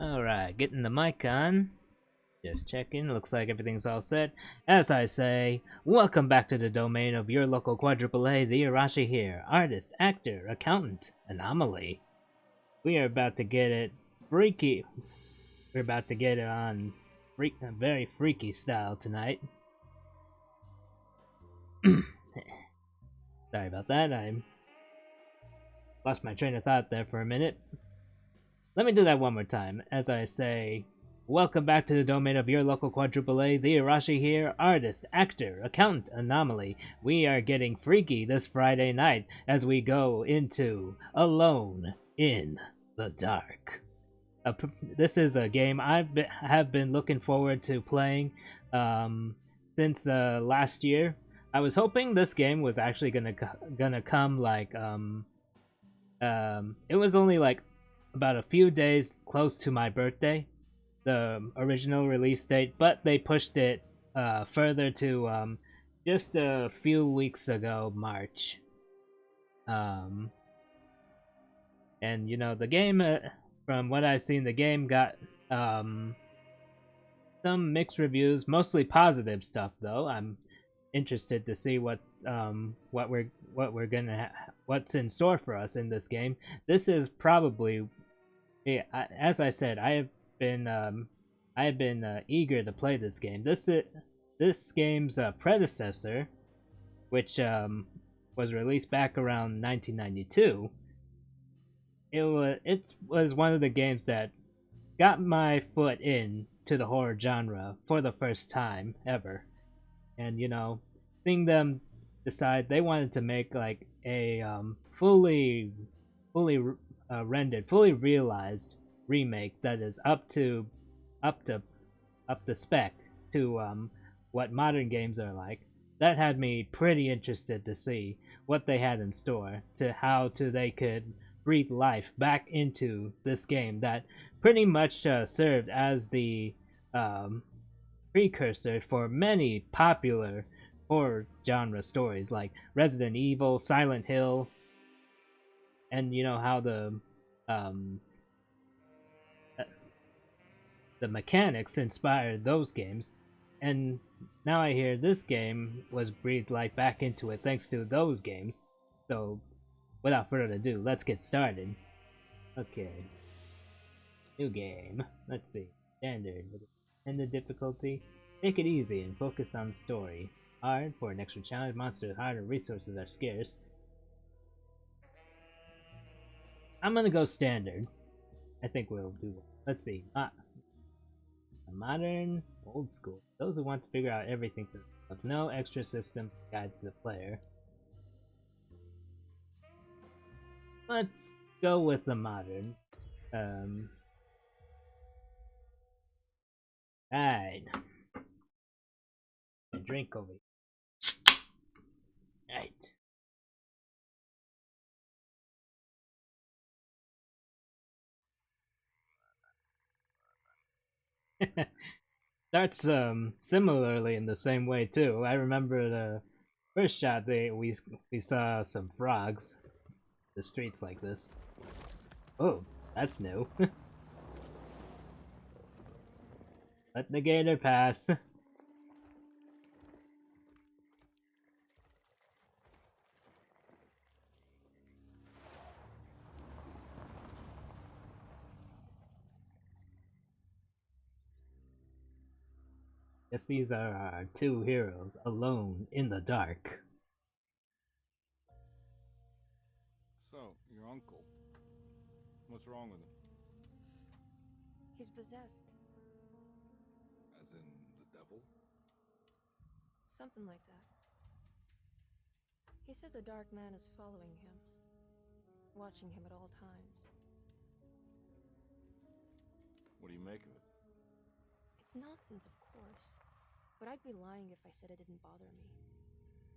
Alright, getting the mic on. Just checking, looks like everything's all set. As I say, welcome back to the domain of your local quadruple A, the Arashi here. Artist, actor, accountant, anomaly. We are about to get it freaky. We're about to get it on very freaky style tonight. Sorry about that, I lost my train of thought there for a minute. Let me do that one more time. As I say, welcome back to the domain of your local quadruple A, the Arashi here, artist, actor, accountant, anomaly. We are getting freaky this Friday night as we go into Alone in the Dark. This is a game I have been looking forward to playing since last year. I was hoping this game was actually gonna come like it was only like about a few days close to my birthday, the original release date, but they pushed it further to just a few weeks ago, March. And you know, the game, from what I've seen, the game got some mixed reviews, mostly positive stuff though. I'm interested to see what's in store for us in this game. This is probably, yeah, as I said, I have been eager to play this game. This game's predecessor, which was released back around 1992. It was one of the games that got my foot in to the horror genre for the first time ever. And you know, seeing them decide they wanted to make like a fully rendered, fully realized remake that is up to spec to what modern games are like. That had me pretty interested to see what they had in store, to how they could breathe life back into this game that pretty much served as the precursor for many popular horror genre stories like Resident Evil, Silent Hill, and you know how the mechanics inspired those games. And now I hear this game was breathed life back into it thanks to those games. So without further ado, let's get started. Okay. New game. Let's see. Standard. And the difficulty. Take it easy and focus on the story. Hard for an extra challenge. Monsters hard and resources are scarce. I'm gonna go standard. I think we'll do well. Let's see. Modern, old school. Those who want to figure out everything for themselves. No extra systems to guide the player. Let's go with the modern. Right. A drink over here. Right. Starts similarly in the same way too. I remember the first shot we saw some frogs. The streets like this. Oh, that's new. Let the gator pass. Guess these are our two heroes alone in the dark. So, your uncle. What's wrong with him? He's possessed. As in the devil? Something like that. He says a dark man is following him, watching him at all times. What do you make of it? It's nonsense, of course, but I'd be lying if I said it didn't bother me.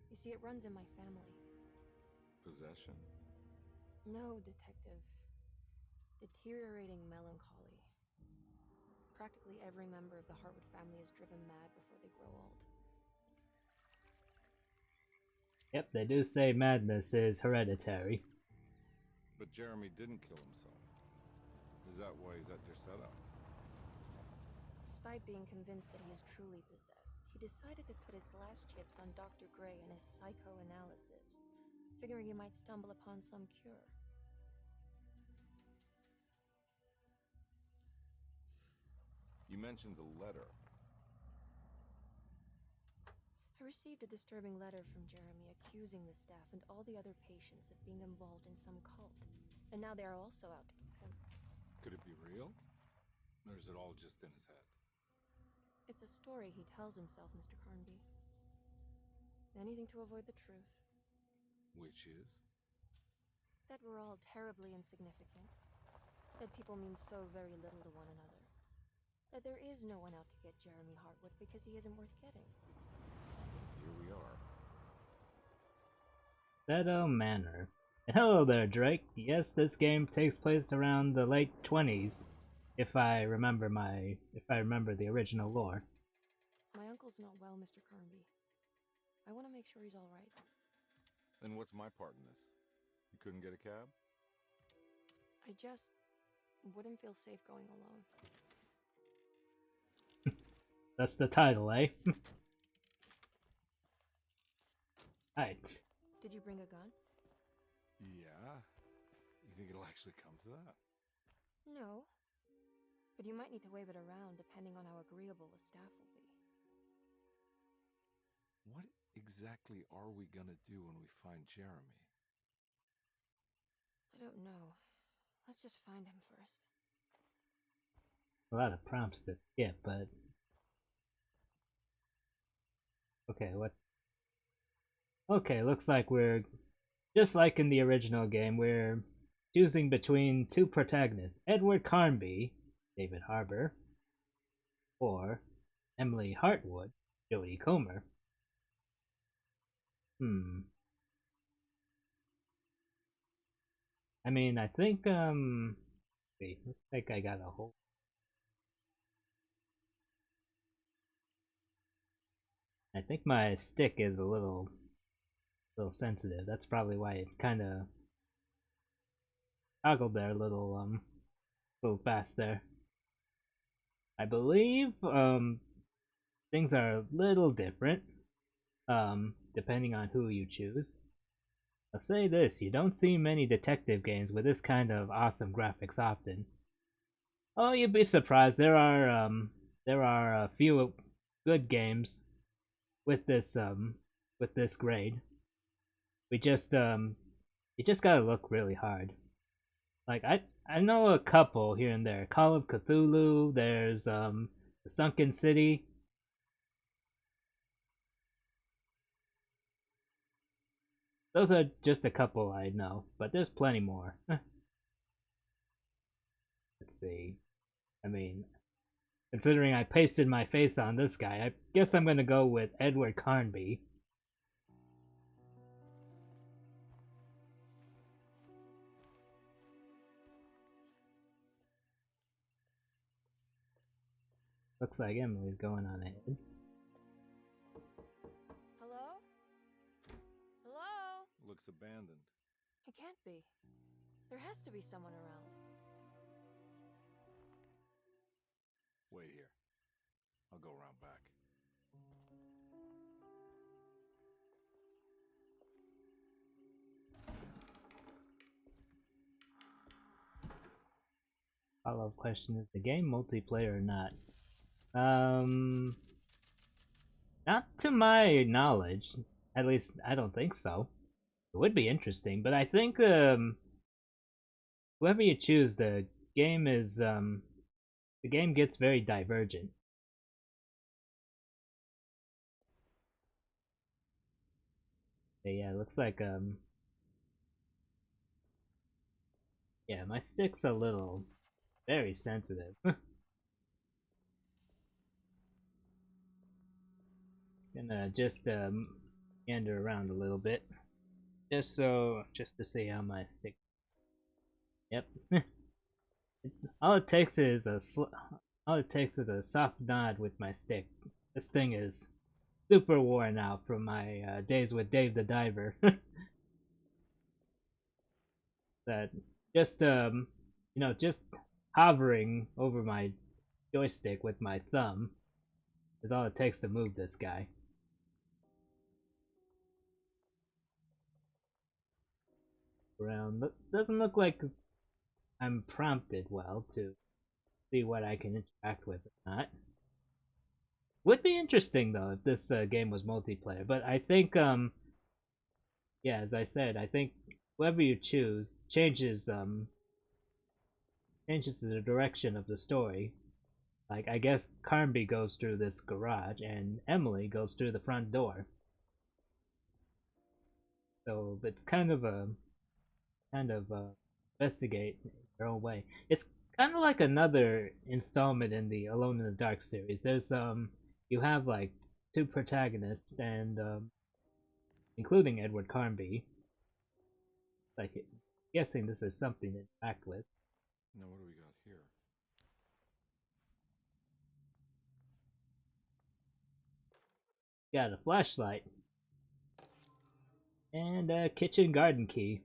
You see, it runs in my family. Possession? No, detective. Deteriorating melancholy. Practically every member of the Hartwood family is driven mad before they grow old. Yep, they do say madness is hereditary. But Jeremy didn't kill himself. Is that why he's at your setup? Despite being convinced that he is truly possessed, he decided to put his last chips on Dr. Gray and his psychoanalysis, figuring he might stumble upon some cure. You mentioned the letter. I received a disturbing letter from Jeremy accusing the staff and all the other patients of being involved in some cult. And now they are also out to get him. Could it be real? Or is it all just in his head? It's a story he tells himself, Mr. Carnby. Anything to avoid the truth. Which is? That we're all terribly insignificant. That people mean so very little to one another. That there is no one out to get Jeremy Hartwood because he isn't worth getting. Here we are. Meadow Manor. Hello there, Drake. Yes, this game takes place around the late 20s, if I remember the original lore. My uncle's not well, Mr. Carnby. I want to make sure he's all right. Then what's my part in this? You couldn't get a cab? I just wouldn't feel safe going alone. That's the title, eh? Right. Did you bring a gun? Yeah. You think it'll actually come to that? No. But you might need to wave it around depending on how agreeable the staff will be. What exactly are we gonna do when we find Jeremy? I don't know. Let's just find him first. A lot of prompts to skip, but... Okay, what? Okay, looks like we're... Just like in the original game, we're choosing between two protagonists. Edward Carnby, David Harbour, or Emily Hartwood, Jodie Comer. I mean, I think, wait, looks like I got a whole... I think my stick is a little sensitive. That's probably why it kind of toggled there a little fast there. I believe, things are a little different, depending on who you choose. I'll say this, you don't see many detective games with this kind of awesome graphics often. Oh, you'd be surprised. There are a few good games with this grade. You just gotta look really hard. Like I know a couple here and there. Call of Cthulhu. There's the Sunken City. Those are just a couple I know, but there's plenty more. Let's see. I mean, considering I pasted my face on this guy, I guess I'm gonna go with Edward Carnby. Looks like Emily's going on ahead. Hello? Hello? Looks abandoned. It can't be. There has to be someone around. Wait here. I'll go around back. Follow-up question, is the game multiplayer or not? Not to my knowledge. At least, I don't think so. It would be interesting, but I think, whoever you choose, the game is, the game gets very divergent. Yeah, it looks like, yeah, my stick's a little, very sensitive. Gonna just, meander around a little bit. Just to see how my stick... Yep. all it takes is a soft nod with my stick. This thing is super worn out from my days with Dave the Diver. That just just hovering over my joystick with my thumb. Is all it takes to move this guy. Around. Doesn't look like I'm prompted well to see what I can interact with or not. Would be interesting though if this game was multiplayer, but I think yeah, as I said, I think whoever you choose changes the direction of the story. Like, I guess Carnby goes through this garage and Emily goes through the front door. So it's kind of investigate in your own way. It's kind of like another installment in the Alone in the Dark series. There's you have like two protagonists and including Edward Carnby. Like, guessing this is something to interact with. Now what do we got here? Got a flashlight. And a kitchen garden key.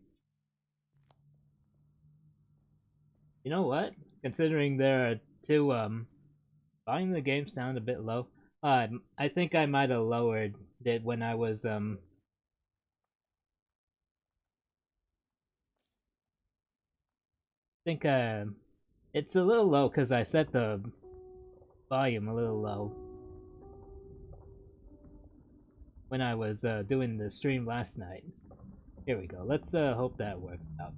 You know what? Considering there are two, volume of the game sound a bit low. I think I might have lowered it when I was, think, it's a little low because I set the volume a little low when I was, doing the stream last night. Here we go. Let's, hope that works out.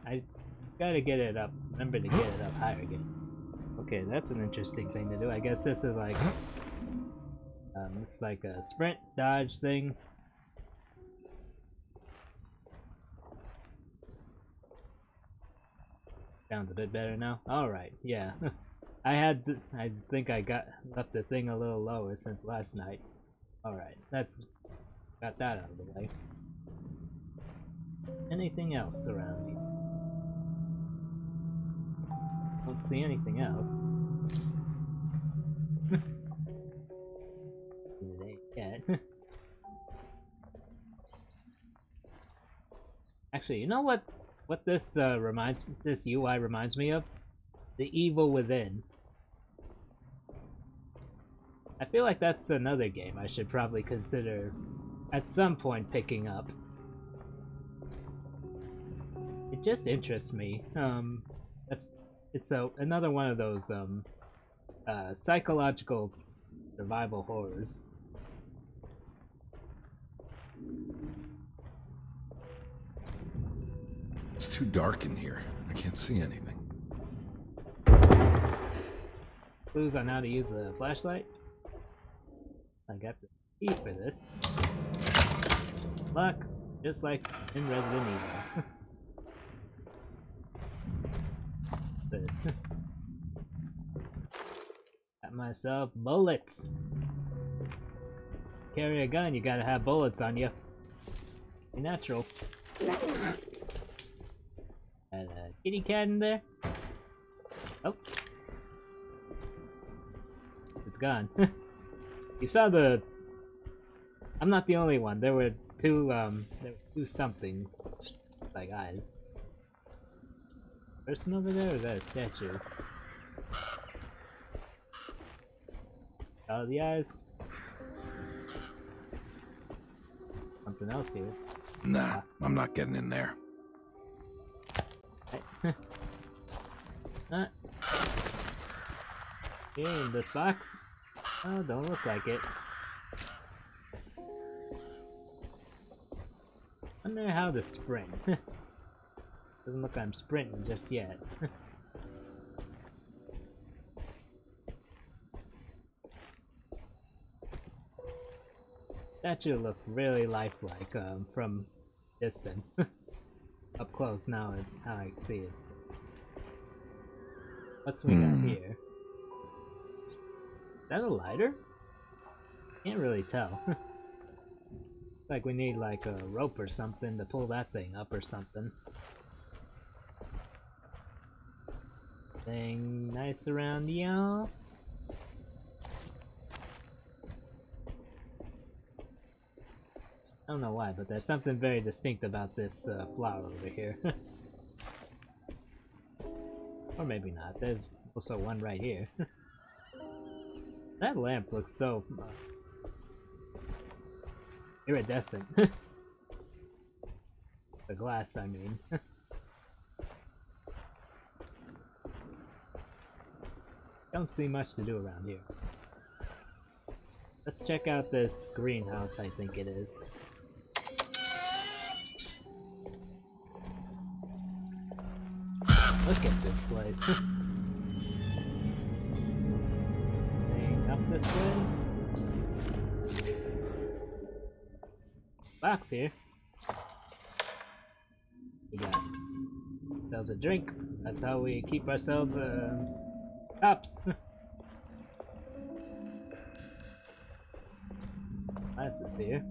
I gotta get it up. Remember to get it up higher again. Okay, that's an interesting thing to do. I guess this is like, it's like a sprint dodge thing. Sounds a bit better now. All right, yeah. I think I left the thing a little lower since last night. All right, got that out of the way. Anything else around me? Don't see anything else. It ain't yet. Actually, you know what? What this this UI reminds me of? The Evil Within. I feel like that's another game I should probably consider at some point picking up. It just interests me. It's another one of those psychological survival horrors. It's too dark in here. I can't see anything. Clues on how to use a flashlight? I got the key for this. Lock, just like in Resident Evil. This. Got myself bullets. Carry a gun, you gotta have bullets on you. Be natural. Got a kitty cat in there. Oh. It's gone. You saw the... I'm not the only one. There were two somethings. Like eyes. Person over there, or is that a statue? Oh, the eyes. Something else here. Nah, I'm not getting in there. Not. In this box? Oh, don't look like it. Wonder how to sprint. Doesn't look like I'm sprinting just yet. Statue look really lifelike from distance. Up close now, how I can see it. What's we got here? Is that a lighter? Can't really tell. Like we need like a rope or something to pull that thing up or something. Thing nice around y'all. I don't know why, but there's something very distinct about this flower over here. Or maybe not. There's also one right here. That lamp looks so iridescent. The glass, I mean. Don't see much to do around here. Let's check out this greenhouse, I think it is. Look at this place. Anything up this way? Box here. We got ourselves a drink. That's how we keep ourselves cops. Glasses here.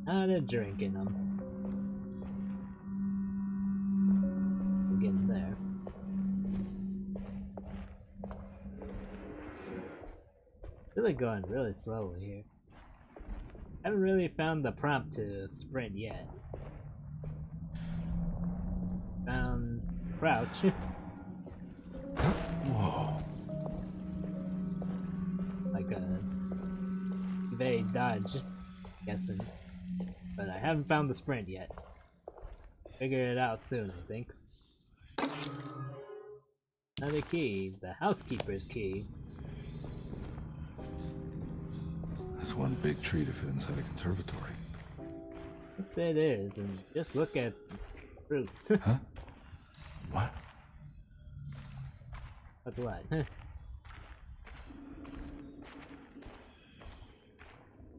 Not a drink in them. We're getting there. Really going really slowly here. Haven't really found the prompt to sprint yet. Found crouch. Whoa. Like a evade dodge, guessing. But I haven't found the sprint yet. Figure it out soon, I think. Another key, the housekeeper's key. That's one big tree to fit inside a conservatory. Yes, it is, and just look at fruits. Huh? What? That's what.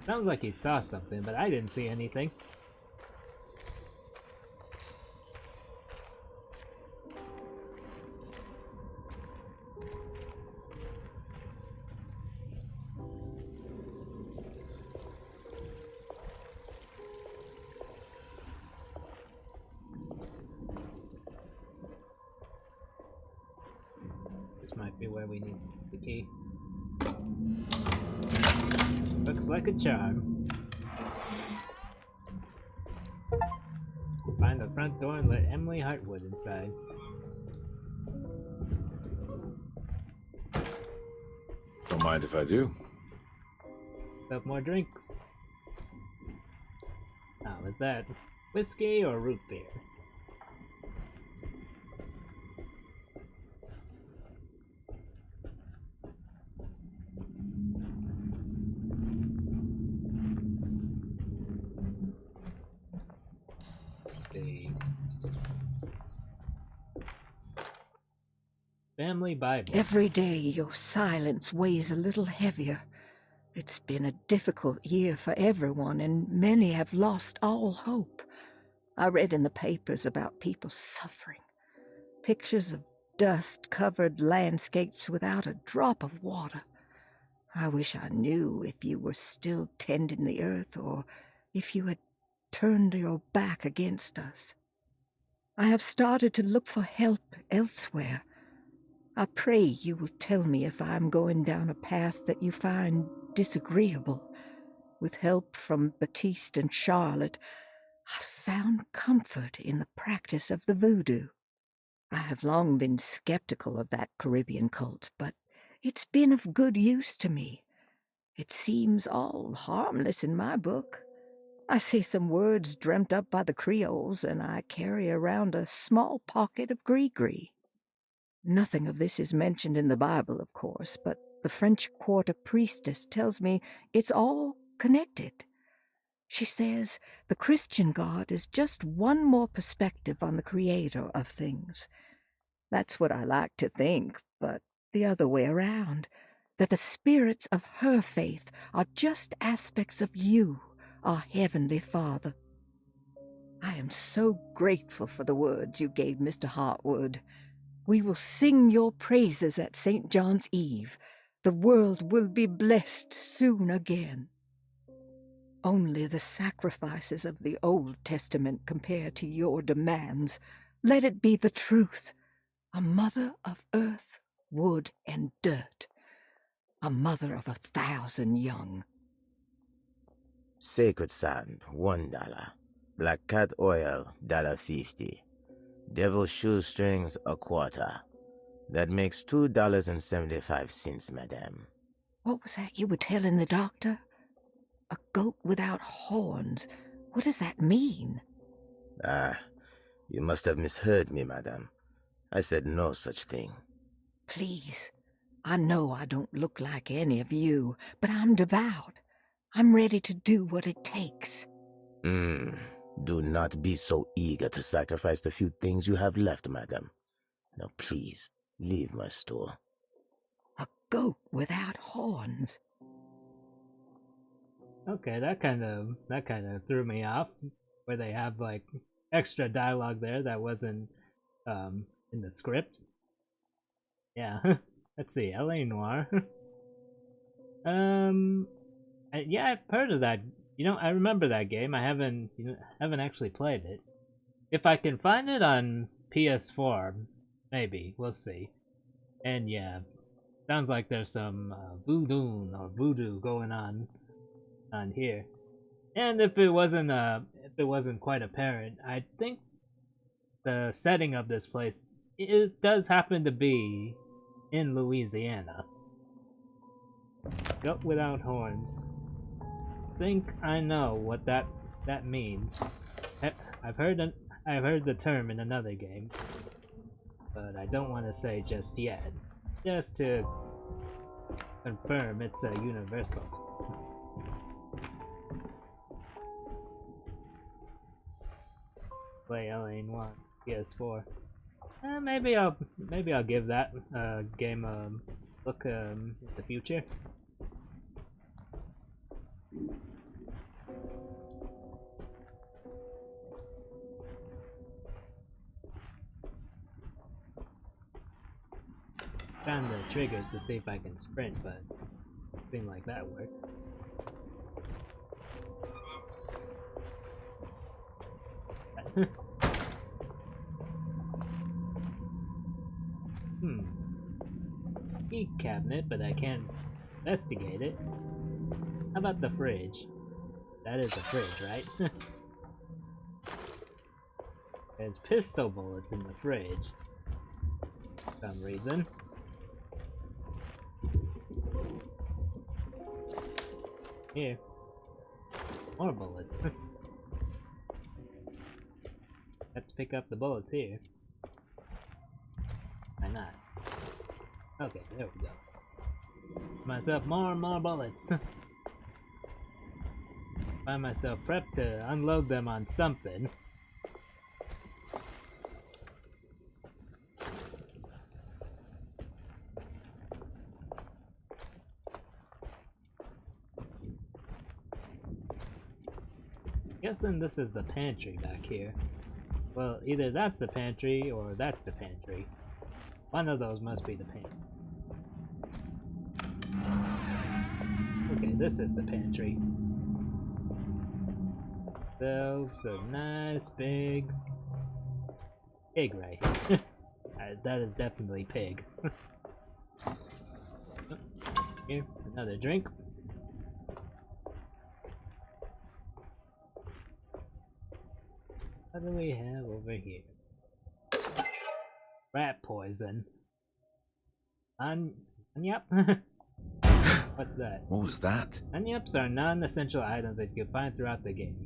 Sounds like he saw something, but I didn't see anything. This might be where we need the key. Looks like a charm. Find the front door and let Emily Hartwood inside. Don't mind if I do. Up more drinks. Now, is that whiskey or root beer? Family Bible. Every day your silence weighs a little heavier. It's been a difficult year for everyone, and many have lost all hope. I read in the papers about people suffering. Pictures of dust-covered landscapes without a drop of water. I wish I knew if you were still tending the earth or if you had turned your back against us. I have started to look for help elsewhere. I pray you will tell me if I am going down a path that you find disagreeable. With help from Baptiste and Charlotte, I found comfort in the practice of the voodoo. I have long been skeptical of that Caribbean cult, but it's been of good use to me. It seems all harmless in my book. I say some words dreamt up by the Creoles, and I carry around a small pocket of gree-gree. Nothing of this is mentioned in the Bible, of course, but the French Quarter priestess tells me it's all connected. She says the Christian God is just one more perspective on the creator of things. That's what I like to think, but the other way around, that the spirits of her faith are just aspects of you, our Heavenly Father. I am so grateful for the words you gave Mr. Hartwood. We will sing your praises at St. John's Eve. The world will be blessed soon again. Only the sacrifices of the Old Testament compare to your demands. Let it be the truth. A mother of earth, wood, and dirt. A mother of 1,000 young. Sacred sand, $1. Black cat oil, $1.50. Devil shoestrings, a quarter. That makes $2.75, madame. What was that you were telling the doctor? A goat without horns. What does that mean? Ah, you must have misheard me, madame. I said no such thing. Please. I know I don't look like any of you, but I'm devout. I'm ready to do what it takes. Do not be so eager to sacrifice the few things you have left, madame. Now please, leave my store. A goat without horns. Okay, that kind of threw me off. Where they have like extra dialogue there that wasn't in the script. Yeah. Let's see, LA Noire. Yeah, I've heard of that. You know, I remember that game. I haven't actually played it. If I can find it on PS4, maybe we'll see. And yeah, sounds like there's some voodoo going on here. And if it wasn't quite apparent, I think the setting of this place, it does happen to be in Louisiana. Goat without horns. Think I know what that means. I've heard the term in another game, but I don't want to say just yet. Just to confirm it's a universal. Play LA Noire PS4. Maybe I'll give that game a look in the future. Found the triggers to see if I can sprint, but it seemed like that worked. Key cabinet, but I can't investigate it. How about the fridge? That is a fridge, right? There's pistol bullets in the fridge. For some reason. Here. More bullets. Have to pick up the bullets here. Why not? Okay, there we go. Myself more bullets. Find myself prepped to unload them on something. Guessing this is the pantry back here. Well, either that's the pantry or that's the pantry. One of those must be the pantry. Okay, this is the pantry. So nice big pig right here. That is definitely pig. Here, another drink. What do we have over here? Rat poison. Yep. What's that? What was that? Onions are non-essential items that you can find throughout the game.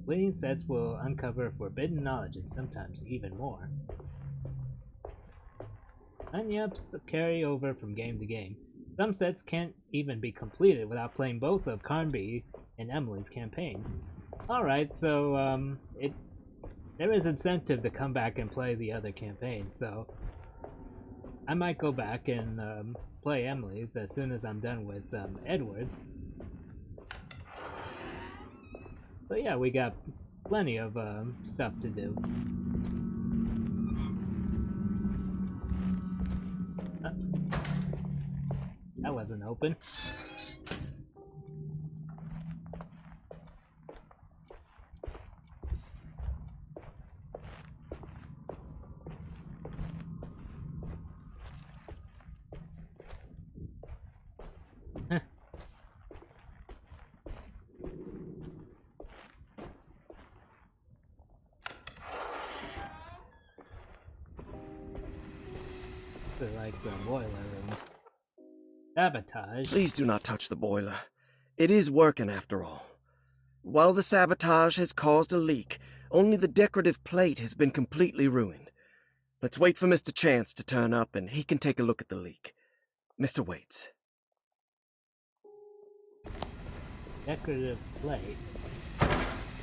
Bleeding sets will uncover forbidden knowledge and sometimes even more. Onions carry over from game to game. Some sets can't even be completed without playing both of Carnby and Emily's campaign. Alright, so there is incentive to come back and play the other campaign, so I might go back and play Emily's as soon as I'm done with Edward's. But yeah, we got plenty of stuff to do. That wasn't open. actually like the boiler room. Sabotage? Please do not touch the boiler. It is working after all. While the sabotage has caused a leak, only the decorative plate has been completely ruined. Let's wait for Mr. Chance to turn up and he can take a look at the leak. Mr. Waits. Decorative plate?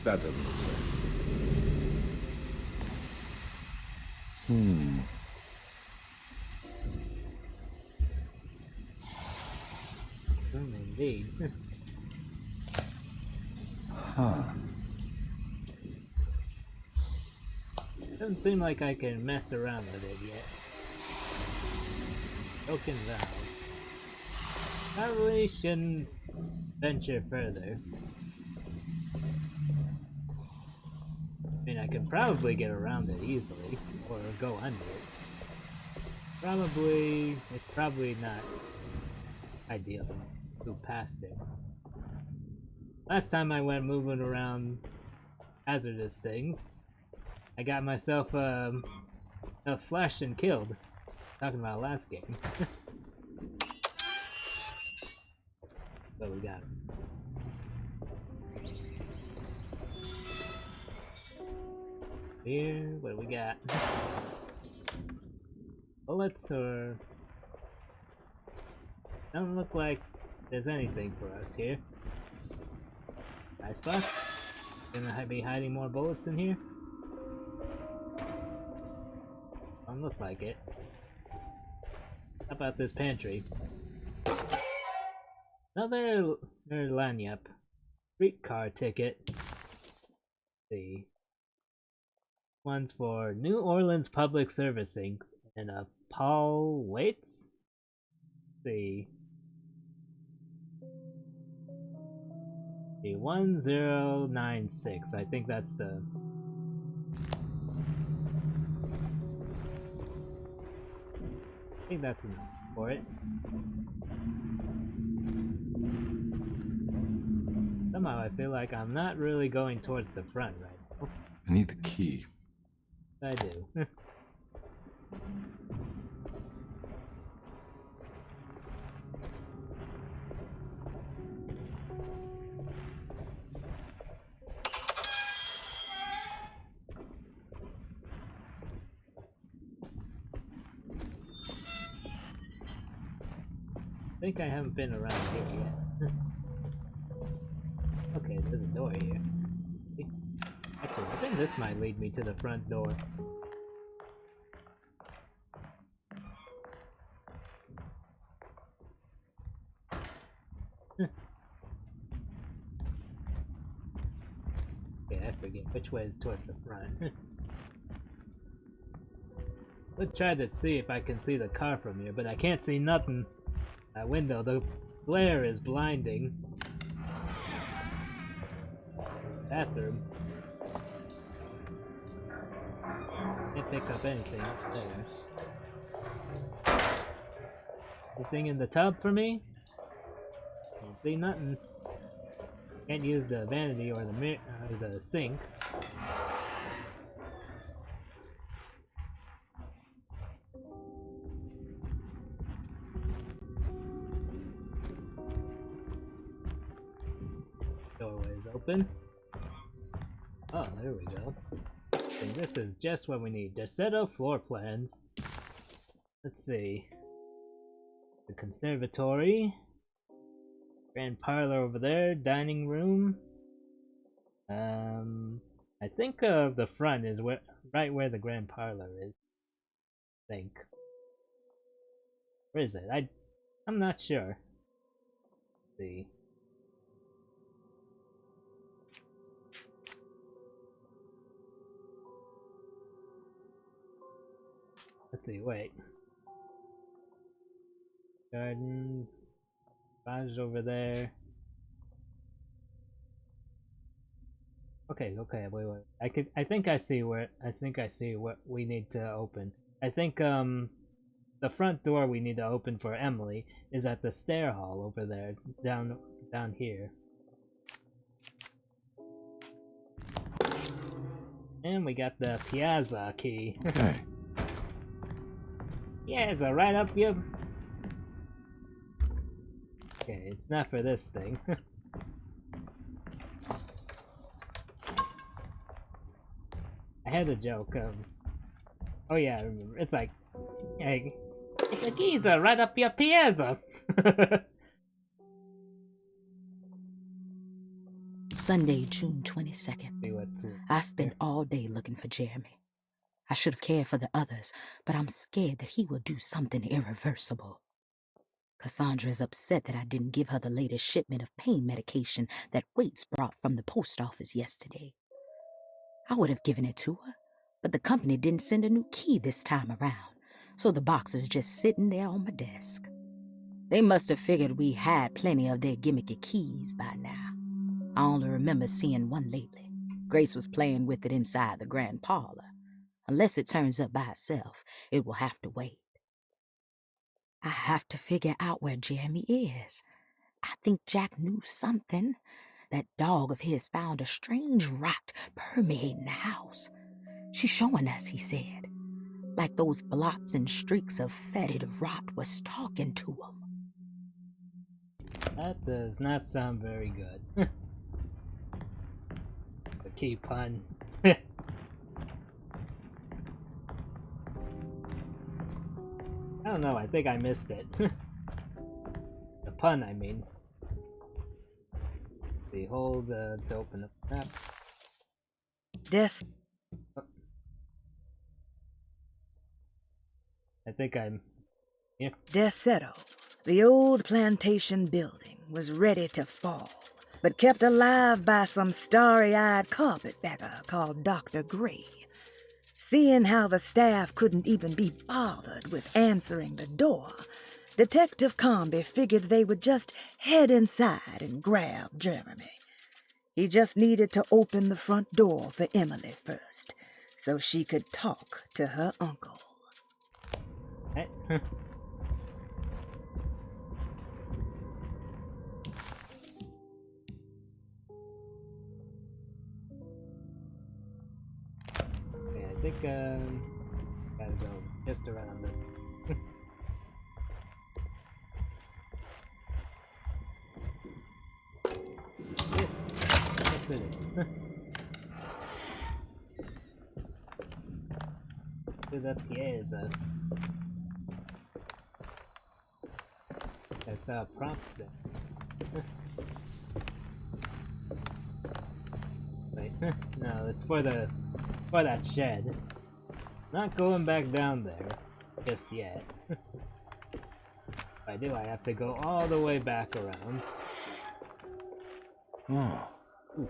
That doesn't look safe. Indeed. Huh. Doesn't seem like I can mess around with it yet. Broken valve. Probably shouldn't venture further. I mean, I can probably get around it easily, or go under it. It's probably not ideal to go past it. Last time I went moving around hazardous things, I got myself slashed and killed. Talking about last game. So we got him. Here, what do we got? Bullets or... Doesn't look like there's anything for us here. Icebox? Gonna be hiding more bullets in here? Don't look like it. How about this pantry? Another lanyap. Streetcar ticket. Let's see. One's for New Orleans Public Servicing and Paul Waits? Let's see. The 1096. I think that's the... I think that's enough for it. Somehow I feel like I'm not really going towards the front right now. I need the key. I do. I think I haven't been around here yet. Okay, there's a door here. Actually, I think this might lead me to the front door. Okay, I forget which way is towards the front. Let's try to see if I can see the car from here, but I can't see nothing. That window, the glare is blinding. Bathroom. Can't pick up anything up there. Anything in the tub for me? Can't see nothing. Can't use the vanity or the sink. Doorway is open. Oh, there we go. And this is just what we need. Just set up floor plans. Let's see. The conservatory. Grand parlor over there. Dining room. I think the front is right where the grand parlor is. I think. Where is it? I'm not sure. Let's see. Let's see, wait. Garden. Garage over there. Okay, wait. I think I see what we need to open. I think the front door we need to open for Emily is at the stair hall over there, down here. And we got the piazza key. Okay. Yeah, it's right up your... Okay, it's not for this thing. I had a joke of... Oh yeah, I remember. It's like... Hey, it's a geezer right up your piazza! Sunday, June 22nd. See what's... I spent all day looking for Jeremy. I should have cared for the others, but I'm scared that he will do something irreversible. Cassandra is upset that I didn't give her the latest shipment of pain medication that Waits brought from the post office yesterday. I would have given it to her, but the company didn't send a new key this time around, so the box is just sitting there on my desk. They must have figured we had plenty of their gimmicky keys by now. I only remember seeing one lately. Grace was playing with it inside the grand parlor. Unless it turns up by itself, it will have to wait. I have to figure out where Jeremy is. I think Jack knew something. That dog of his found a strange rot permeating the house. She's showing us, he said. Like those blots and streaks of fetid rot was talking to him. That does not sound very good. The key pun. I don't know, I think I missed it. The pun, I mean. Behold, to open up the map. Death. I think I'm... Yeah. Desetto, the old plantation building, was ready to fall, but kept alive by some starry-eyed carpetbagger called Dr. Gray. Seeing how the staff couldn't even be bothered with answering the door, Detective Carnby figured they would just head inside and grab Jeremy. He just needed to open the front door for Emily first, so she could talk to her uncle. Hey. Okay, I think gotta go just around this. Yes, it is. To the piazza. I saw a prompt there. Wait, no, it's for that shed. Not going back down there just yet. If I do, I have to go all the way back around. Oh. Ooh.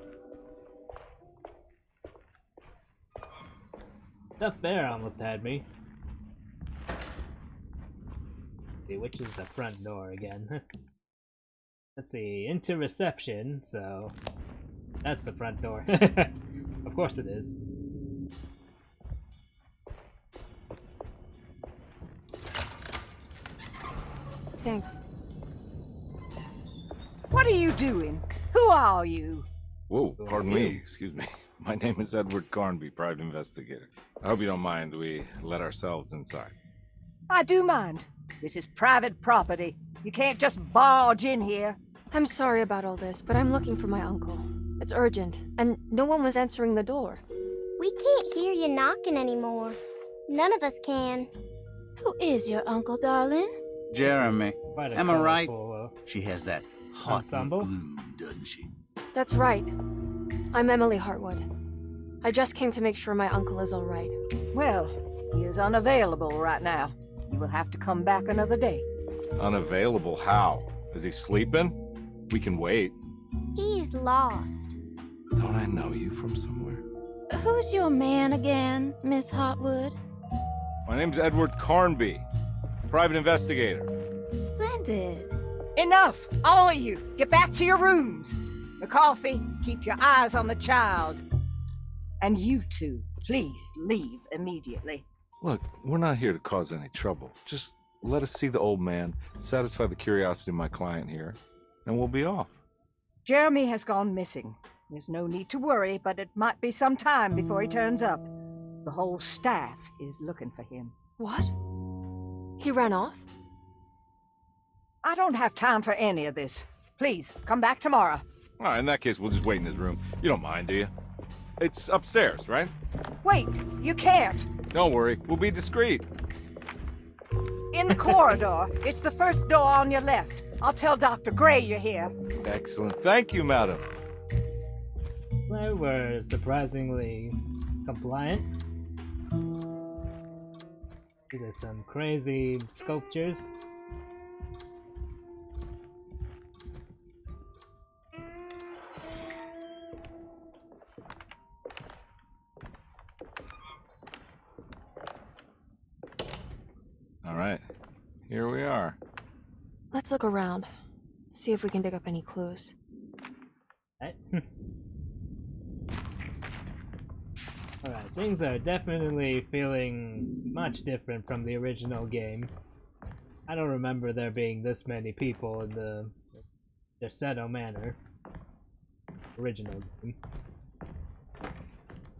That bear almost had me. See, which is the front door again? Let's see, into reception, so that's the front door. Of course it is. Thanks. What are you doing? Who are you? Whoa, pardon me, excuse me. My name is Edward Carnby, private investigator. I hope you don't mind we let ourselves inside. I do mind. This is private property. You can't just barge in here. I'm sorry about all this, but I'm looking for my uncle. It's urgent, and no one was answering the door. We can't hear you knocking anymore. None of us can. Who is your uncle, darling? Jeremy. Quite a Am I right? colorful, She has that hot ensemble? bloom, doesn't she? That's right. I'm Emily Hartwood. I just came to make sure my uncle is all right. Well, he is unavailable right now. You will have to come back another day. Unavailable how? Is he sleeping? We can wait. He's lost. Don't I know you from somewhere? Who's your man again, Miss Hotwood? My name's Edward Carnby, private investigator. Splendid. Enough! All of you! Get back to your rooms! McCarthy, keep your eyes on the child. And you two, please leave immediately. Look, we're not here to cause any trouble. Just let us see the old man, satisfy the curiosity of my client here, and we'll be off. Jeremy has gone missing. There's no need to worry, but it might be some time before he turns up. The whole staff is looking for him. What? He ran off? I don't have time for any of this. Please, come back tomorrow. All right, in that case, we'll just wait in his room. You don't mind, do you? It's upstairs, right? Wait, you can't. Don't worry, we'll be discreet. In the corridor. It's the first door on your left. I'll tell Dr. Gray you're here. Excellent. Thank you, madam. They were surprisingly compliant. These are some crazy sculptures. All right, here we are. Let's look around. See if we can dig up any clues. Alright, things are definitely feeling much different from the original game. I don't remember there being this many people in the Derceto Manor original game.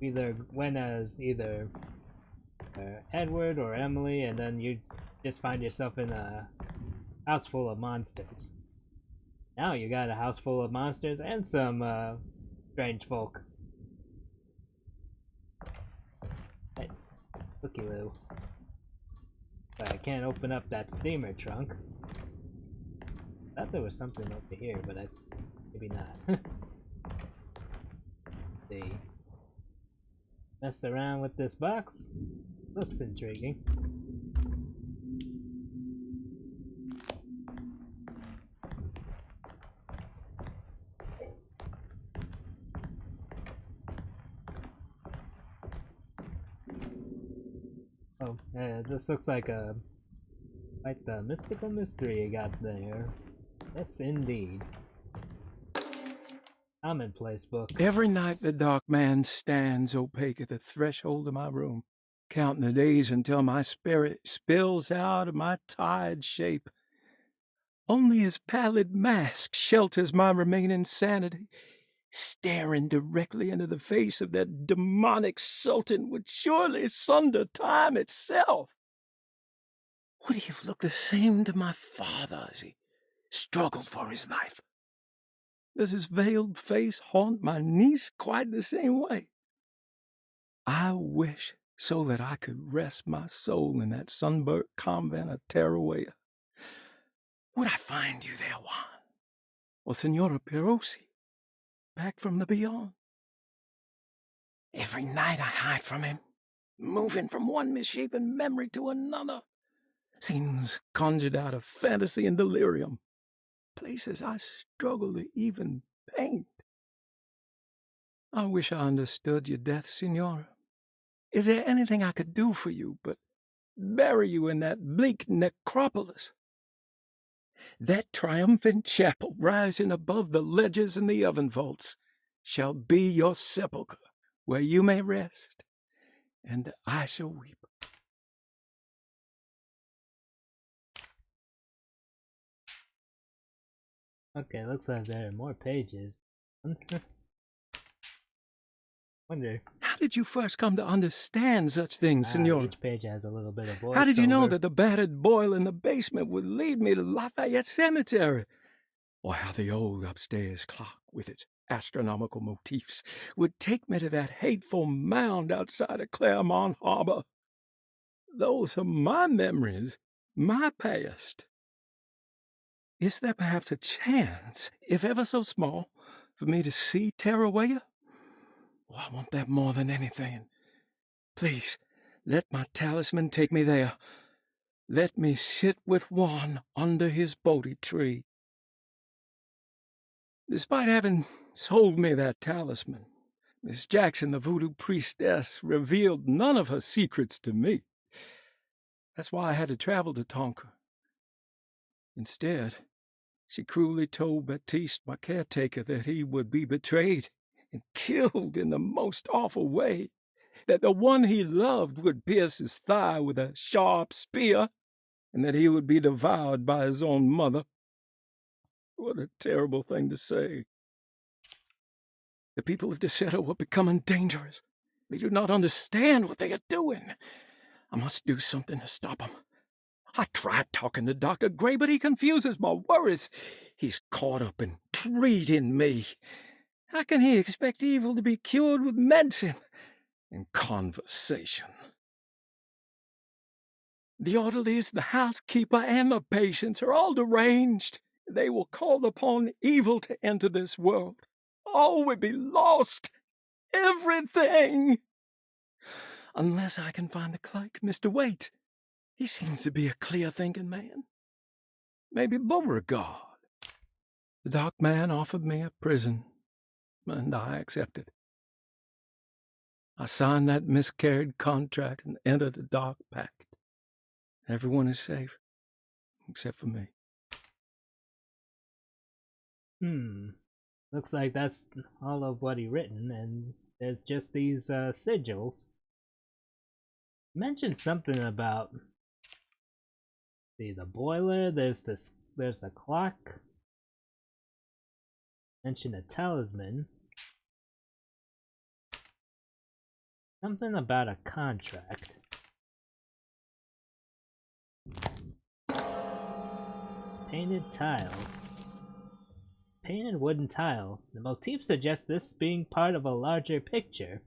Either went as either Edward or Emily, and then you just find yourself in a house full of monsters. Now you got a house full of monsters and some strange folk. Hey, looky loo. But I can't open up that steamer trunk. Thought there was something over here, but maybe not. See. Mess around with this box. Looks intriguing. Oh, this looks like quite the mystical mystery you got there. Yes, indeed. Commonplace book. Every night the dark man stands opaque at the threshold of my room, counting the days until my spirit spills out of my tired shape. Only his pallid mask shelters my remaining sanity. Staring directly into the face of that demonic sultan would surely sunder time itself. Would he have looked the same to my father as he struggled for his life? Does his veiled face haunt my niece quite the same way? I wish so that I could rest my soul in that sunburnt convent of Tarawea. Would I find you there, Juan? Or Senora Perosi, back from the beyond? Every night I hide from him, moving from one misshapen memory to another. Scenes conjured out of fantasy and delirium. Places I struggle to even paint. I wish I understood your death, Senora. Is there anything I could do for you but bury you in that bleak necropolis? That triumphant chapel rising above the ledges and the oven vaults shall be your sepulchre, where you may rest, and I shall weep. Okay, looks like there are more pages. Wonder. How did you first come to understand such things, Senor? Each page has a little bit of voice. How did you know that the battered boil in the basement would lead me to Lafayette Cemetery? Or how the old upstairs clock, with its astronomical motifs, would take me to that hateful mound outside of Claremont Harbor? Those are my memories, my past. Is there perhaps a chance, if ever so small, for me to see Tarawea? Oh, I want that more than anything. Please, let my talisman take me there. Let me sit with Juan under his Bodhi tree. Despite having sold me that talisman, Miss Jackson, the voodoo priestess, revealed none of her secrets to me. That's why I had to travel to Tonka. Instead, she cruelly told Baptiste, my caretaker, that he would be betrayed and killed in the most awful way, that the one he loved would pierce his thigh with a sharp spear, and that he would be devoured by his own mother. What a terrible thing to say. The people of Derceto are becoming dangerous. They do not understand what they are doing. I must do something to stop them. I tried talking to Dr. Gray, but he confuses my worries. He's caught up in treating me. How can he expect evil to be cured with medicine and conversation? The orderlies, the housekeeper, and the patients are all deranged. They will call upon evil to enter this world. All will be lost. Everything. Unless I can find the clerk, Mr. Waite. He seems to be a clear-thinking man. Maybe Beauregard. The dark man offered me a prison, and I accepted. I signed that miscarried contract and entered the dark pact. Everyone is safe, except for me. Looks like that's all of what he written, and there's just these sigils. Mentioned something about the boiler. There's a clock. Mentioned a talisman. Something about a contract. Painted tile. Painted wooden tile. The motif suggests this being part of a larger picture.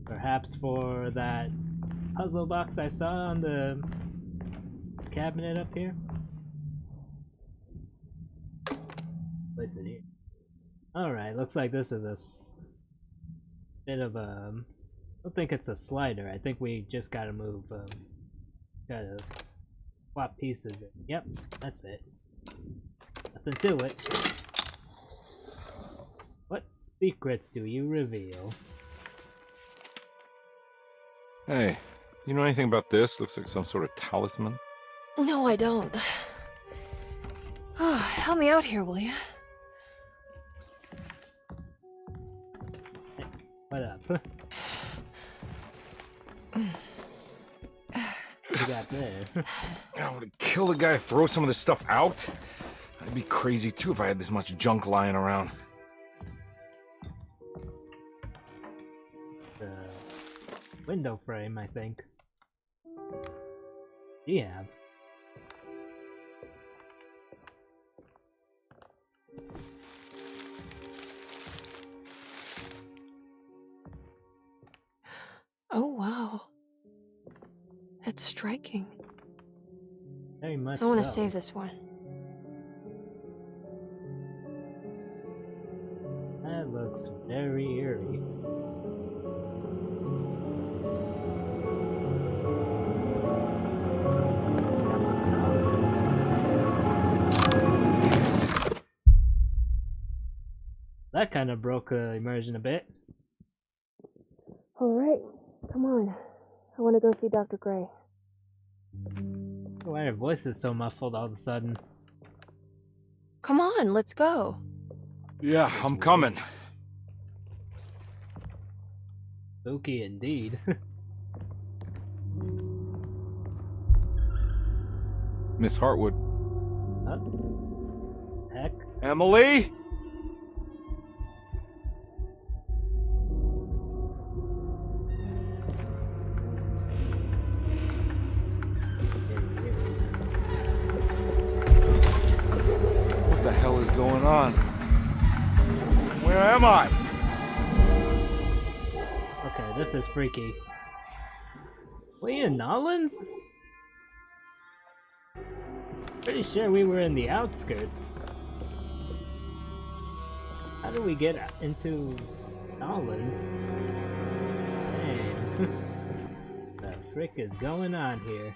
Perhaps for that puzzle box I saw on the cabinet up here. Place it here. Alright, looks like this is a bit of a... I don't think it's a slider. I think we just gotta move... gotta swap pieces in. Yep, that's it. Nothing to it. What secrets do you reveal? Hey, you know anything about this? Looks like some sort of talisman. No, I don't. Oh, help me out here, will you? Hey, what up? What you got there? I would kill the guy, throw some of this stuff out. I'd be crazy too if I had this much junk lying around. The window frame, I think. Do you have? Oh, wow. That's striking. Very much I want to so. save this one. That looks very eerie. That kind of broke the immersion a bit. Alright, come on. I want to go see Dr. Gray. Why her voice is so muffled all of a sudden? Come on, let's go. Yeah, I'm coming. Spooky indeed. Miss Hartwood. Huh? Heck? Emily? What the hell is going on? Where am I? Okay, this is freaky. We in Nolans? Pretty sure we were in the outskirts. How do we get into Nolans? Man, the frick is going on here?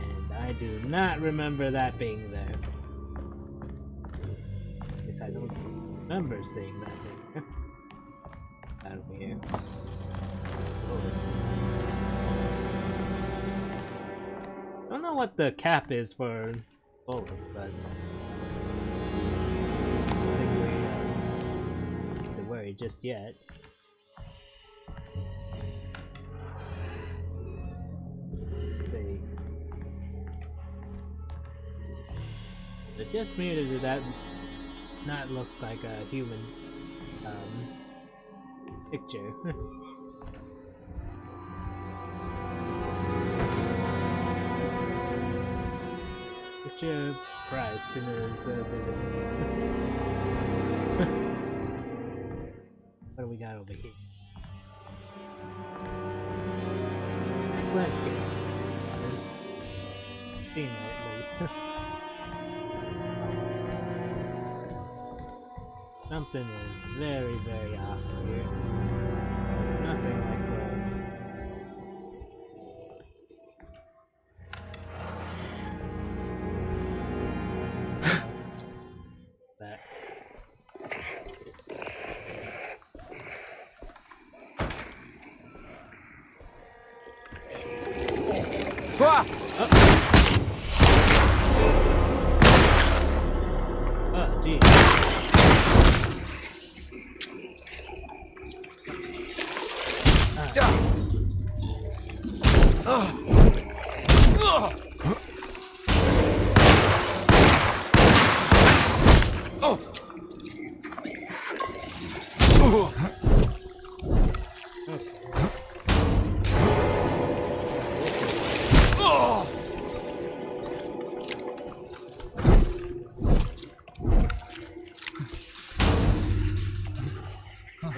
And I do not remember that being there. At least I don't remember seeing that thing. Out of here. Bullets. I don't know what the cap is for bullets, but I think we don't have to worry just yet. Let's see. Is it just me, or did that not look like a human picture? Picture Christ in his what do we got over here? Landscape. Scenery at least. Something is very, very off here. It's nothing like that. Ah! Oh, geez.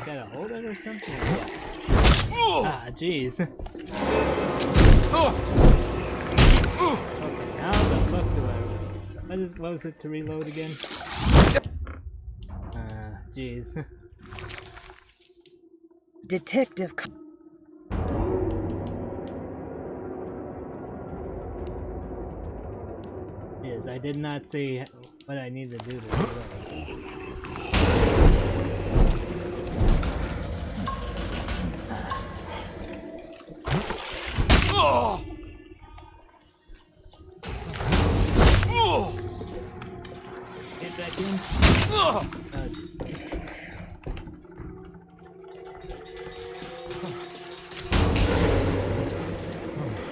Gotta hold it or something? Ah, jeez. Okay, how the fuck do I... What was it to reload again? Jeez. Detective... Yes, I did not see what I need to do to reload. Get back in.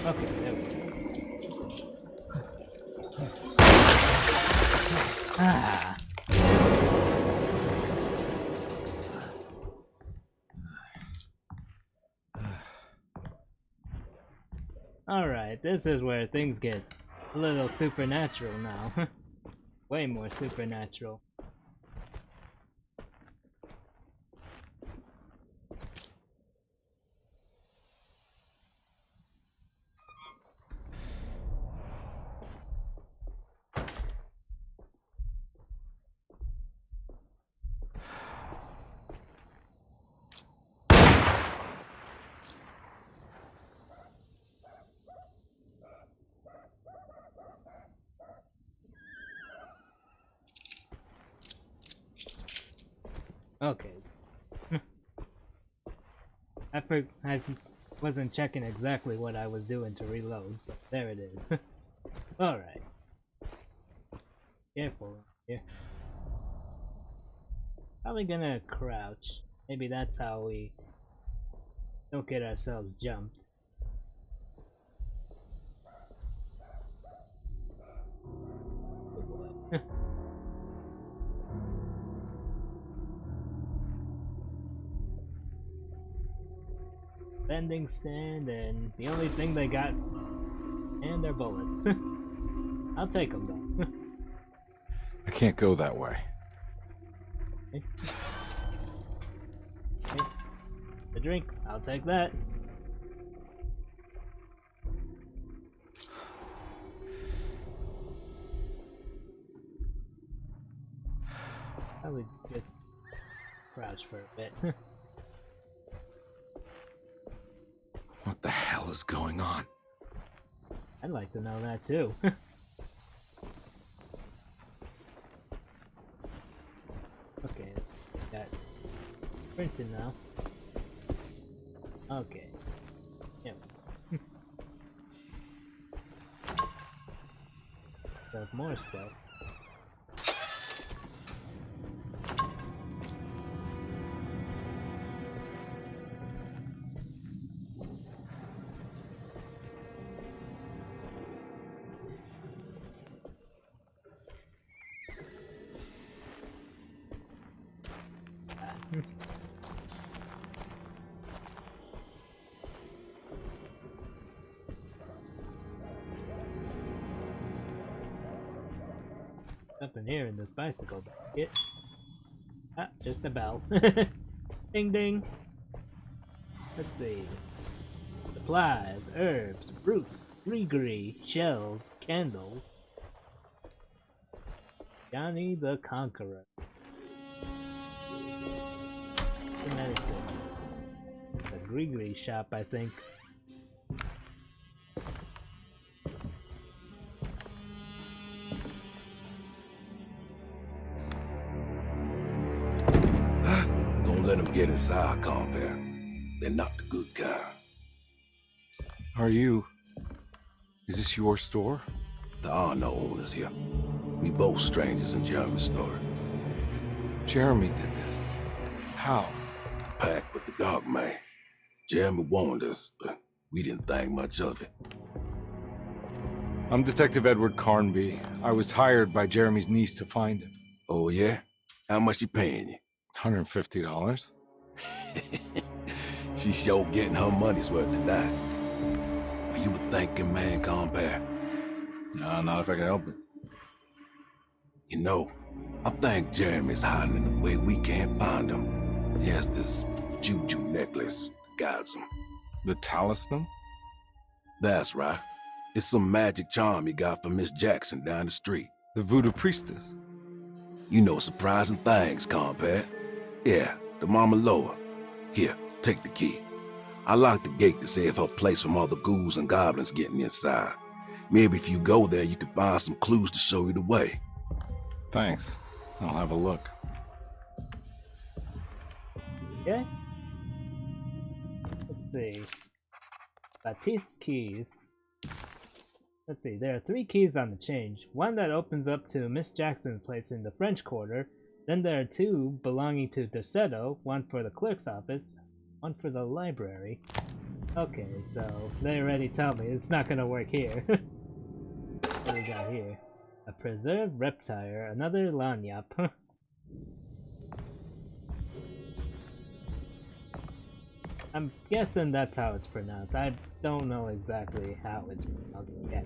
Okay, there we go. Ah. Alright, this is where things get a little supernatural now. Way more supernatural. Okay. I wasn't checking exactly what I was doing to reload, but there it is. Alright. Careful here. Probably gonna crouch. Maybe that's how we don't get ourselves jumped. Oh boy. Bending stand, and the only thing they got, and their bullets. I'll take them though. I can't go that way. Okay. Okay. The drink, I'll take that. I would just crouch for a bit. What the hell is going on? I'd like to know that too. Okay, got printing now. Okay. Yep. Have more stuff. Something here in this bicycle basket. Ah, just a bell. Ding ding. Let's see. Supplies, herbs, roots, gree, shells, candles. Johnny the Conqueror. The medicine. The gree shop, I think. Don't let them get inside, Carnby. They're not the good kind. Are you... Is this your store? There are no owners here. We both strangers in Jeremy's store. Jeremy did this. How? Pact with the Dark Man. Jeremy warned us, but we didn't think much of it. I'm Detective Edward Carnby. I was hired by Jeremy's niece to find him. Oh, yeah? How much she paying you? $150. She's sure getting her money's worth tonight. Are you a thinking man, Carnby? No, not if I can help it. You know, I think Jeremy's hiding in a way we can't find him. He has this juju necklace that guides him. The talisman? That's right. It's some magic charm he got from Miss Jackson down the street. The voodoo priestess? You know surprising things, Carnby. Yeah, the Mama Loa. Here, take the key. I locked the gate to save her place from all the ghouls and goblins getting inside. Maybe if you go there, you can find some clues to show you the way. Thanks. I'll have a look. Okay. Let's see. Baptiste keys. Let's see, there are 3 keys on the change. One that opens up to Miss Jackson's place in the French Quarter. Then there are 2 belonging to Deseto, one for the clerk's office, one for the library. Okay, so they already tell me it's not gonna work here. What do we got here? A preserved reptile, another lanyap. I'm guessing that's how it's pronounced. I don't know exactly how it's pronounced yet.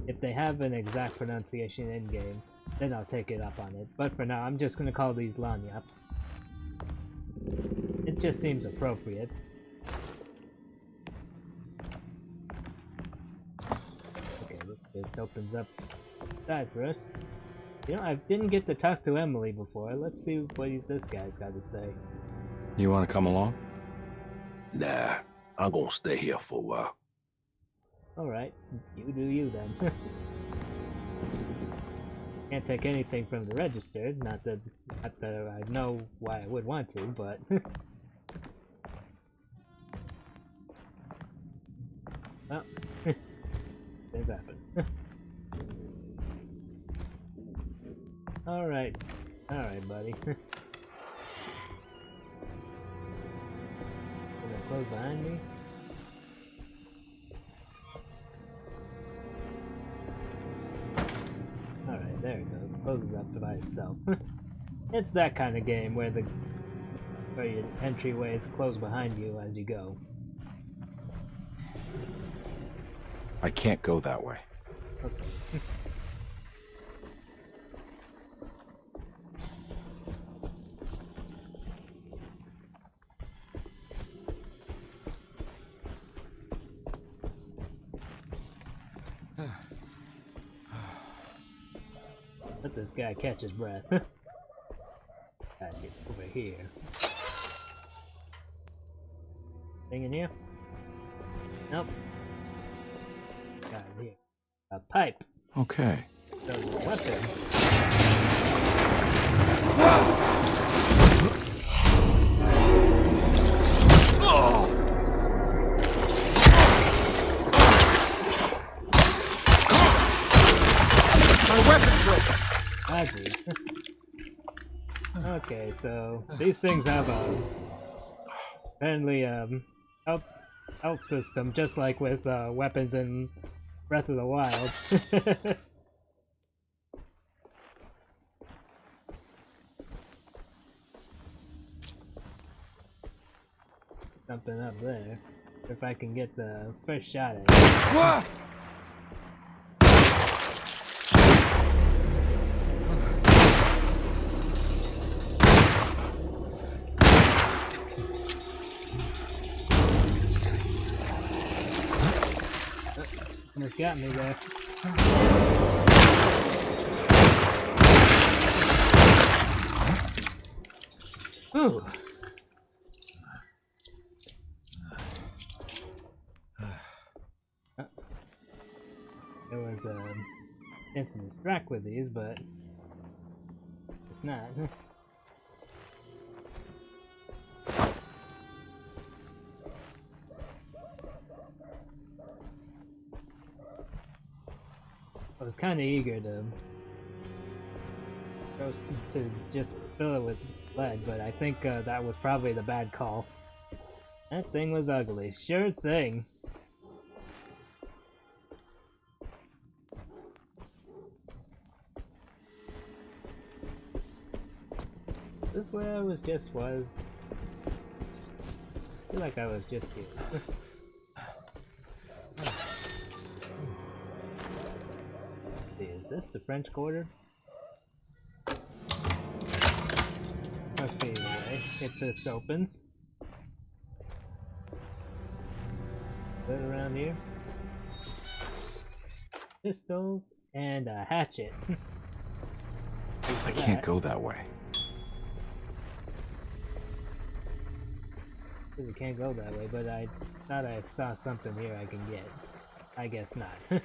If they have an exact pronunciation in-game, then I'll take it up on it. But for now, I'm just gonna call these lanyaps. It just seems appropriate. Okay, this opens up side for us. You know, I didn't get to talk to Emily before. Let's see what this guy's got to say. You want to come along? Nah, I'm gonna stay here for a while. Alright, you do you then. Can't take anything from the registered, not that I know why I would want to, but... Oh, things happen. Alright, buddy. Gonna close behind me. Alright, there it goes. Closes up by itself. It's that kind of game where your entryways close behind you as you go. I can't go that way. Okay. Let this guy catch his breath. Gotta get over here. Thing in here? Nope. Got it here. A pipe. Okay. So the weapon. My weapon broke. Okay, so these things have apparently help system, just like with weapons in Breath of the Wild. Something up there. If I can get the first shot at it. Almost got me there. Ooh. There was a chance to distract with these, but it's not. I was kind of eager to just fill it with lead, but I think that was probably the bad call. That thing was ugly. Sure thing. Is this where I was? I feel like I was just here. Is this the French Quarter? Must be the way. If this opens. Put it around here. Pistols and a hatchet. I can't go that way. We can't go that way, but I thought I saw something here I can get. I guess not.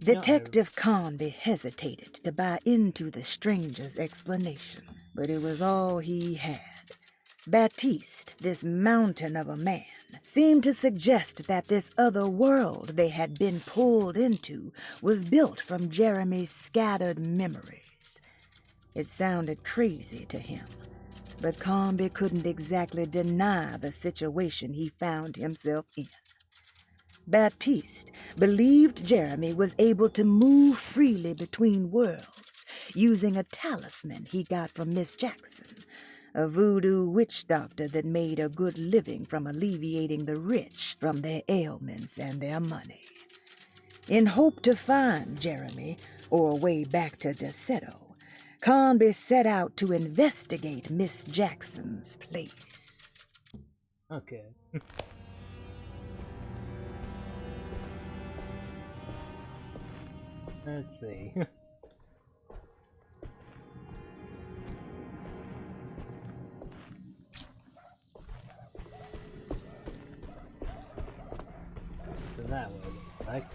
Detective Carnby hesitated to buy into the stranger's explanation, but it was all he had. Baptiste, this mountain of a man, seemed to suggest that this other world they had been pulled into was built from Jeremy's scattered memories. It sounded crazy to him, but Carnby couldn't exactly deny the situation he found himself in. Baptiste believed Jeremy was able to move freely between worlds using a talisman he got from Miss Jackson, a voodoo witch doctor that made a good living from alleviating the rich from their ailments and their money. In hope to find Jeremy, or a way back to Deseto, Carnby set out to investigate Miss Jackson's place. Okay. Let's see. So that way, like.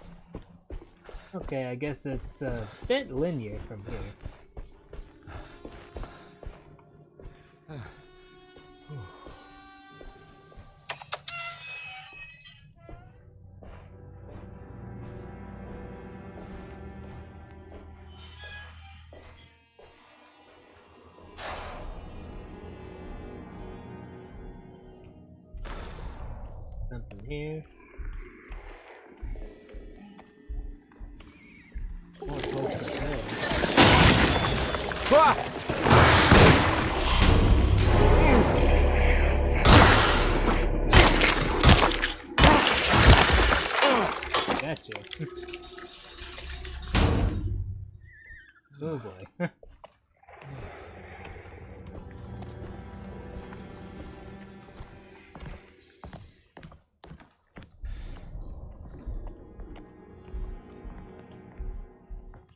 Okay, I guess it's a bit linear from here. Something here. More close to there. Gotcha. Oh boy.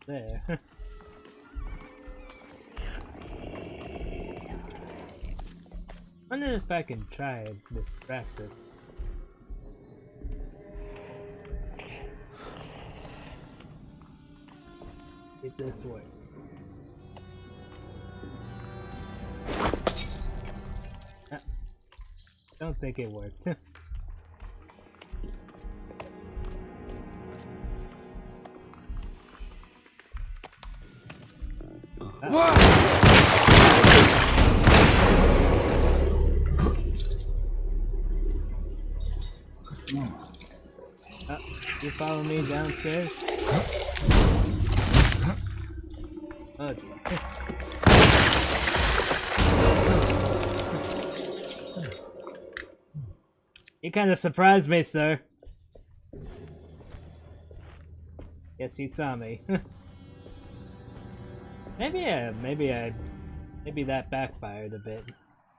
There. Wonder if I can try this practice. If this works. Don't think it worked. You follow me downstairs? Oh, dear. You kind of surprised me, sir. Guess he saw me. maybe that backfired a bit.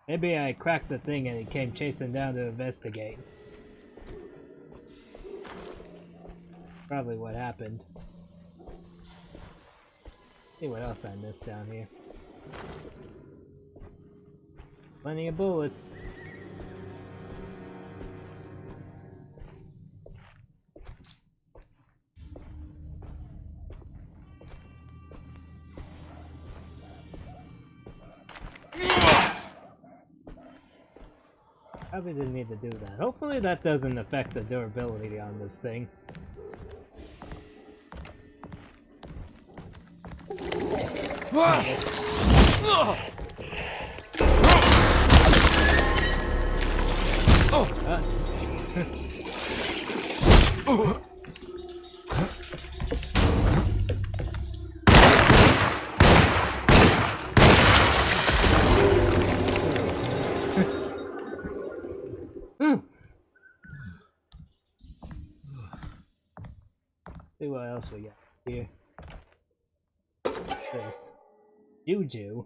Maybe I cracked the thing and he came chasing down to investigate. Probably what happened. See what else I missed down here. Plenty of bullets. Probably didn't need to do that. Hopefully that doesn't affect the durability on this thing. See what else we got here. This Juju.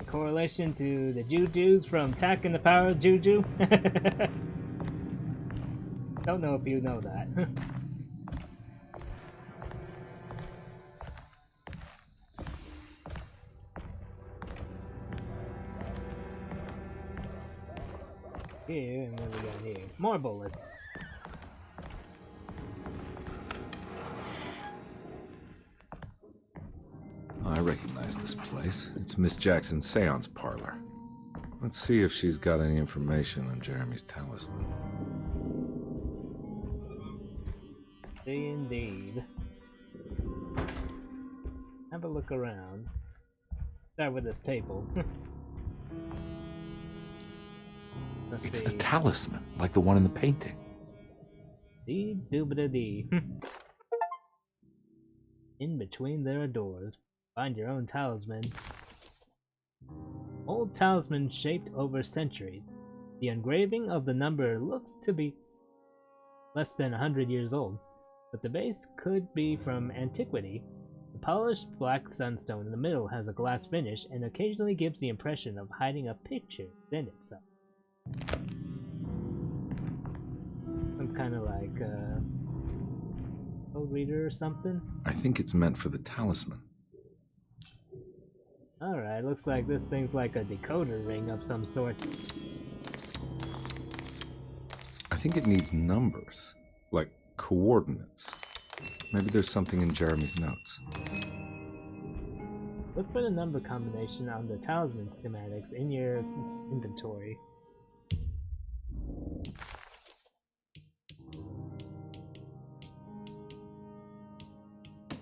Correlation to the Jujus from Tack and the Power of Juju? Don't know if you know that. Here, and what we got here? More bullets. I recognize this place. It's Miss Jackson's seance parlor. Let's see if she's got any information on Jeremy's talisman. Indeed. Have a look around. Start with this table. It's the talisman, like the one in the painting. Dee doobada dee. In between there are doors. Find your own talisman. Old talisman shaped over centuries. The engraving of the number looks to be less than 100 years old, but the base could be from antiquity. The polished black sunstone in the middle has a glass finish and occasionally gives the impression of hiding a picture within itself. Some kind of like code reader or something? I think it's meant for the talisman. Alright, looks like this thing's like a decoder ring of some sorts. I think it needs numbers, like coordinates. Maybe there's something in Jeremy's notes. Look for the number combination on the talisman schematics in your inventory.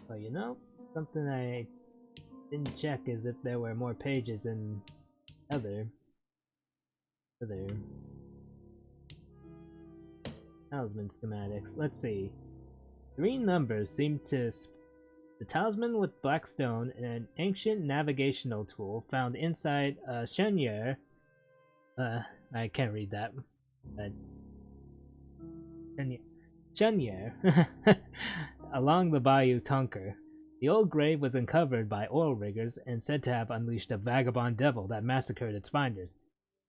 Well, you know, something I didn't check is if there were more pages in other talisman schematics. Let's see. 3 numbers seem to the talisman with black stone and an ancient navigational tool found inside a cheniere. I can't read that. Cheniere along the Bayou Tonker. The old grave was uncovered by oil riggers and said to have unleashed a vagabond devil that massacred its finders.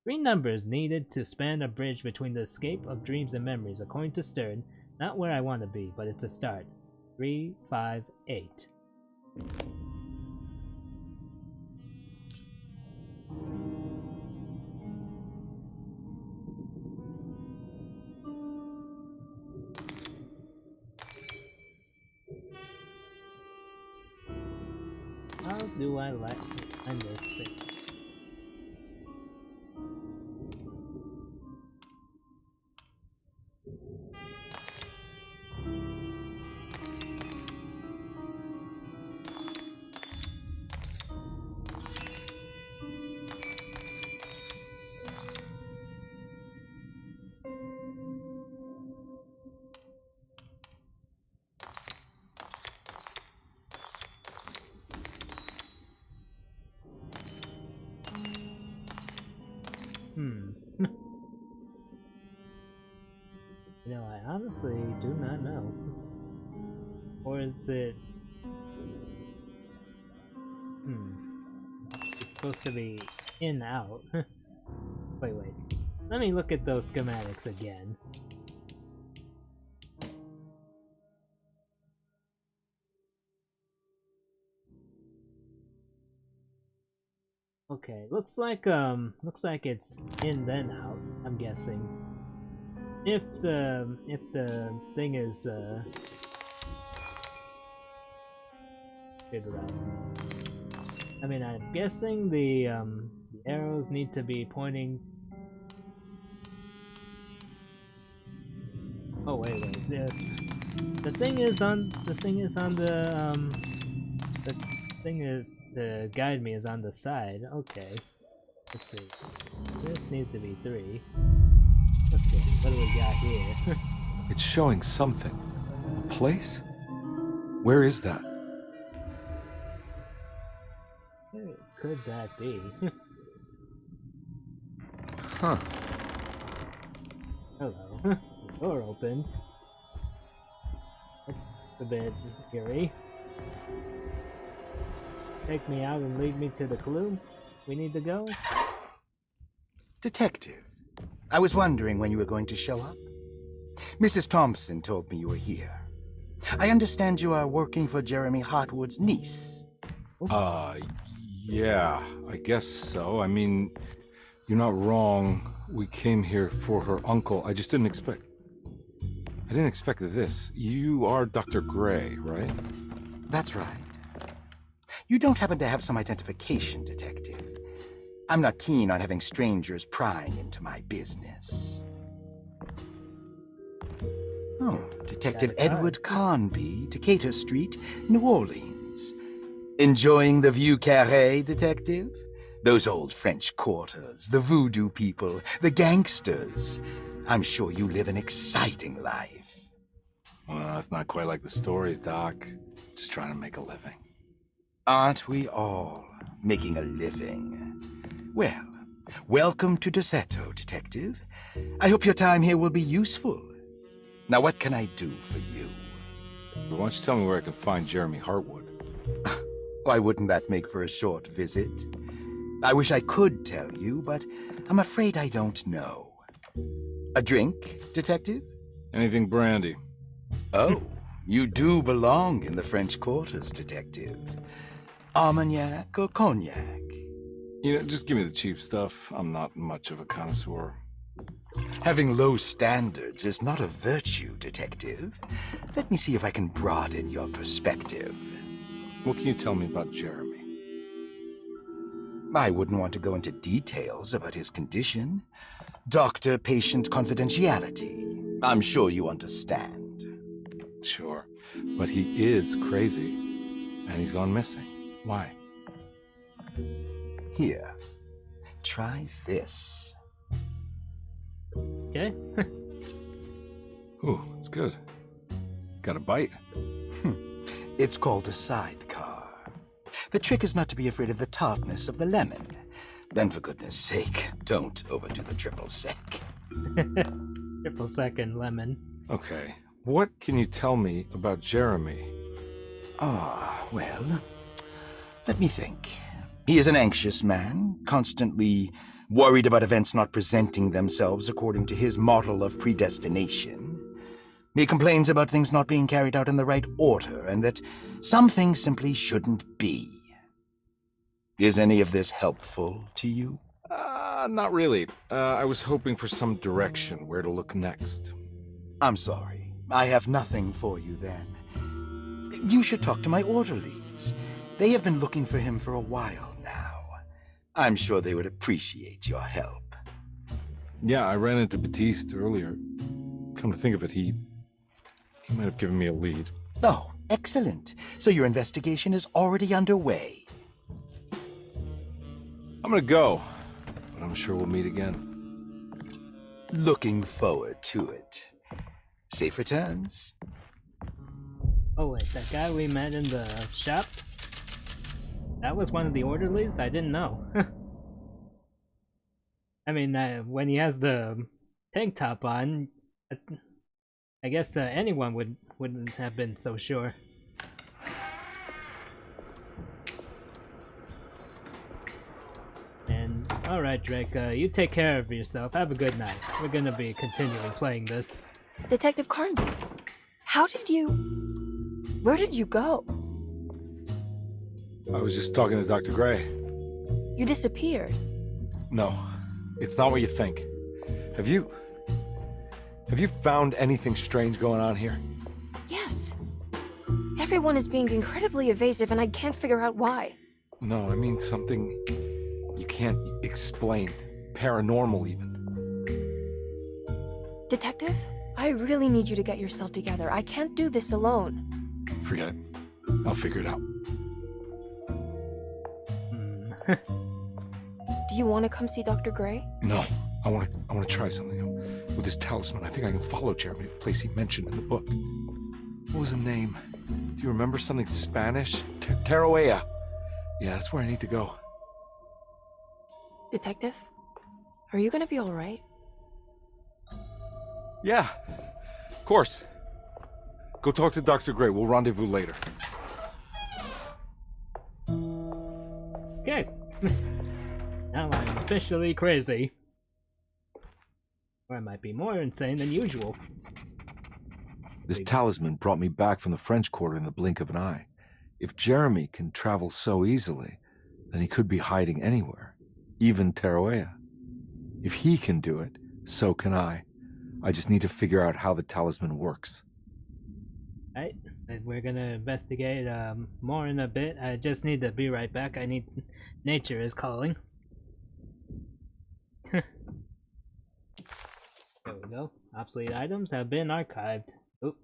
3 numbers needed to span a bridge between the escape of dreams and memories, according to Stern. Not where I want to be, but it's a start. 3, 5, 8. How do I find this thing? You know, I honestly do not know. Or is it... It's supposed to be in, out. Wait. Let me look at those schematics again. Okay, looks like it's in then out, I'm guessing. If the thing is figured out. I mean, I'm guessing the arrows need to be pointing. Oh wait. The thing is on the thing to guide me is on the side. Okay. Let's see. This needs to be 3. Okay, what do we got here? It's showing something. A place? Where is that? Where could that be? Huh. Hello. The door opened. That's a bit eerie. Take me out and lead me to the clue we need to go? Detective, I was wondering when you were going to show up. Mrs. Thompson told me you were here. I understand you are working for Jeremy Hartwood's niece. Yeah, I guess so. I mean, you're not wrong. We came here for her uncle. I just didn't expect... I didn't expect this. You are Dr. Gray, right? That's right. You don't happen to have some identification, Detective. I'm not keen on having strangers prying into my business. Oh, Detective Edward Carnby, Decatur Street, New Orleans. Enjoying the Vieux Carré, Detective? Those old French quarters, the voodoo people, the gangsters. I'm sure you live an exciting life. Well, it's not quite like the stories, Doc. Just trying to make a living. Aren't we all making a living? Well, welcome to Deseto, Detective. I hope your time here will be useful. Now, what can I do for you? Why don't you tell me where I can find Jeremy Hartwood? Why wouldn't that make for a short visit? I wish I could tell you, but I'm afraid I don't know. A drink, Detective? Anything brandy. Oh, you do belong in the French quarters, Detective. Armagnac or cognac? You know, just give me the cheap stuff. I'm not much of a connoisseur. Having low standards is not a virtue, Detective. Let me see if I can broaden your perspective. What can you tell me about Jeremy? I wouldn't want to go into details about his condition. Doctor-patient confidentiality. I'm sure you understand. Sure, but he is crazy, and he's gone missing. Why? Here, try this. Okay. Ooh, it's good. Got a bite? It's called a sidecar. The trick is not to be afraid of the tartness of the lemon. Then, for goodness sake, don't overdo the triple sec. Triple second lemon. Okay, what can you tell me about Jeremy? Well, let me think. He is an anxious man, constantly worried about events not presenting themselves according to his model of predestination. He complains about things not being carried out in the right order, and that some things simply shouldn't be. Is any of this helpful to you? Not really. I was hoping for some direction, where to look next. I'm sorry. I have nothing for you then. You should talk to my orderlies. They have been looking for him for a while now. I'm sure they would appreciate your help. Yeah, I ran into Batiste earlier. Come to think of it, he might have given me a lead. Oh, excellent. So your investigation is already underway. I'm gonna go, but I'm sure we'll meet again. Looking forward to it. Safe returns. Oh wait, that guy we met in the shop? That was one of the orderlies? I didn't know. I mean, when he has the tank top on, I guess anyone wouldn't have been so sure. And alright, Drake, you take care of yourself. Have a good night. We're gonna be continuing playing this. Detective Carnby, where did you go? I was just talking to Dr. Gray. You disappeared. No, it's not what you think. Have you found anything strange going on here? Yes. Everyone is being incredibly evasive and I can't figure out why. No, I mean something you can't explain. Paranormal, even. Detective, I really need you to get yourself together. I can't do this alone. Forget it. I'll figure it out. Do you want to come see Dr. Gray? No, I want to try something. With this talisman, I think I can follow Jeremy to the place he mentioned in the book. What was the name? Do you remember something Spanish? Tarawea. Yeah, that's where I need to go. Detective, are you gonna be alright? Yeah, of course. Go talk to Dr. Gray. We'll rendezvous later. Okay. Now I'm officially crazy. Or I might be more insane than usual. This talisman brought me back from the French Quarter in the blink of an eye. If Jeremy can travel so easily, then he could be hiding anywhere, even Tarawea. If he can do it, so can I. I just need to figure out how the talisman works. Alright, and we're gonna investigate more in a bit. I just need to be right back. Nature is calling. There we go. Obsolete items have been archived. Oop.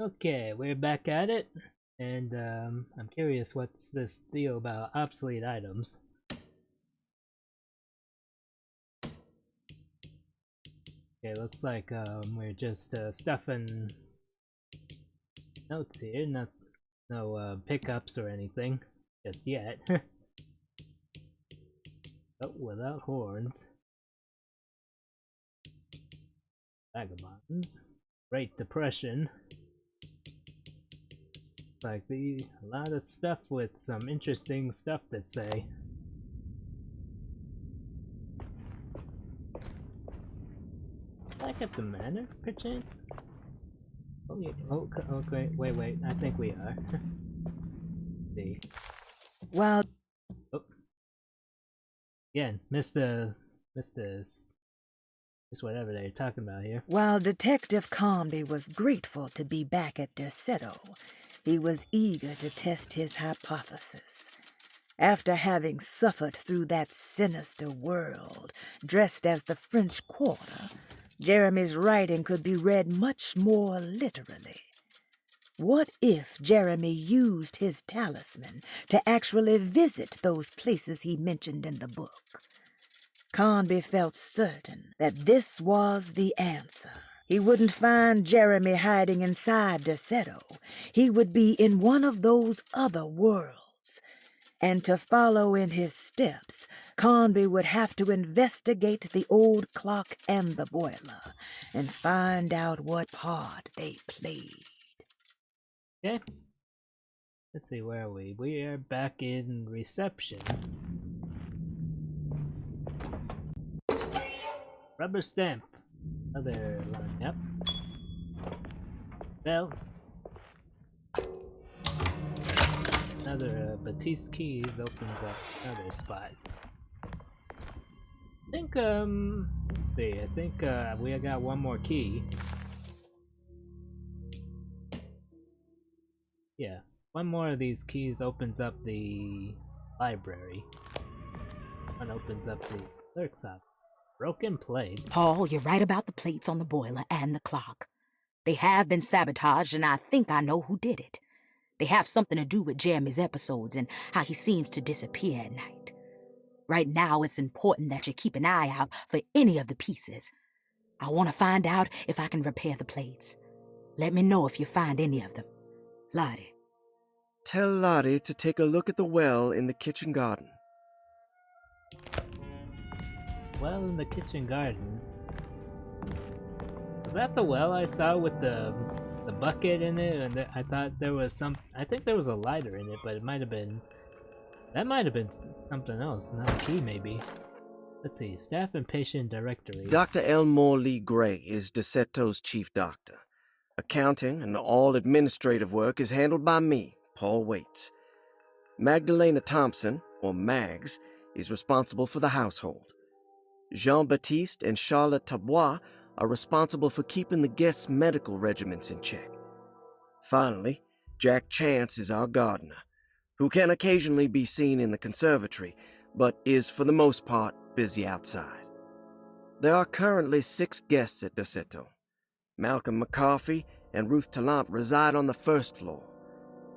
Okay, we're back at it, and I'm curious what's this deal about obsolete items. Okay, looks like we're just stuffing notes here, no pickups or anything just yet. Oh, without horns. Vagabonds. Great Depression. Like a lot of stuff with some interesting stuff to say. Back at the manor, perchance? Oh yeah. Oh, okay. Wait. I think we are. See. Well. Oh. Again, Mr. Just whatever they're talking about here. While Detective Carnby was grateful to be back at Derceto, he was eager to test his hypothesis. After having suffered through that sinister world, dressed as the French Quarter, Jeremy's writing could be read much more literally. What if Jeremy used his talisman to actually visit those places he mentioned in the book? Carnby felt certain that this was the answer. He wouldn't find Jeremy hiding inside Derceto. He would be in one of those other worlds. And to follow in his steps, Carnby would have to investigate the old clock and the boiler and find out what part they played. Okay. Let's see, where are we? We are back in reception. Rubber stamp. Another line, yep. Bell. Another Batiste keys opens up another spot. I think, let's see, I think we got one more key. Yeah, one more of these keys opens up the library. One opens up the clerk's office. Broken plates. Paul, you're right about the plates on the boiler and the clock. They have been sabotaged, and I think I know who did it. They have something to do with Jeremy's episodes and how he seems to disappear at night. Right now, it's important that you keep an eye out for any of the pieces. I want to find out if I can repair the plates. Let me know if you find any of them. Lottie. Tell Lottie to take a look at the well in the kitchen garden. Well, in the kitchen garden. Was that the well I saw with the bucket in it? And I thought there was some. I think there was a lighter in it, but it might have been. That might have been something else, not a key, maybe. Let's see. Staff and patient directory. Dr. Elmore Lee Gray is Deceto's chief doctor. Accounting and all administrative work is handled by me, Paul Waits. Magdalena Thompson, or Mags, is responsible for the household. Jean-Baptiste and Charlotte Tabois are responsible for keeping the guests' medical regimens in check. Finally, Jack Chance is our gardener, who can occasionally be seen in the conservatory, but is for the most part busy outside. There are currently 6 guests at Derceto. Malcolm McCarthy and Ruth Tallant reside on the first floor.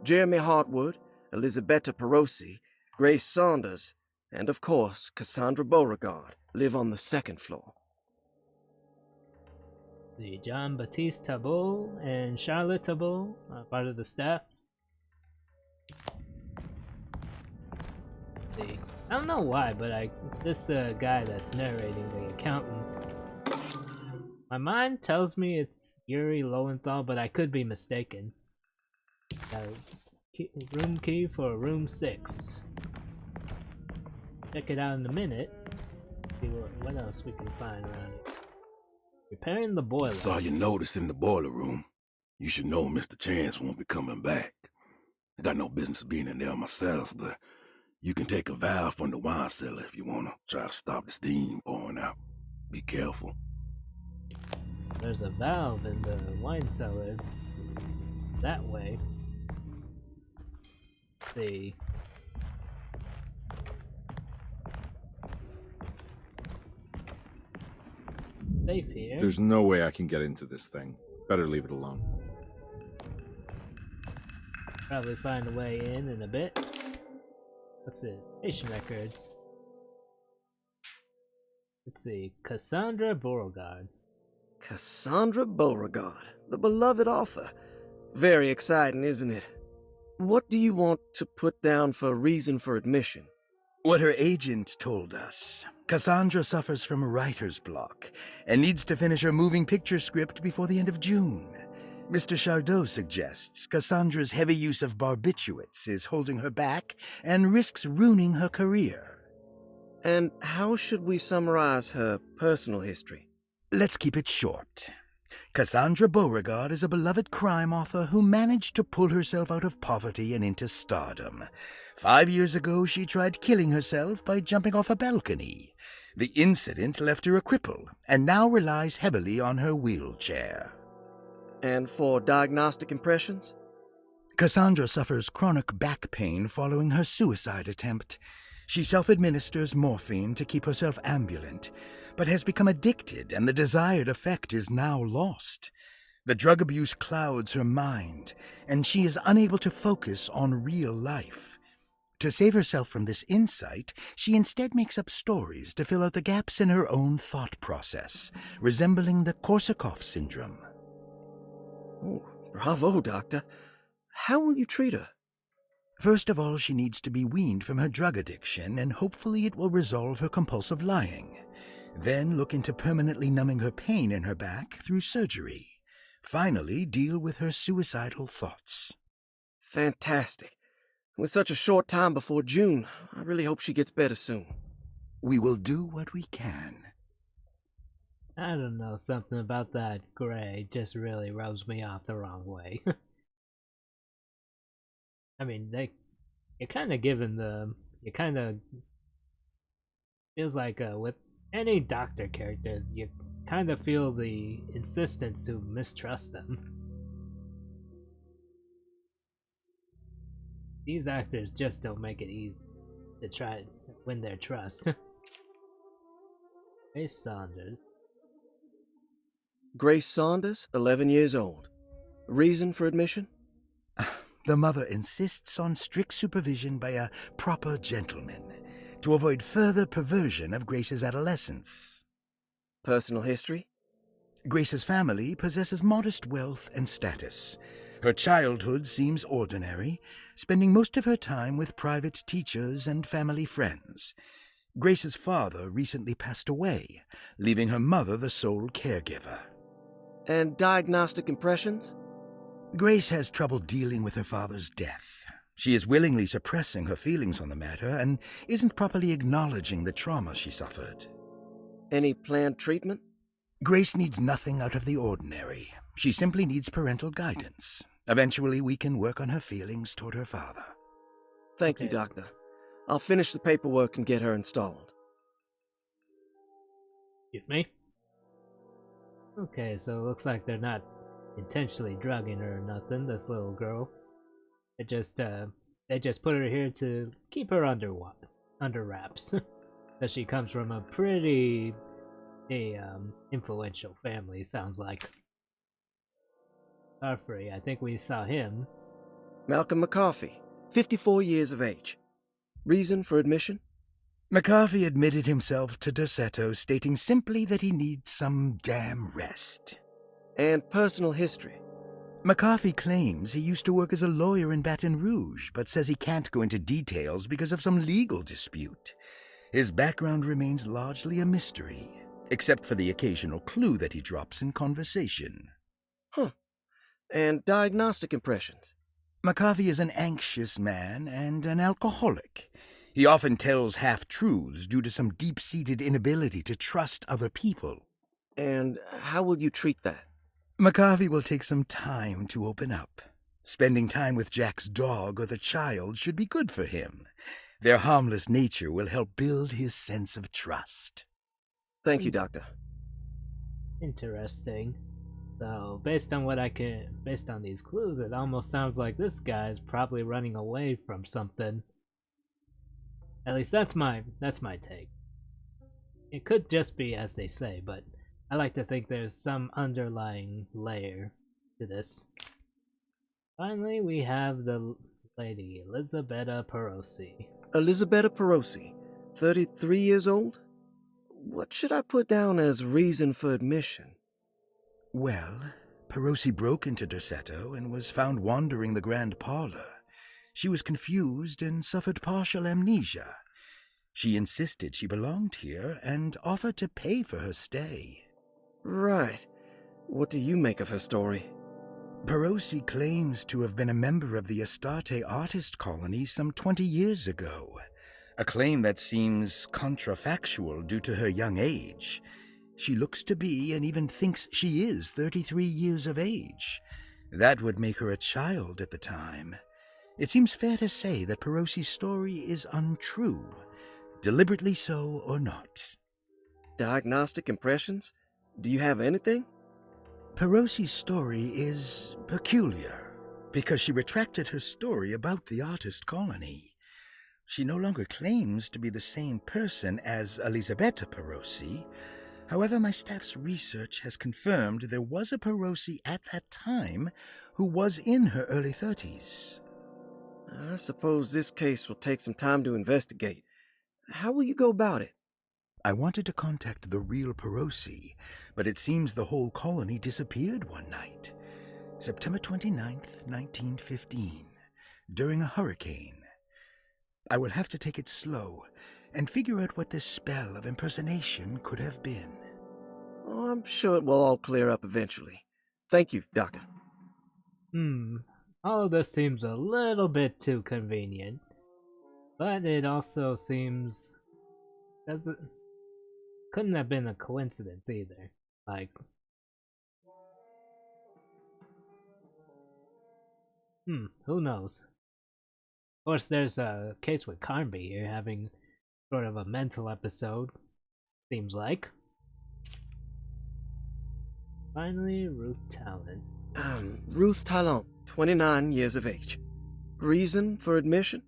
Jeremy Hartwood, Elisabetta Perosi, Grace Saunders, and of course Cassandra Beauregard live on the second floor. The Jean-Baptiste Tabot and Charlotte Tabot are part of the staff. See, I don't know why, but this guy that's narrating, the accountant, my mind tells me it's Yuri Lowenthal, but I could be mistaken. Got a room key for room 6. Check it out in a minute. See what else we can find around here. Repairing the boiler. I saw your notice in the boiler room. You should know Mr. Chance won't be coming back. I got no business being in there myself, but you can take a valve from the wine cellar if you want to try to stop the steam pouring out. Be careful. There's a valve in the wine cellar. That way. Let's see. Safe here. There's no way I can get into this thing. Better leave it alone. Probably find a way in a bit. What's it? Patient records. Let's see. Cassandra Beauregard. Cassandra Beauregard, the beloved author. Very exciting, isn't it? What do you want to put down for reason for admission? What her agent told us. Cassandra suffers from writer's block and needs to finish her moving picture script before the end of June. Mr. Chardot suggests Cassandra's heavy use of barbiturates is holding her back and risks ruining her career. And how should we summarize her personal history? Let's keep it short. Cassandra Beauregard is a beloved crime author who managed to pull herself out of poverty and into stardom. 5 years ago, she tried killing herself by jumping off a balcony. The incident left her a cripple and now relies heavily on her wheelchair. And for diagnostic impressions? Cassandra suffers chronic back pain following her suicide attempt. She self-administers morphine to keep herself ambulant, but has become addicted and the desired effect is now lost. The drug abuse clouds her mind, and she is unable to focus on real life. To save herself from this insight, she instead makes up stories to fill out the gaps in her own thought process, resembling the Korsakoff syndrome. Oh, bravo, Doctor. How will you treat her? First of all, she needs to be weaned from her drug addiction, and hopefully it will resolve her compulsive lying. Then look into permanently numbing her pain in her back through surgery. Finally, deal with her suicidal thoughts. Fantastic. With such a short time before June, I really hope she gets better soon. We will do what we can. I don't know, something about that gray just really rubs me off the wrong way. I mean, you're kind of given the... You kind of... Feels like with any doctor character, you kind of feel the insistence to mistrust them. These actors just don't make it easy to try to win their trust. Grace Saunders. Grace Saunders, 11 years old. Reason for admission? The mother insists on strict supervision by a proper gentleman to avoid further perversion of Grace's adolescence. Personal history? Grace's family possesses modest wealth and status. Her childhood seems ordinary, spending most of her time with private teachers and family friends. Grace's father recently passed away, leaving her mother the sole caregiver. And diagnostic impressions? Grace has trouble dealing with her father's death. She is willingly suppressing her feelings on the matter and isn't properly acknowledging the trauma she suffered. Any planned treatment? Grace needs nothing out of the ordinary. She simply needs parental guidance. Eventually, we can work on her feelings toward her father. Thank you, Doctor. I'll finish the paperwork and get her installed. Excuse me? Okay, so it looks like they're not intentionally drugging her or nothing, this little girl. They just put her here to keep her under wraps. That she comes from a pretty influential family, sounds like. Starfree, I think we saw him. Malcolm McCarthy, 54 years of age. Reason for admission? McCarthy admitted himself to Dorsetto, stating simply that he needs some damn rest. And personal history? McCarthy claims he used to work as a lawyer in Baton Rouge, but says he can't go into details because of some legal dispute. His background remains largely a mystery, except for the occasional clue that he drops in conversation. Huh. And diagnostic impressions? McCarthy is an anxious man and an alcoholic. He often tells half-truths due to some deep-seated inability to trust other people. And how will you treat that? McCarthy will take some time to open up. Spending time with Jack's dog or the child should be good for him. Their harmless nature will help build his sense of trust. Thank you, Doctor. Interesting. So, based on these clues, it almost sounds like this guy's probably running away from something. At least that's my take. It could just be as they say, but I like to think there's some underlying layer to this. Finally, we have the lady, Elisabetta Perosi. Elisabetta Perosi, 33 years old? What should I put down as reason for admission? Well, Perosi broke into Derceto and was found wandering the grand parlor. She was confused and suffered partial amnesia. She insisted she belonged here and offered to pay for her stay. Right. What do you make of her story? Perosi claims to have been a member of the Astarte artist colony some 20 years ago, a claim that seems contrafactual due to her young age. She looks to be and even thinks she is 33 years of age. That would make her a child at the time. It seems fair to say that Perosi's story is untrue, deliberately so or not. Diagnostic impressions? Do you have anything? Perosi's story is peculiar because she retracted her story about the artist colony. She no longer claims to be the same person as Elisabetta Perosi. However, my staff's research has confirmed there was a Perosi at that time who was in her early 30s. I suppose this case will take some time to investigate. How will you go about it? I wanted to contact the real Perosi, but it seems the whole colony disappeared one night. September 29th, 1915, during a hurricane. I will have to take it slow and figure out what this spell of impersonation could have been. Oh, I'm sure it will all clear up eventually. Thank you, Doctor. All of this seems a little bit too convenient. But it also seems... couldn't have been a coincidence either. Like... who knows? Of course, there's a case with Carnby here having sort of a mental episode, seems like. Finally, Ruth Talent. Ruth Talent, 29 years of age. Reason for admission?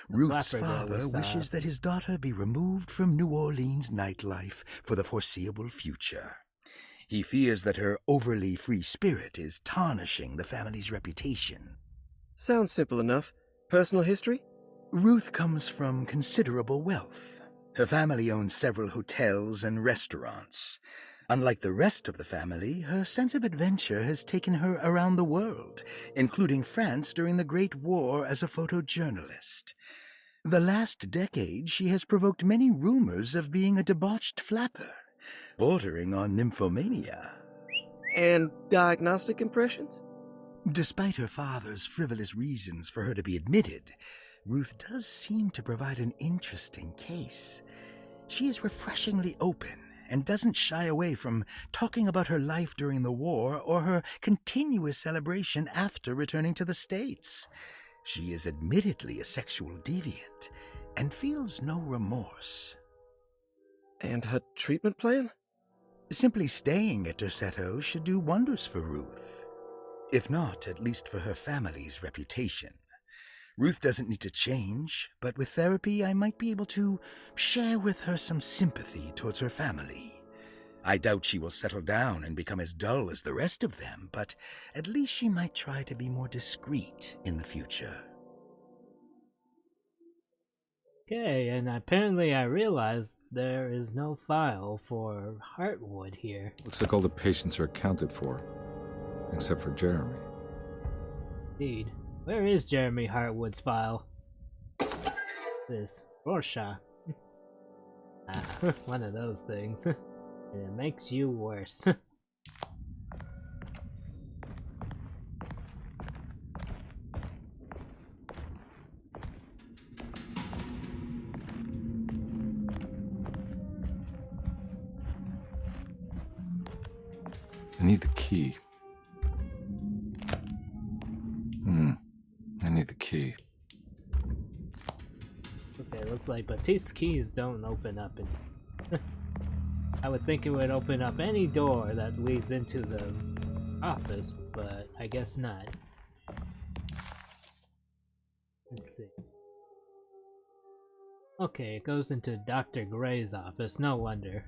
Ruth's father wishes that his daughter be removed from New Orleans nightlife for the foreseeable future. He fears that her overly free spirit is tarnishing the family's reputation. Sounds simple enough. Personal history? Ruth comes from considerable wealth. Her family owns several hotels and restaurants. Unlike the rest of the family, her sense of adventure has taken her around the world, including France during the Great War as a photojournalist. The last decade, she has provoked many rumors of being a debauched flapper, bordering on nymphomania. And diagnostic impressions? Despite her father's frivolous reasons for her to be admitted, Ruth does seem to provide an interesting case. She is refreshingly open and doesn't shy away from talking about her life during the war or her continuous celebration after returning to the States. She is admittedly a sexual deviant and feels no remorse. And her treatment plan? Simply staying at Derceto should do wonders for Ruth. If not, at least for her family's reputation. Ruth doesn't need to change, but with therapy I might be able to share with her some sympathy towards her family. I doubt she will settle down and become as dull as the rest of them, but at least she might try to be more discreet in the future. Okay, and apparently I realized there is no file for Heartwood here. Looks like all the patients are accounted for, except for Jeremy. Indeed. Where is Jeremy Heartwood's file? This Rorschach. One of those things. And it makes you worse. I need the key. I need the key. Okay, looks like Baptiste's keys don't open up. I would think it would open up any door that leads into the office, but I guess not. Let's see. Okay, it goes into Dr. Gray's office, no wonder.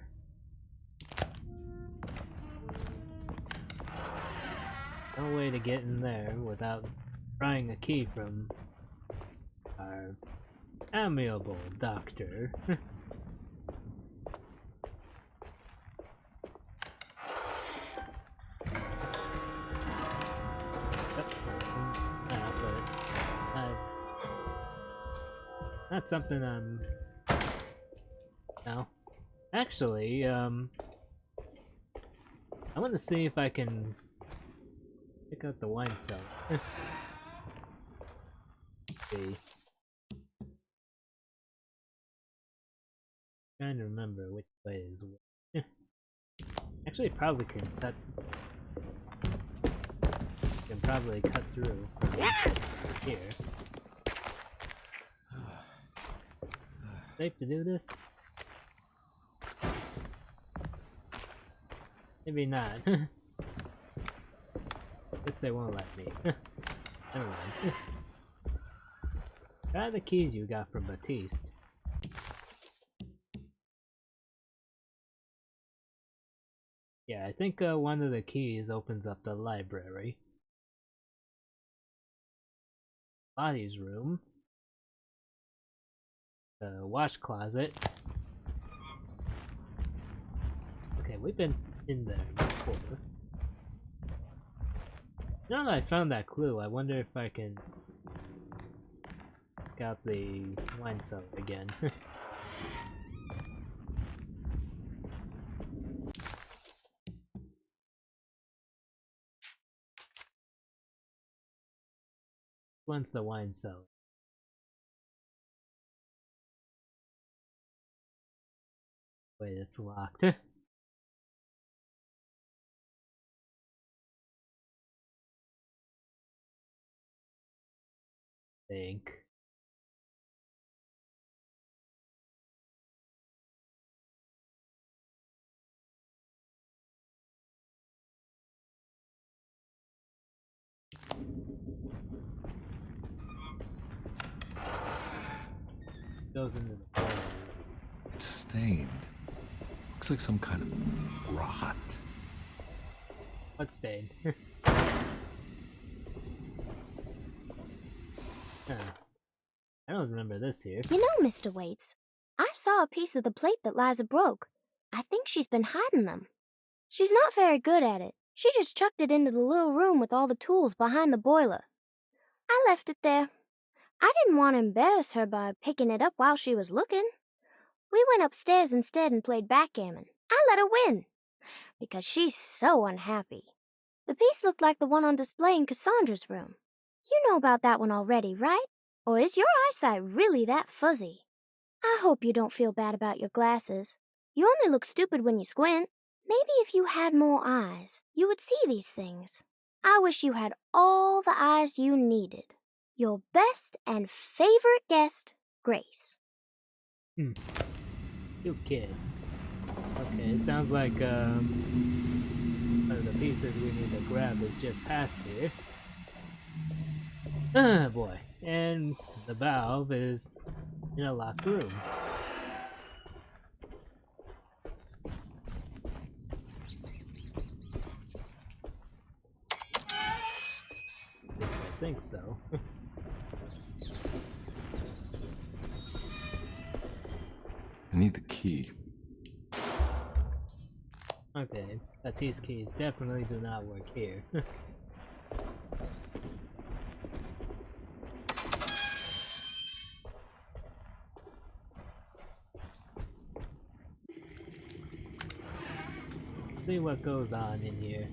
No way to get in there without prying a key from our amiable doctor. Not something no. Actually, I want to see if I can pick out the wine cellar. See. Trying to remember which way is which. Actually, probably can cut. Can probably cut through from here. Safe to do this? Maybe not. Guess they won't let me. Never mind. Try the keys you got from Batiste. Yeah, I think one of the keys opens up the library. Body's room. The wash closet. Okay, we've been in there before. Now that I found that clue, I wonder if I can check out the wine cellar again. When's the wine cellar? Wait, it's locked. Think. Goes into the bowl. It's stained. Looks like some kind of rot. What stain? I don't remember this here. You know, Mr. Waits, I saw a piece of the plate that Liza broke. I think she's been hiding them. She's not very good at it. She just chucked it into the little room with all the tools behind the boiler. I left it there. I didn't want to embarrass her by picking it up while she was looking. We went upstairs instead and played backgammon. I let her win, because she's so unhappy. The piece looked like the one on display in Cassandra's room. You know about that one already, right? Or is your eyesight really that fuzzy? I hope you don't feel bad about your glasses. You only look stupid when you squint. Maybe if you had more eyes, you would see these things. I wish you had all the eyes you needed. Your best and favorite guest, Grace. You kid. Okay, it sounds like one of the pieces we need to grab is just past here. Ah, boy. And the valve is in a locked room. At least I think so. I need the key. Okay, Batiste keys definitely do not work here. See what goes on in here.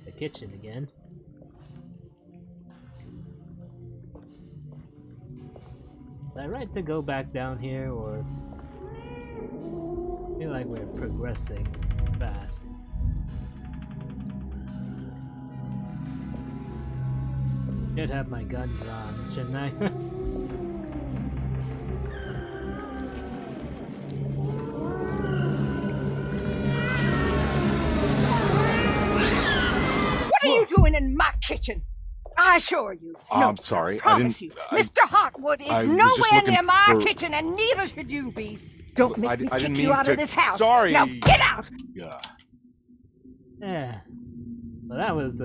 The kitchen again. Is that right to go back down here, or I feel like we're progressing fast? Should have my gun drawn, shouldn't I? What are you doing in my kitchen? I assure you. No, I'm sorry. I promise you. Mr. Hotwood is nowhere near my kitchen, and neither should you be. Don't make me I kick didn't you mean out to... of this house. Sorry. Now get out! Yeah. Yeah. Well, that was,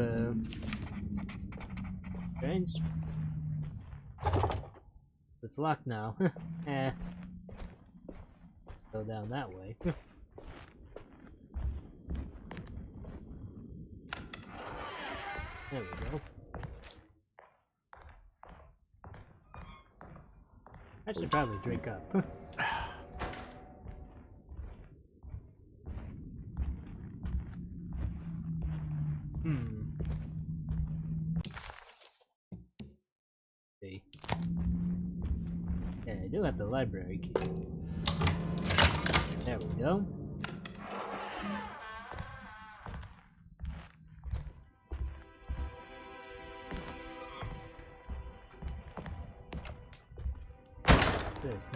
strange. It's locked now. Go down that way. There we go. I should probably drink up. See. Yeah, I do have the library key. There we go. This.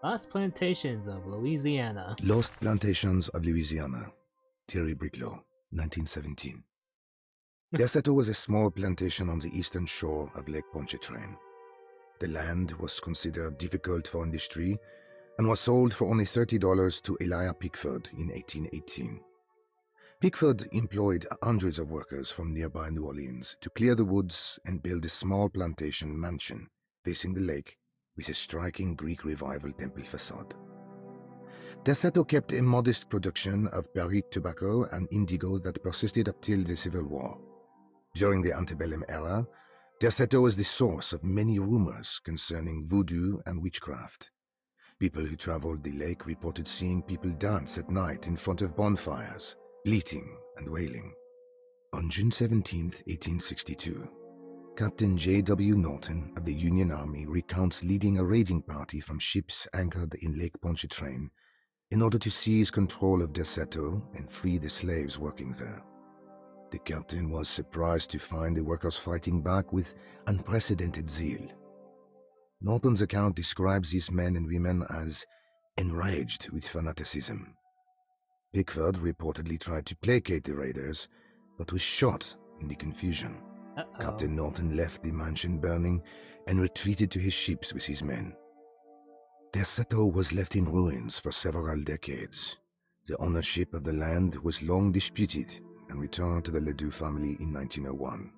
Lost Plantations of Louisiana. Lost Plantations of Louisiana. Thierry Briclot, 1917. Desato was a small plantation on the eastern shore of Lake Pontchartrain. The land was considered difficult for industry and was sold for only $30 to Elijah Pickford in 1818. Pickford employed hundreds of workers from nearby New Orleans to clear the woods and build a small plantation mansion facing the lake with a striking Greek Revival temple facade. Desato kept a modest production of Perique tobacco and indigo that persisted up till the Civil War. During the antebellum era, Desato was the source of many rumors concerning voodoo and witchcraft. People who traveled the lake reported seeing people dance at night in front of bonfires, bleating and wailing. On June 17, 1862, Captain J.W. Norton of the Union Army recounts leading a raiding party from ships anchored in Lake Pontchartrain in order to seize control of Desato and free the slaves working there. The captain was surprised to find the workers fighting back with unprecedented zeal. Norton's account describes these men and women as enraged with fanaticism. Pickford reportedly tried to placate the raiders, but was shot in the confusion. Captain Norton left the mansion burning and retreated to his ships with his men. Desato was left in ruins for several decades. The ownership of the land was long disputed and returned to the Ledoux family in 1901.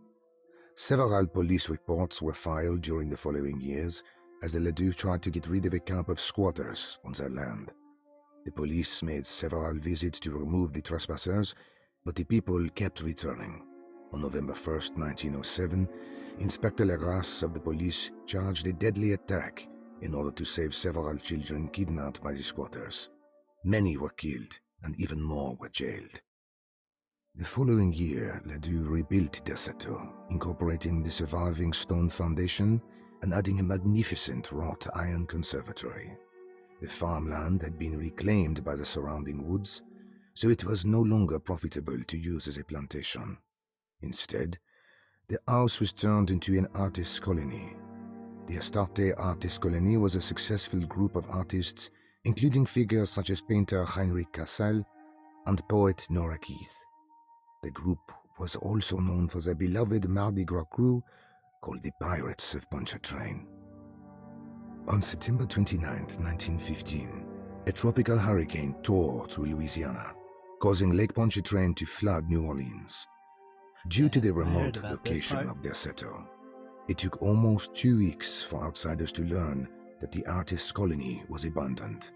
Several police reports were filed during the following years as the Ledoux tried to get rid of a camp of squatters on their land. The police made several visits to remove the trespassers, but the people kept returning. On November 1st, 1907, Inspector Legras of the police charged a deadly attack in order to save several children kidnapped by the squatters. Many were killed, and even more were jailed. The following year, Ledoux rebuilt Desato, incorporating the surviving stone foundation and adding a magnificent wrought iron conservatory. The farmland had been reclaimed by the surrounding woods, so it was no longer profitable to use as a plantation. Instead, the house was turned into an artist's colony. The Astarte Artist Colony was a successful group of artists, including figures such as painter Heinrich Cassel and poet Nora Keith. The group was also known for their beloved Mardi Gras crew called the Pirates of Pontchartrain. On September 29, 1915, a tropical hurricane tore through Louisiana, causing Lake Pontchartrain to flood New Orleans. Due to the remote location of Desato, it took almost 2 weeks for outsiders to learn that the artist's colony was abandoned.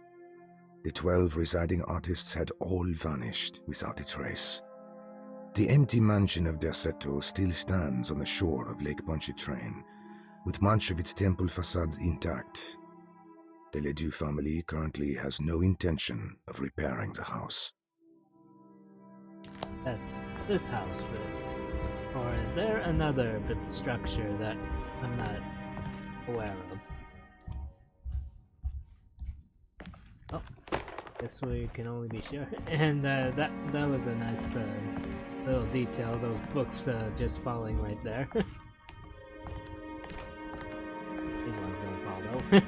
The 12 residing artists had all vanished without a trace. The empty mansion of Desato still stands on the shore of Lake Pontchartrain, with much of its temple facade intact. The Ledoux family currently has no intention of repairing the house. That's this house, really. Or is there another bit of structure that I'm not aware of? Oh, this we can only be sure. And that was a nice little detail. Those books just falling right there. These ones don't fall though.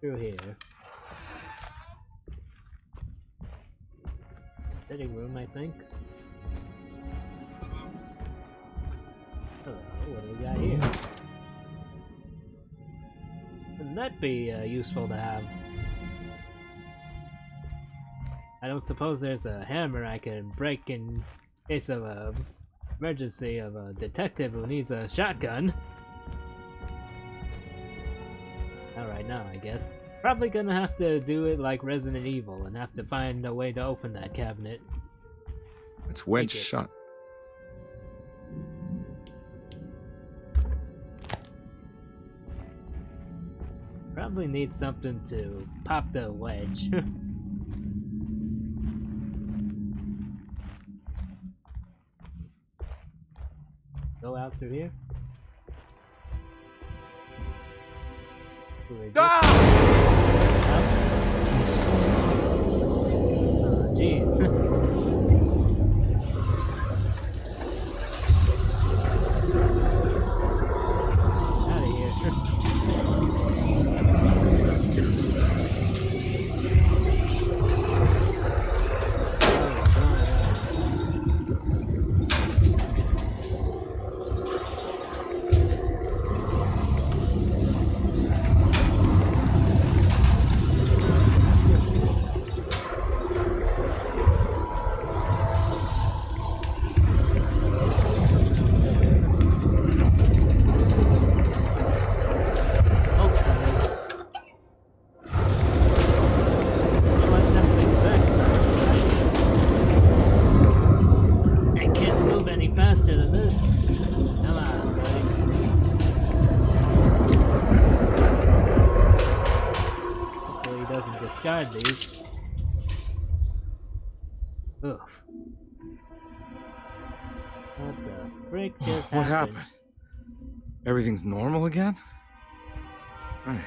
Through here. Sitting room, I think. Hello, what do we got here? Wouldn't that be useful to have? I don't suppose there's a hammer I can break in case of a emergency of a detective who needs a shotgun. Alright, now I guess. Probably gonna have to do it like Resident Evil and have to find a way to open that cabinet. It's wedged shut. Probably need something to pop the wedge. Go out through here. Oh, jeez. Out of here. Discard these. Ugh. What the frick just What happened? happened? Everything's normal again? Right.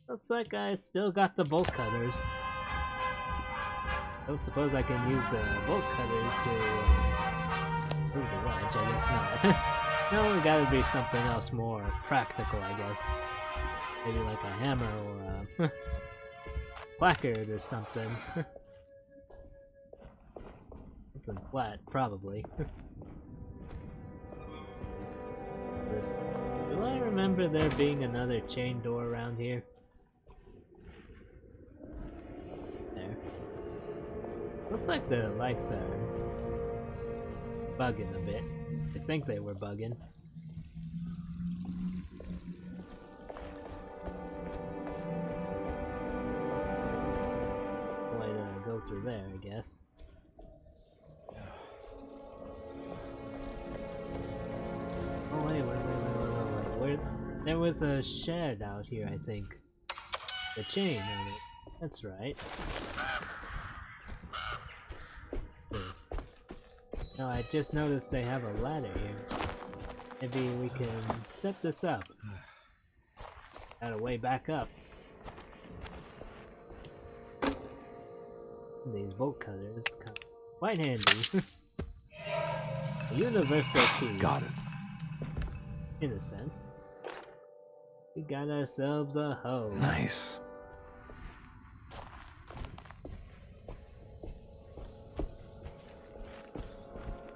Looks like I still got the bolt cutters. Don't suppose I can use the bolt cutters to move the wedge. I guess not. No, it gotta be something else more practical, I guess. Maybe like a hammer or a placard or something. Something flat, probably. This. Do I remember there being another chain door around here? There. Looks like the lights are bugging a bit. I think they were bugging. Way to go through there, I guess. Oh wait, wait. There was a shed out here, I think. The chain on it. That's right. No, I just noticed they have a ladder here. Maybe we can set this up. Got a way back up. These bolt cutters come quite handy. A universal key. Got it. In a sense. We got ourselves a hose. Nice.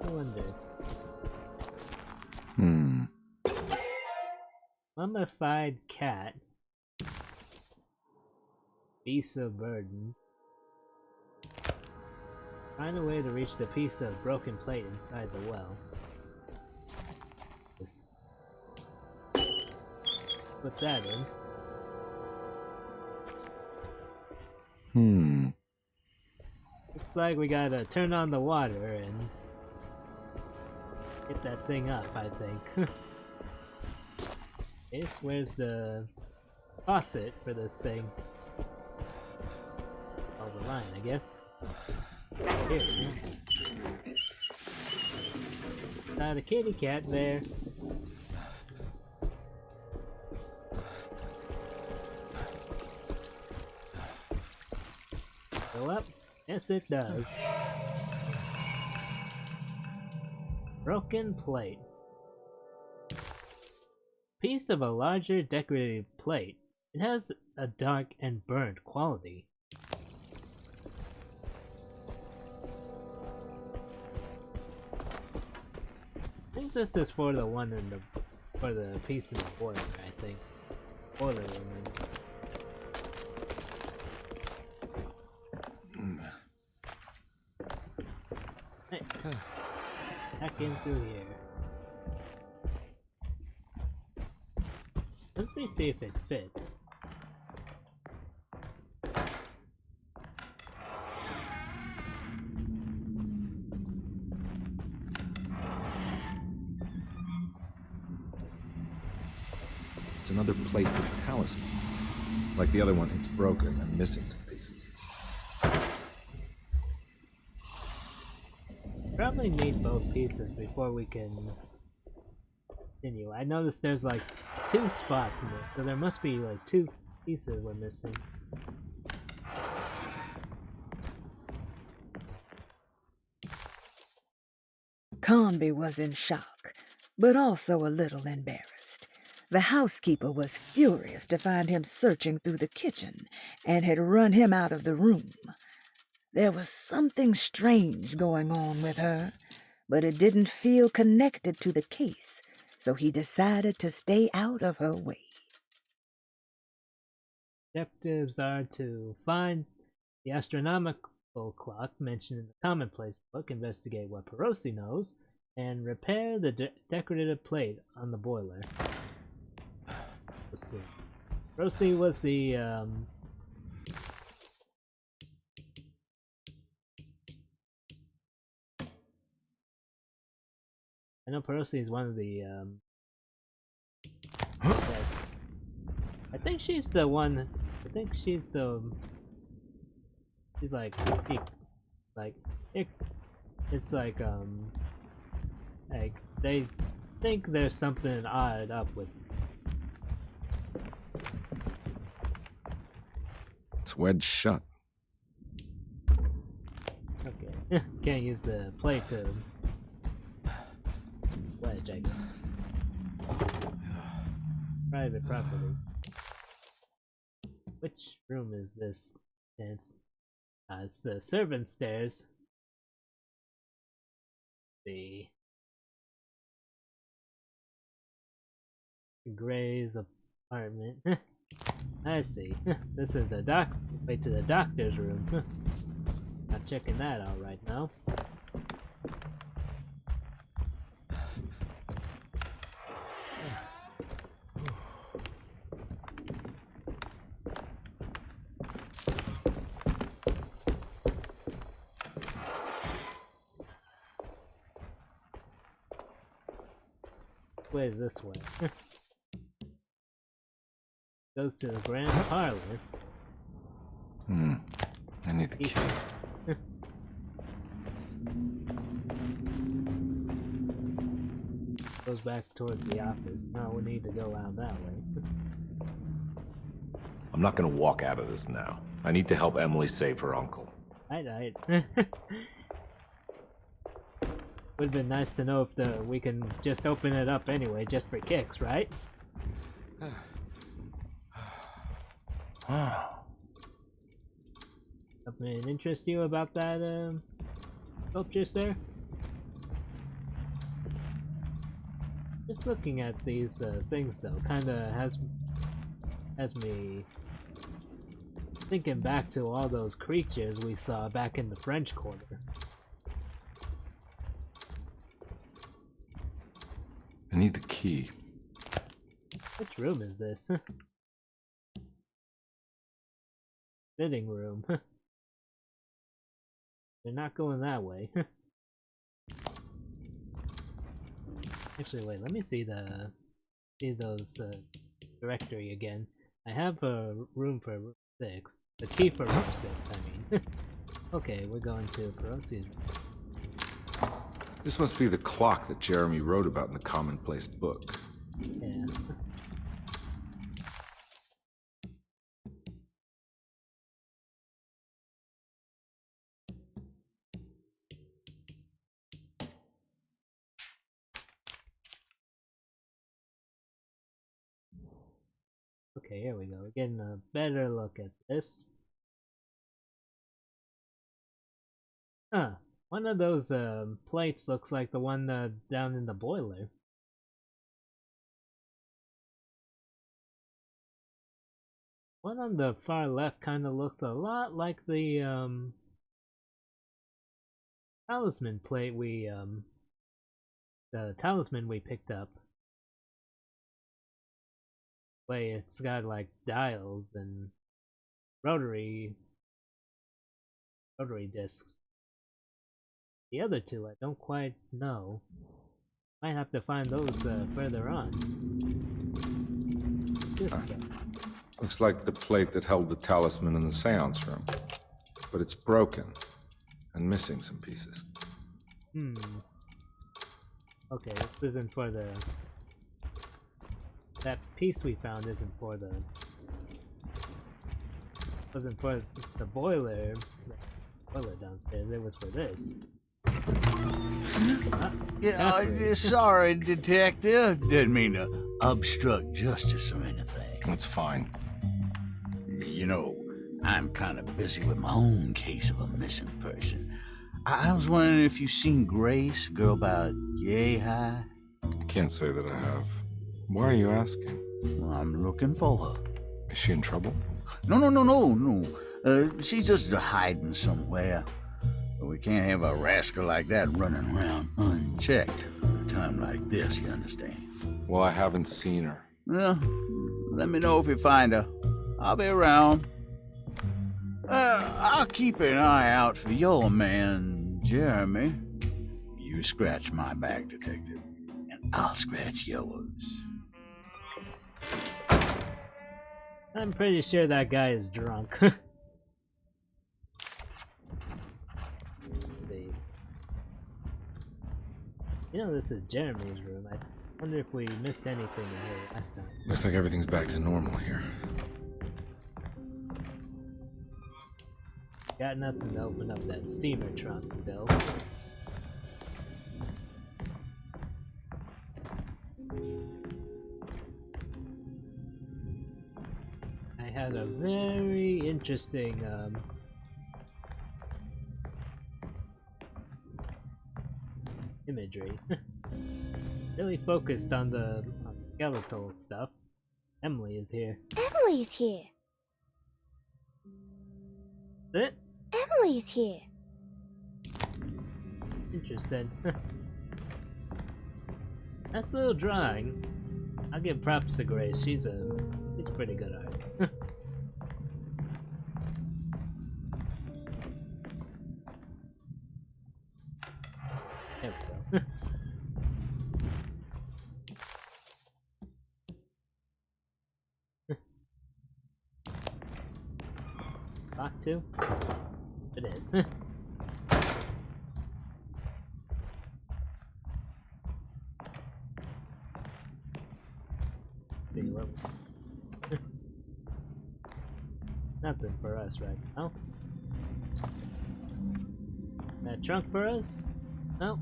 I wonder. Mummified cat. Beast of burden. Find a way to reach the piece of broken plate inside the well. Just put that in. Looks like we gotta turn on the water and get that thing up, I think. Where's the faucet for this thing? Oh, the line, I guess. Here. The kitty cat there. Go up? Yes, it does. Broken plate. Piece of a larger decorative plate. It has a dark and burnt quality. think this is for the one in the for the piece in the boiler. I think boiler room. Hey, back in through here. Let me see if it fits. It's another plate for the talisman. Like the other one, it's broken and missing some pieces. Probably need both pieces before we can continue. I noticed there's like 2 spots in it, so there must be like 2 pieces we're missing. Carnby was in shock, but also a little embarrassed. The housekeeper was furious to find him searching through the kitchen and had run him out of the room. There was something strange going on with her, but it didn't feel connected to the case, so he decided to stay out of her way. Objectives are to find the astronomical clock mentioned in the commonplace book, investigate what Perosi knows, and repair the decorative plate on the boiler. Let's see. Perosi was the I know Perosi is one of the yes. I think she's the one. I think she's the. She's like it's like they think there's something odd up with. It's wedged shut. Okay, can't use the plate to wedge, I guess. Private property. Which room is this? It's the servant stairs. The Gray's apartment. I see. This is the way to the doctor's room. Not checking that out right now. Way this way. Goes to the grand parlor. I need the key. Goes back towards the office. Now we need to go out that way. I'm not gonna walk out of this now. I need to help Emily save her uncle. Right. Would've been nice to know if we can just open it up anyway, just for kicks, right? Something interest you about that sculpture, sir? Just looking at these things though, kinda has me thinking back to all those creatures we saw back in the French Quarter. I need the key. Which room is this? Sitting room. They're not going that way. Actually, wait. Let me see those directory again. I have a room for room 6. The key for room 6. I mean. Okay, we're going to Perosi's room. This must be the clock that Jeremy wrote about in the commonplace book. Yeah. Okay, here we go. We're getting a better look at this. Huh. One of those plates looks like the one down in the boiler. One on the far left kind of looks a lot like the talisman plate the talisman we picked up. Way it's got like dials and rotary discs. The other two I don't quite know. Might have to find those further on. This stuff. Looks like the plate that held the talisman in the seance room. But it's broken and missing some pieces. Okay, this isn't for the... That piece we found isn't for the... Wasn't for the boiler downstairs, it was for this. Sorry, Detective. Didn't mean to obstruct justice or anything. That's fine. You know, I'm kind of busy with my own case of a missing person. I was wondering if you've seen Grace, girl about yay high? Can't say that I have. Why are you asking? Well, I'm looking for her. Is she in trouble? No. She's just hiding somewhere. We can't have a rascal like that running around unchecked at a time like this, you understand? Well, I haven't seen her. Well, let me know if you find her. I'll be around. I'll keep an eye out for your man, Jeremy. You scratch my back, Detective, and I'll scratch yours. I'm pretty sure that guy is drunk. You know, this is Jeremy's room. I wonder if we missed anything in here last time. Looks like everything's back to normal here. Got nothing to open up that steamer trunk, though. I had a very interesting, imagery. Really focused on the skeletal stuff. Emily is here. Emily's here. Is it? Emily's here. Interesting. That's a little drawing. I'll give props to Grace. She's pretty good art. There we go. Lock 2? It is. Nothing for us right now. That trunk for us? Nope.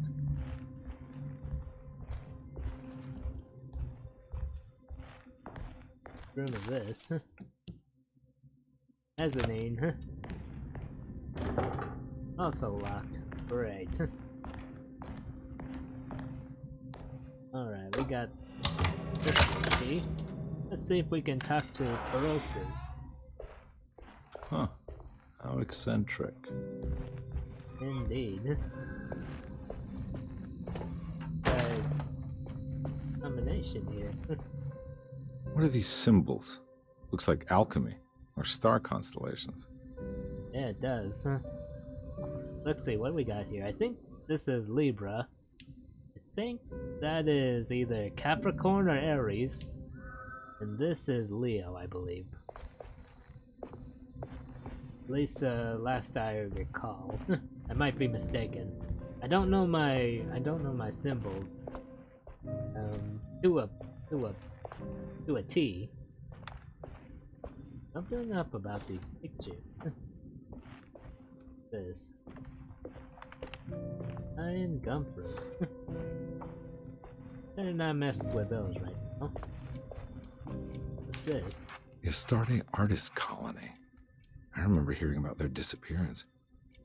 Room is this? Mezzanine. Also locked. Great. Alright, we got this key. Let's see if we can talk to Feroci. Huh. How eccentric. Indeed. Combination here. What are these symbols? Looks like alchemy or star constellations. Yeah, it does. Let's see what we got here. I think this is Libra. I think that is either Capricorn or Aries. And this is Leo, I believe. At least last I recall. I might be mistaken. I don't know my symbols. To a T. Something up about these pictures. This. Iron Gumford. Better not mess with those right now. What's this? The Astarte Artist Colony. I remember hearing about their disappearance.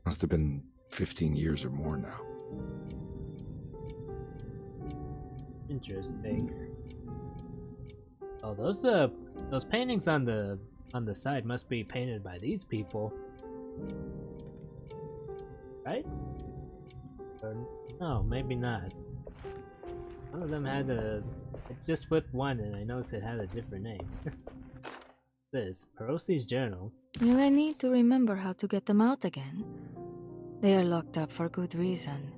Must have been 15 years or more now. Interesting. Oh, those paintings on the side must be painted by these people, right? Or no, maybe not. One of them had a. I just flipped one and I noticed it had a different name. This Perosi's journal. Will I need to remember how to get them out again? They are locked up for good reason.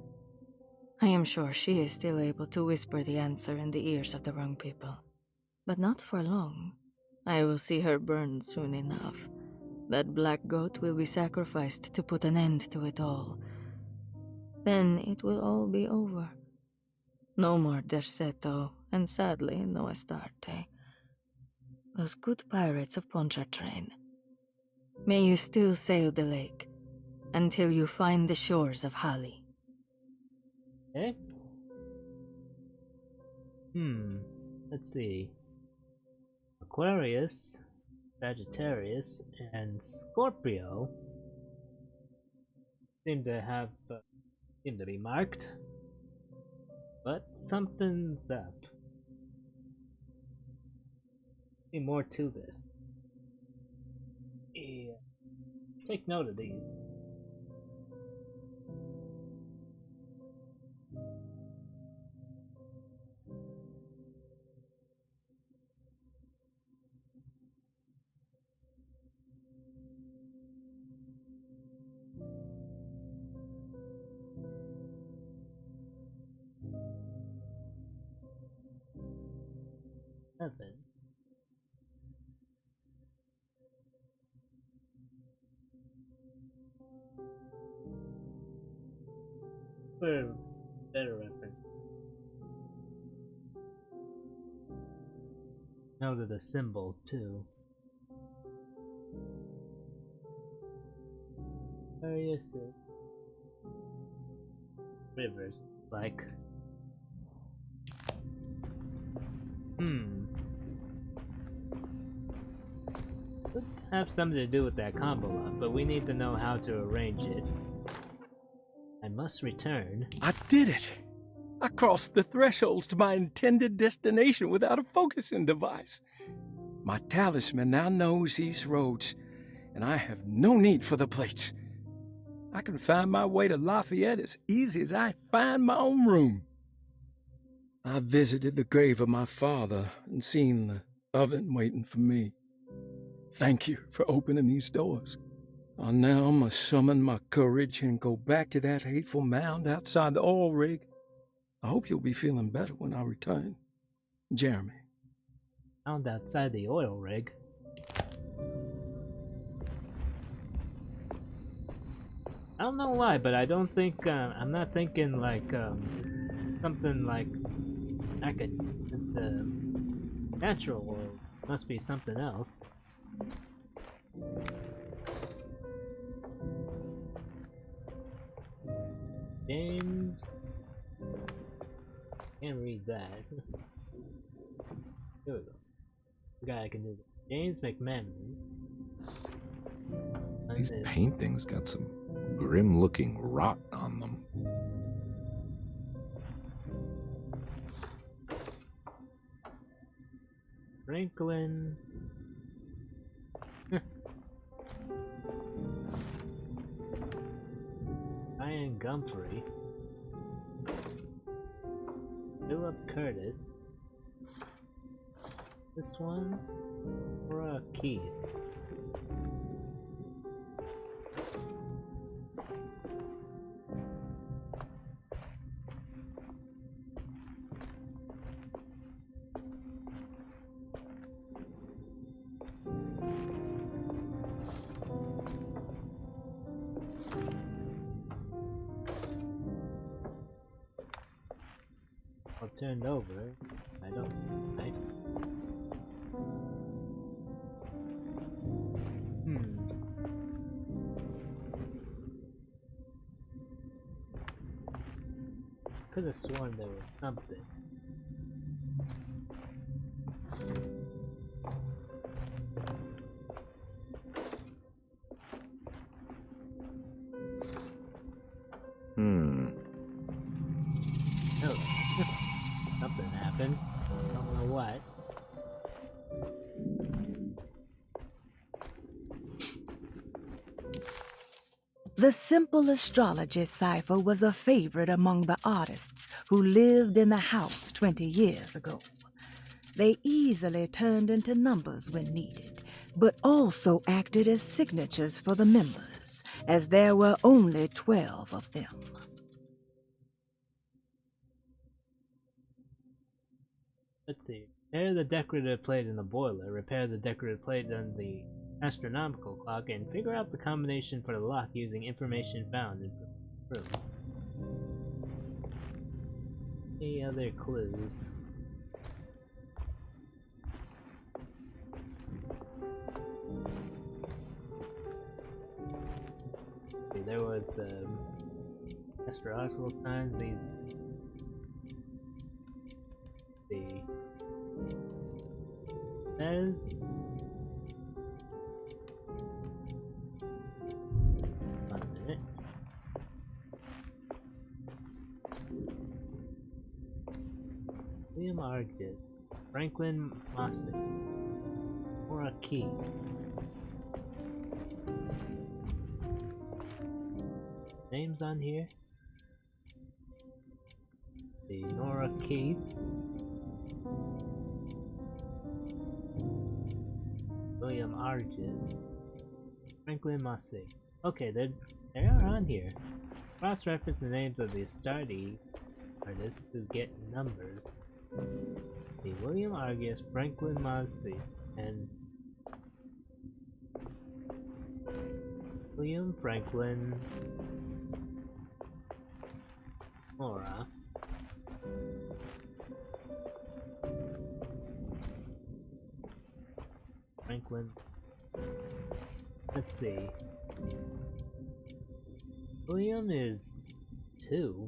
I am sure she is still able to whisper the answer in the ears of the wrong people. But not for long. I will see her burned soon enough. That black goat will be sacrificed to put an end to it all. Then it will all be over. No more Derceto, and sadly, no Astarte. Those good pirates of Pontchartrain. May you still sail the lake, until you find the shores of Hali. Okay. Let's see. Aquarius, Sagittarius, and Scorpio seem to be marked, but something's up. Be more to this. Yeah. Take note of these. Nothing. For better reference. Note of the symbols too. Various rivers, like. Could have something to do with that combo up, but we need to know how to arrange it. I must return. I did it! I crossed the thresholds to my intended destination without a focusing device. My talisman now knows these roads, and I have no need for the plates. I can find my way to Lafayette as easy as I find my own room. I visited the grave of my father and seen the oven waiting for me. Thank you for opening these doors. I now must summon my courage and go back to that hateful mound outside the oil rig. I hope you'll be feeling better when I return. Jeremy. Mound outside the oil rig? I don't know why, but I don't think, I'm not thinking like, something like, it's the natural oil. Must be something else. James. Can't read that. Here we go. Forgot I can do that. James McMahon. These paintings got some grim-looking rot on them. Franklin. Ryan Gumphrey. Philip Curtis. This one? Or Keith. Turned over. I don't. Right? Could have sworn there was something. The simple astrology cipher was a favorite among the artists who lived in the house 20 years ago. They easily turned into numbers when needed, but also acted as signatures for the members, as there were only 12 of them. Let's see. Repair the decorative plate in the boiler, repair the decorative plate on the astronomical clock, and figure out the combination for the lock using information found in the room. Any other clues? Okay, there was the astrological signs, these says one minute. William Argid, Franklin Mossig, Nora Key. Names on here. The Nora Key. William Argid, Franklin Mossig. Okay, they are on here. Cross-reference the names of the Astarte artists to get numbers. The William Argis, Franklin Mossig, and William Franklin Mora. Franklin. Let's see. William is 2.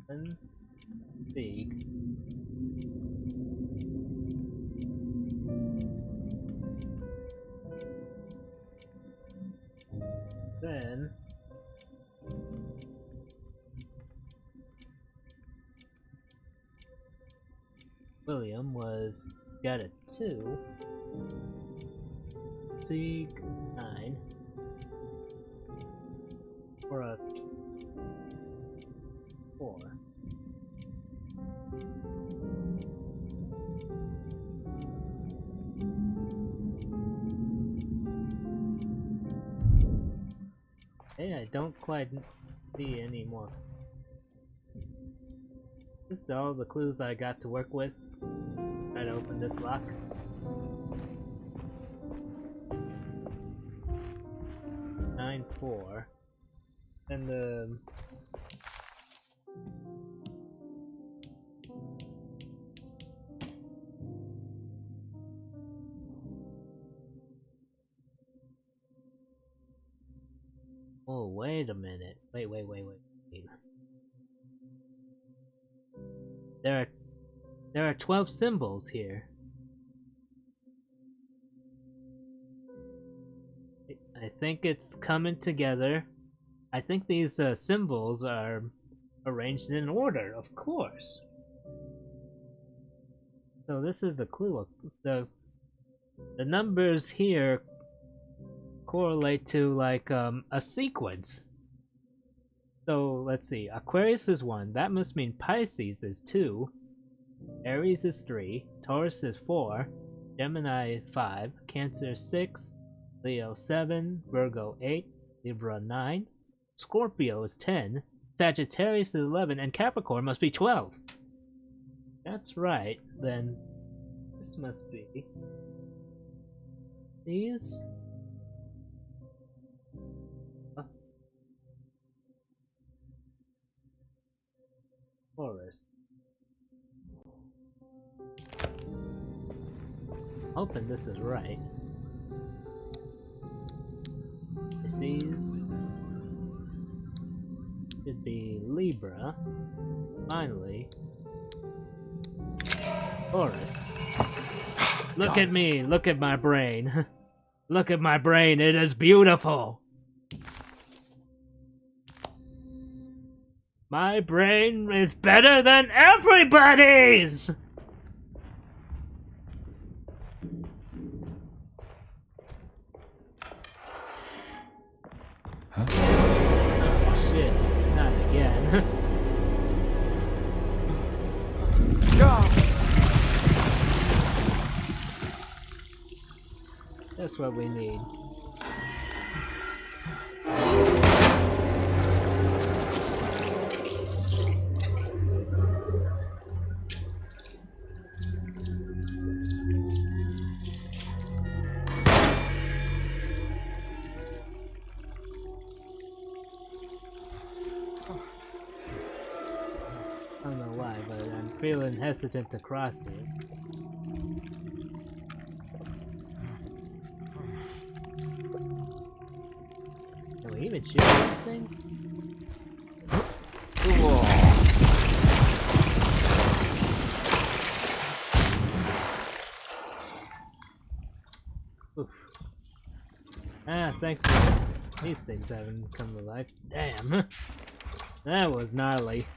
And Sieg. Then William got a 2. Sieg 9. Or a 4. Hey, I don't quite see any more. This is all the clues I got to work with. Try to open this lock. Nine 4. And oh, wait a minute. Wait. There are 12 symbols here. I think it's coming together. I think these symbols are arranged in order, of course. So this is the clue. The numbers here correlate to like a sequence. So let's see. Aquarius is 1. That must mean Pisces is 2. Aries is 3. Taurus is 4. Gemini 5. Cancer 6. Leo 7. Virgo 8. Libra 9. Scorpio is 10. Sagittarius is 11. And Capricorn must be 12. That's right. Then this must be these. Taurus. Hoping this is right. Pisces should be Libra. Finally, Taurus. Look at me. Look at my brain. Look at my brain. It is beautiful. My brain is better than everybody's! Huh? Oh shit, not again. That's what we need. I don't know why, but I'm feeling hesitant to cross it. Can we even shoot these things? Oof. Ah, thankfully these things haven't come to life. Damn! That was gnarly.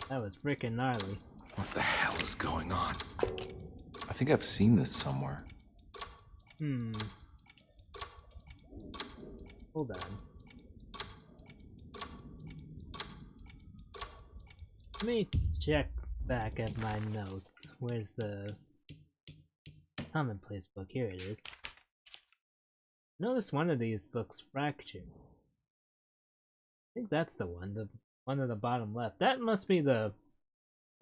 That was freaking gnarly. What the hell is going on? I think I've seen this somewhere. Hold on. Let me check back at my notes. Where's the commonplace book? Here it is. Notice one of these looks fractured. I think that's the one at the bottom left. That must be the...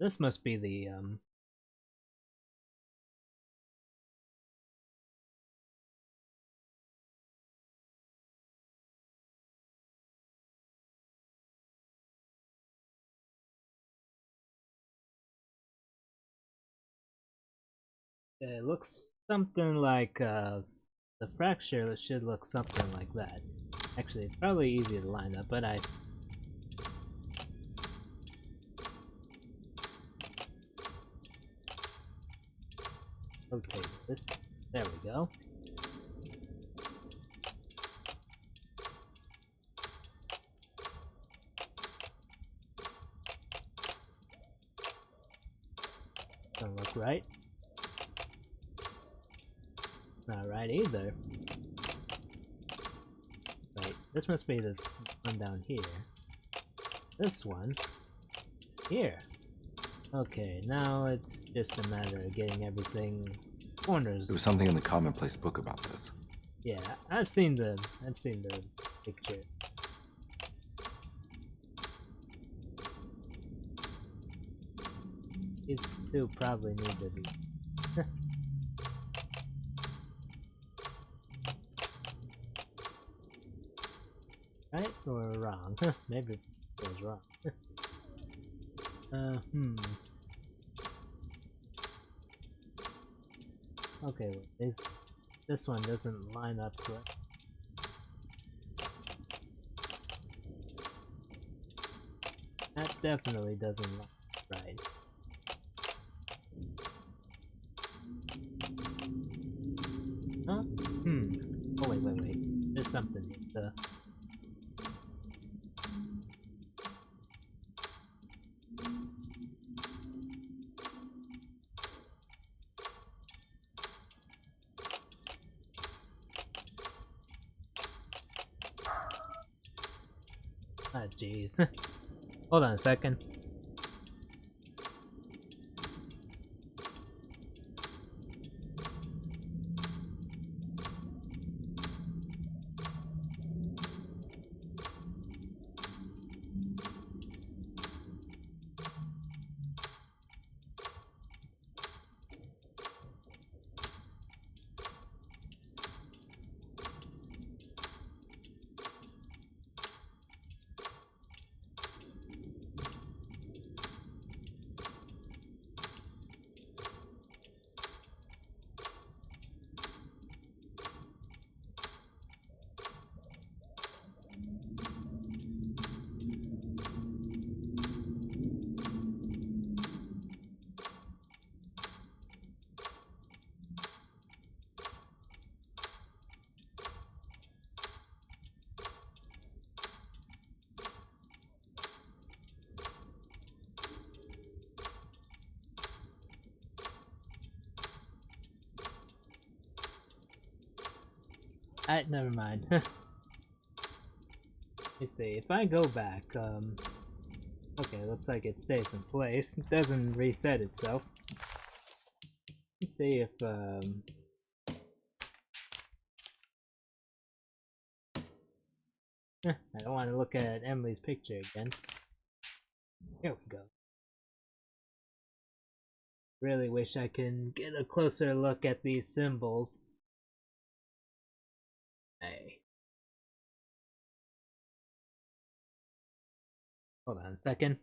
This must be the, it looks something like, the fracture should look something like that. Actually, it's probably easy to line up, but I... Okay, this... There we go. Doesn't look right. Not right either. Wait, this must be this one down here. This one. Here. Okay, now it's just a matter of getting everything corners. There was something in the commonplace book about this. Yeah, I've seen the picture. These two probably need to be. Right or wrong? Maybe it was wrong. Okay, well, this one doesn't line up correct. That definitely doesn't look right. Huh? Oh wait. There's something here. Ah, jeez. Hold on a second. Never mind. Let's see, if I go back, okay, looks like it stays in place. It doesn't reset itself. Let's see if, I don't want to look at Emily's picture again. Here we go. Really wish I can get a closer look at these symbols. Hey. Hold on a second.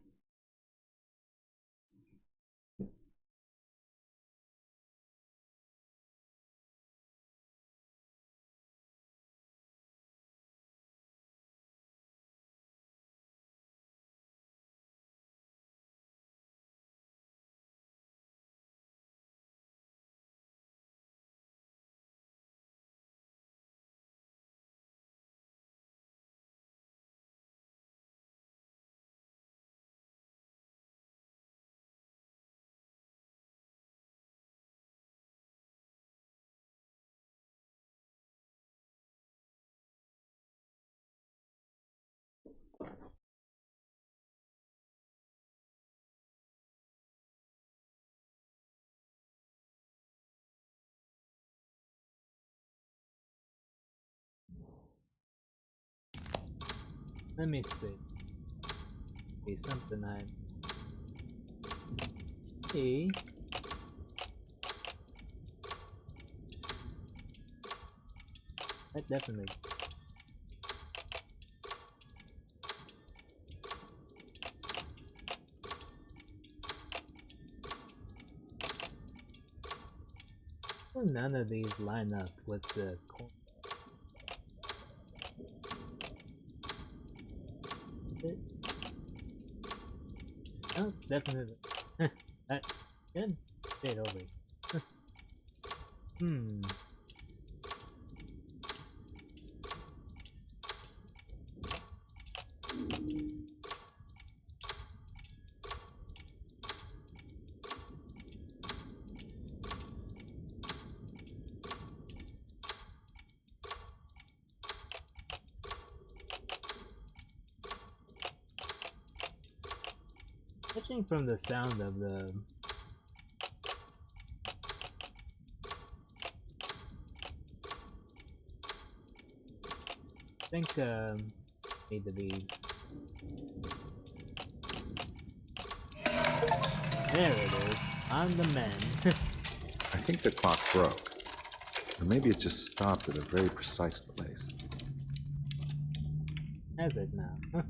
Let me see. See something I see. That definitely. Well, none of these line up with the coin. Oh, definitely. That good. Stayed over. Judging from the sound of the I think need to be there. It is on the mend. I think the clock broke, or maybe it just stopped at a very precise place. Has it now? Huh.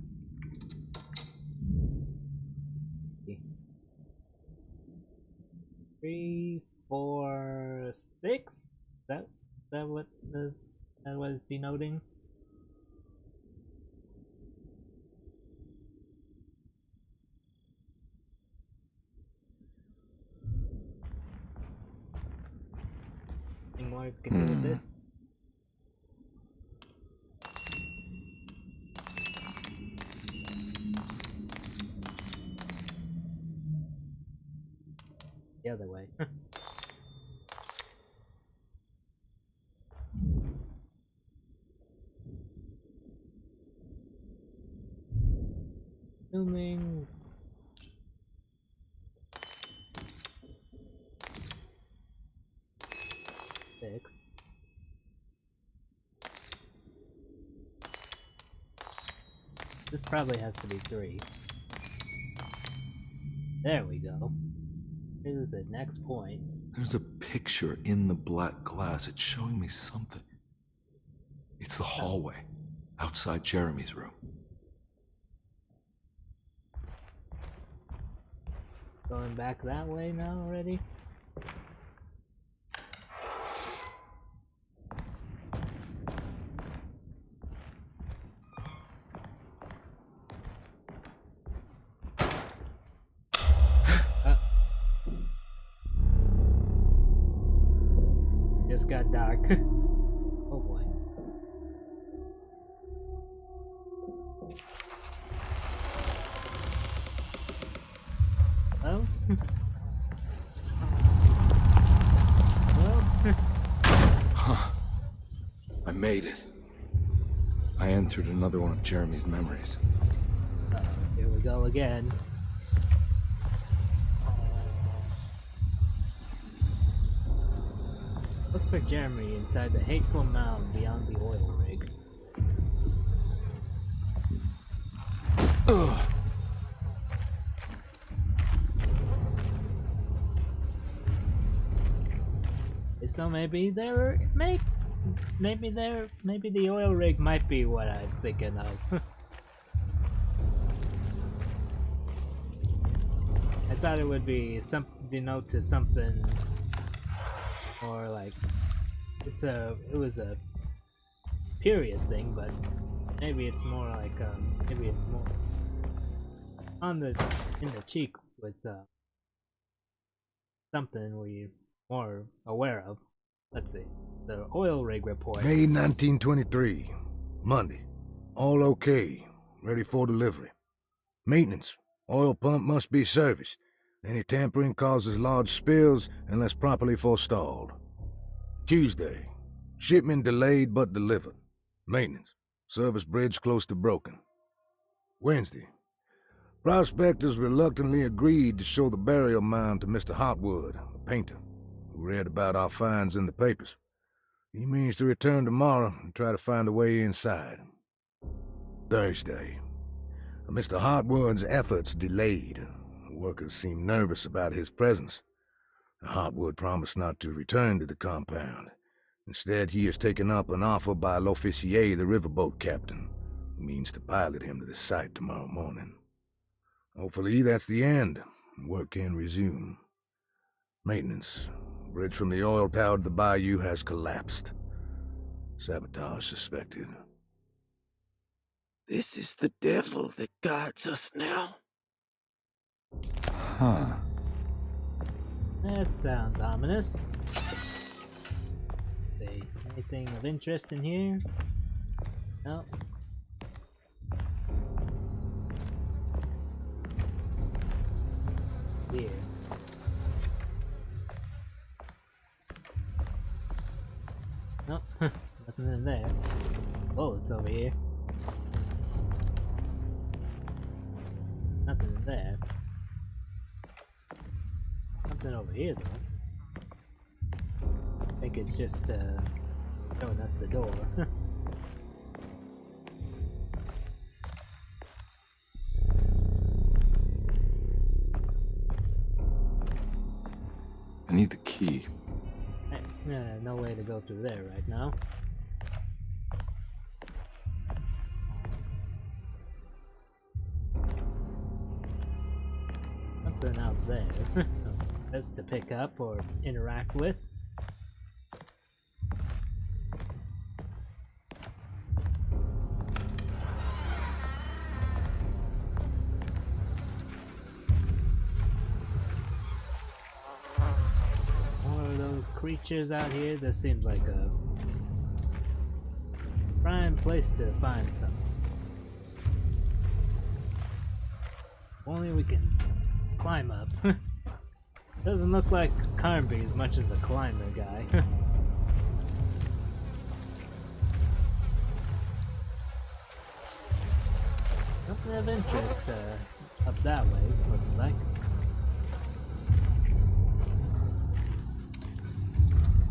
3, 4, 6? That what that was denoting? Anything more you can do with this? The other way. Assuming 6. This probably has to be 3. There we go. Here's the next point. There's a picture in the black glass. It's showing me something. It's the hallway outside Jeremy's room. Going back that way now already? Just got dark. Oh boy. Hello? Well. I made it. I entered another one of Jeremy's memories. Here we go again. Look for Jeremy inside the hateful mound beyond the oil rig. Ugh. So maybe maybe the oil rig might be what I'm thinking of. I thought it would be something, to something more like it was a period thing, but maybe it's more like maybe it's more in the cheek with something we're more aware of. Let's see. The oil rig report. May 1923. Monday. All okay. Ready for delivery. Maintenance. Oil pump must be serviced. Any tampering causes large spills unless properly forestalled. Tuesday. Shipment delayed but delivered. Maintenance. Service bridge close to broken. Wednesday. Prospectors reluctantly agreed to show the burial mound to Mr. Hotwood, a painter, who read about our finds in the papers. He means to return tomorrow and try to find a way inside. Thursday. Mr. Hotwood's efforts delayed. The workers seemed nervous about his presence. Hotwood promised not to return to the compound. Instead, he has taken up an offer by L'Officier, the riverboat captain, who means to pilot him to the site tomorrow morning. Hopefully that's the end. Work can resume. Maintenance. Bridge from the oil tower to the bayou has collapsed. Sabotage suspected. This is the devil that guides us now. Huh. That sounds ominous. See, anything of interest in here? No. Here. Nope, nothing in there. Bullets over here. Nothing in there. Something over here though. I think it's just showing us the door. I need the key. No way to go through there right now. Something out there. That's to pick up or interact with. Creatures out here. This seems like a prime place to find something. Only we can climb up. Doesn't look like Carnby is much of a climber guy. Nothing of interest up that way, looks like.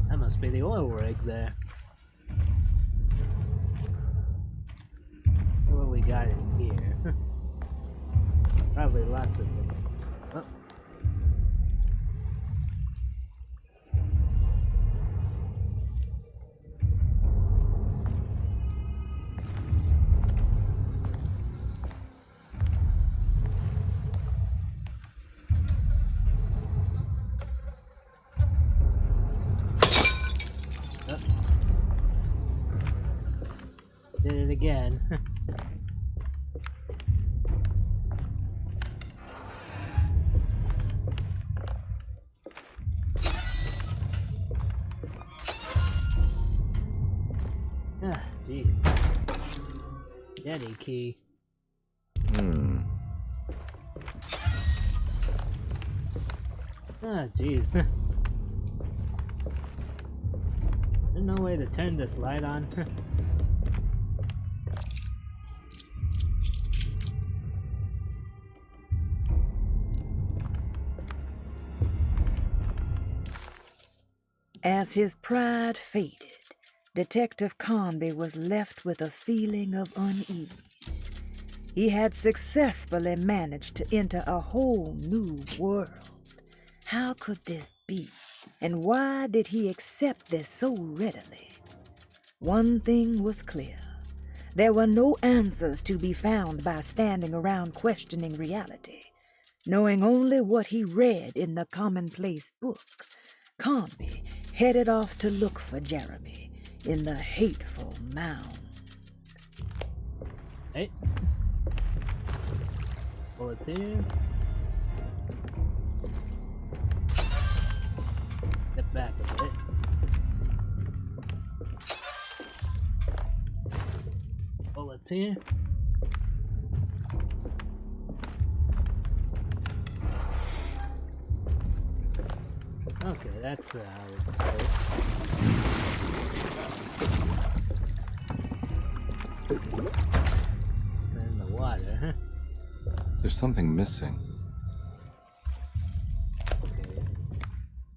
That must be the oil rig there. What we got in here? Probably lots of things. Oh. Did it again. Ah, jeez. Daddy key. Ah, jeez. no way to turn this light on? As his pride faded, Detective Carnby was left with a feeling of unease. He had successfully managed to enter a whole new world. How could this be? And why did he accept this so readily? One thing was clear. There were no answers to be found by standing around questioning reality. Knowing only what he read in the commonplace book, Carnby headed off to look for Jeremy in the hateful mound. Hey. Bullets here. Step back a bit. Bullets here. Okay, that's how it goes. In the water. There's something missing.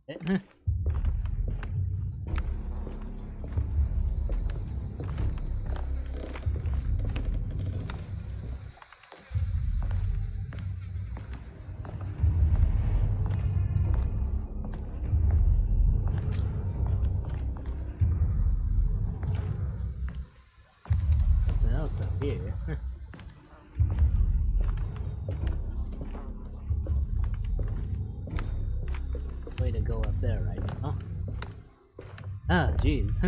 Okay. Something else up here. Way to go up there right now. Ah, jeez.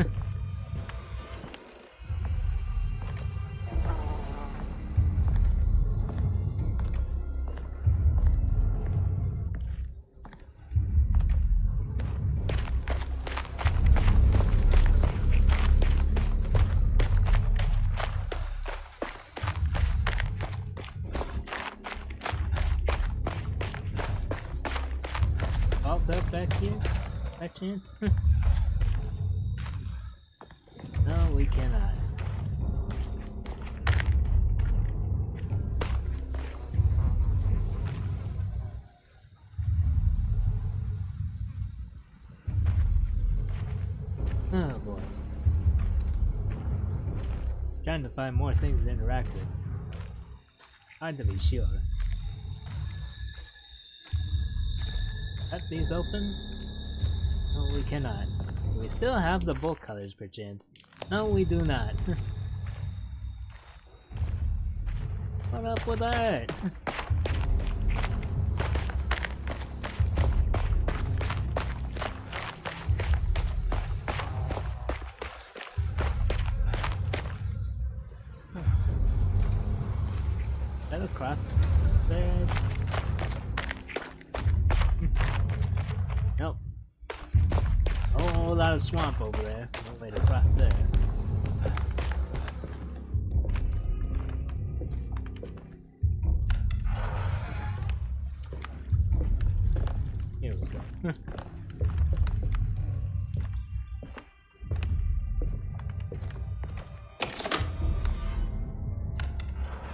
Vault up back here? By chance? No, we cannot. Oh boy. Trying to find more things to interact with. Hard to be sure. Cut these open? No, we cannot. We still have the bolt colors, perchance. No, we do not. What up with that? Is that across there? Nope. Oh, a whole lot of swamp over there. No way to cross there. Here we go. There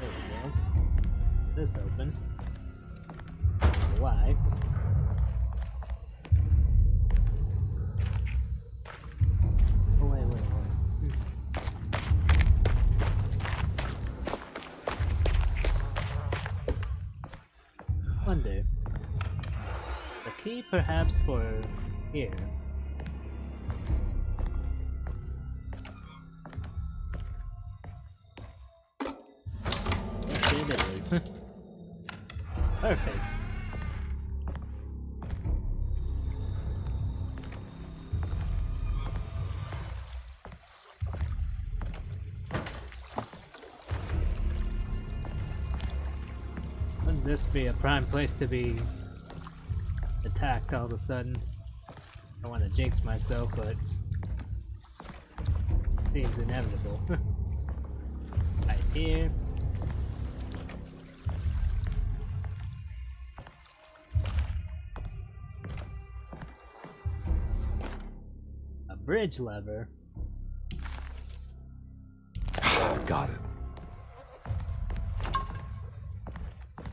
we go. This open. Why? Oh, wait. Wonder. The key perhaps for here. Yes, it is. Perfect. Wouldn't this be a prime place to be attacked all of a sudden? I don't want to jinx myself, but seems inevitable. Right here. A bridge lever. Got it.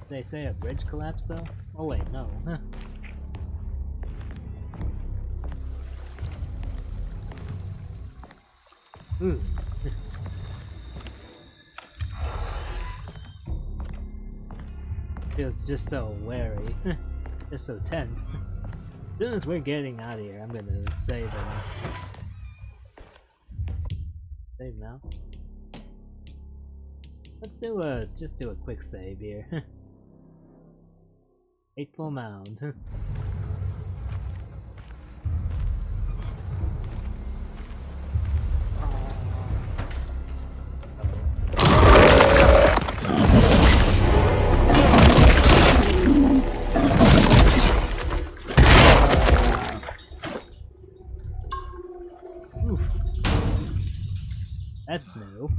They say a bridge collapsed though? Oh wait, no. Huh. Ooh. Feels just so wary. Just so tense. As soon as we're getting out of here, I'm gonna save him. Save now. Let's just do a quick save here. Hateful Mound. Oof. That's new.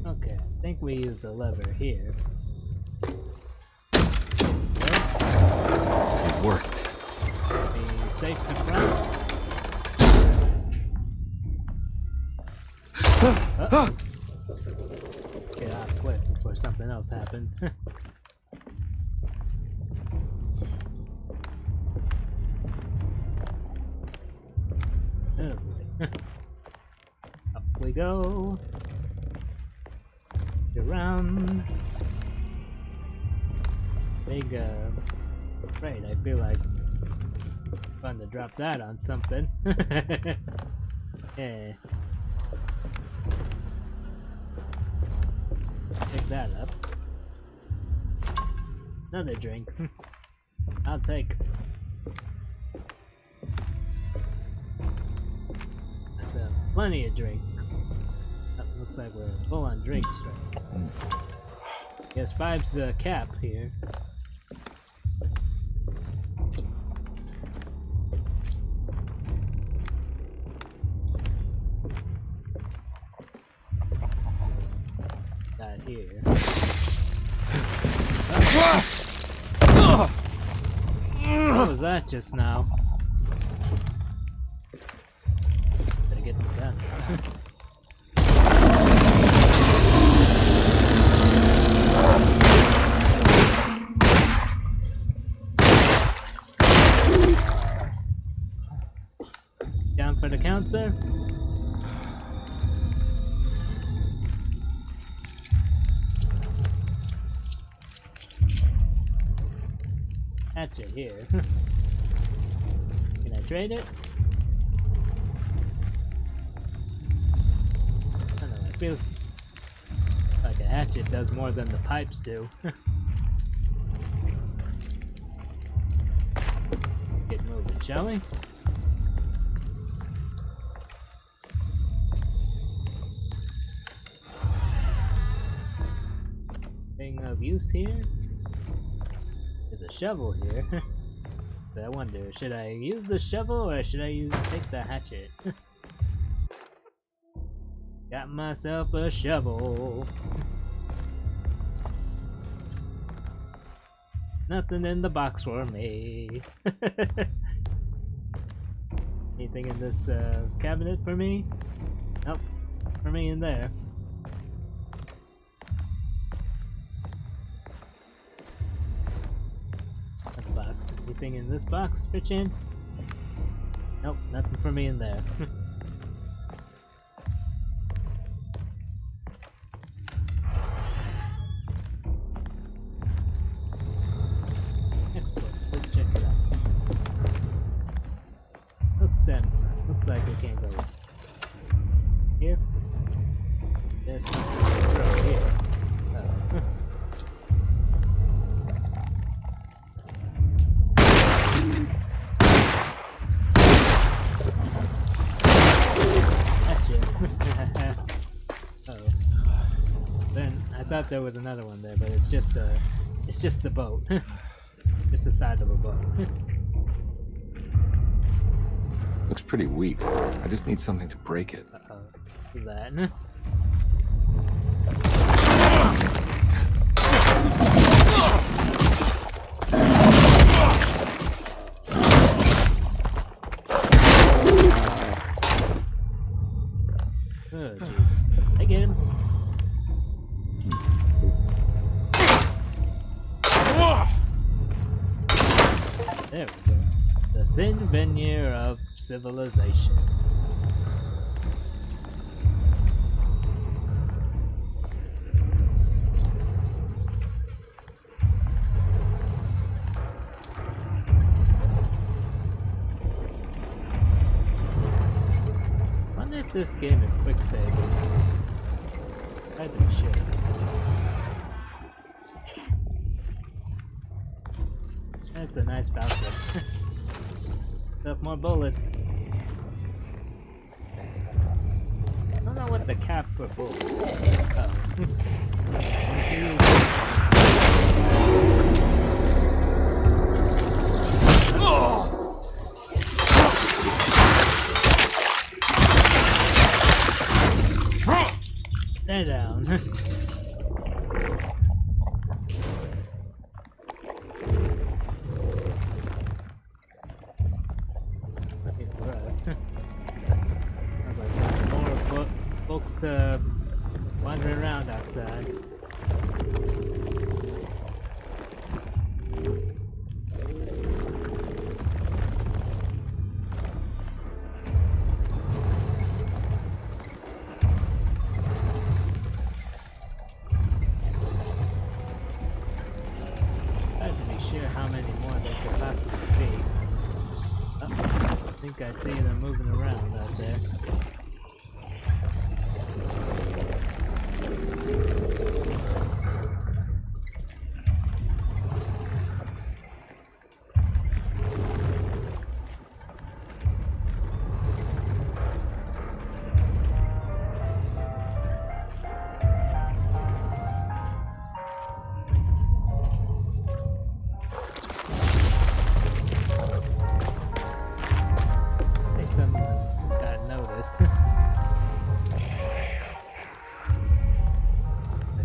Okay, I think we used the lever here. It worked. Be safe to press. Get out quick before something else happens. Oh boy. Up we go. Around. Big afraid. I feel like fun to drop that on something. Yeah. Pick that up. Another drink. I'll take. That's plenty of drinks. Looks like we're full on drinks right. Guess 5's the cap here. That here. What was that just now? Better get the gun. Down for the count, sir? Hatchet here. Can I trade it? I don't know, I feel like a hatchet does more than the pipes do. Get moving, shall we? Thing of use here? There's a shovel here. But I wonder, should I use the shovel or should I take the hatchet? Got myself a shovel. Nothing in the box for me. Anything in this cabinet for me? Nope. For me in there. Box. Anything in this box, for chance? Nope, nothing for me in there. Next book. Let's check it out. Looks like we can't go here. This right here. Oh. Oh. Then I thought there was another one there, but it's just the boat. Just the side of a boat. Looks pretty weak. I just need something to break it. What's that? Oh, geez. I get him. There we go. The thin veneer of civilization. I wonder if this game is quick saving. I think it should. That's a nice bounce. Stuff more bullets. I don't know what the cap for bullets. Oh. Stay down. Sounds like more folks wandering around outside. Hard to be sure how many more there could possibly be. Oh, I think I see them moving around out there.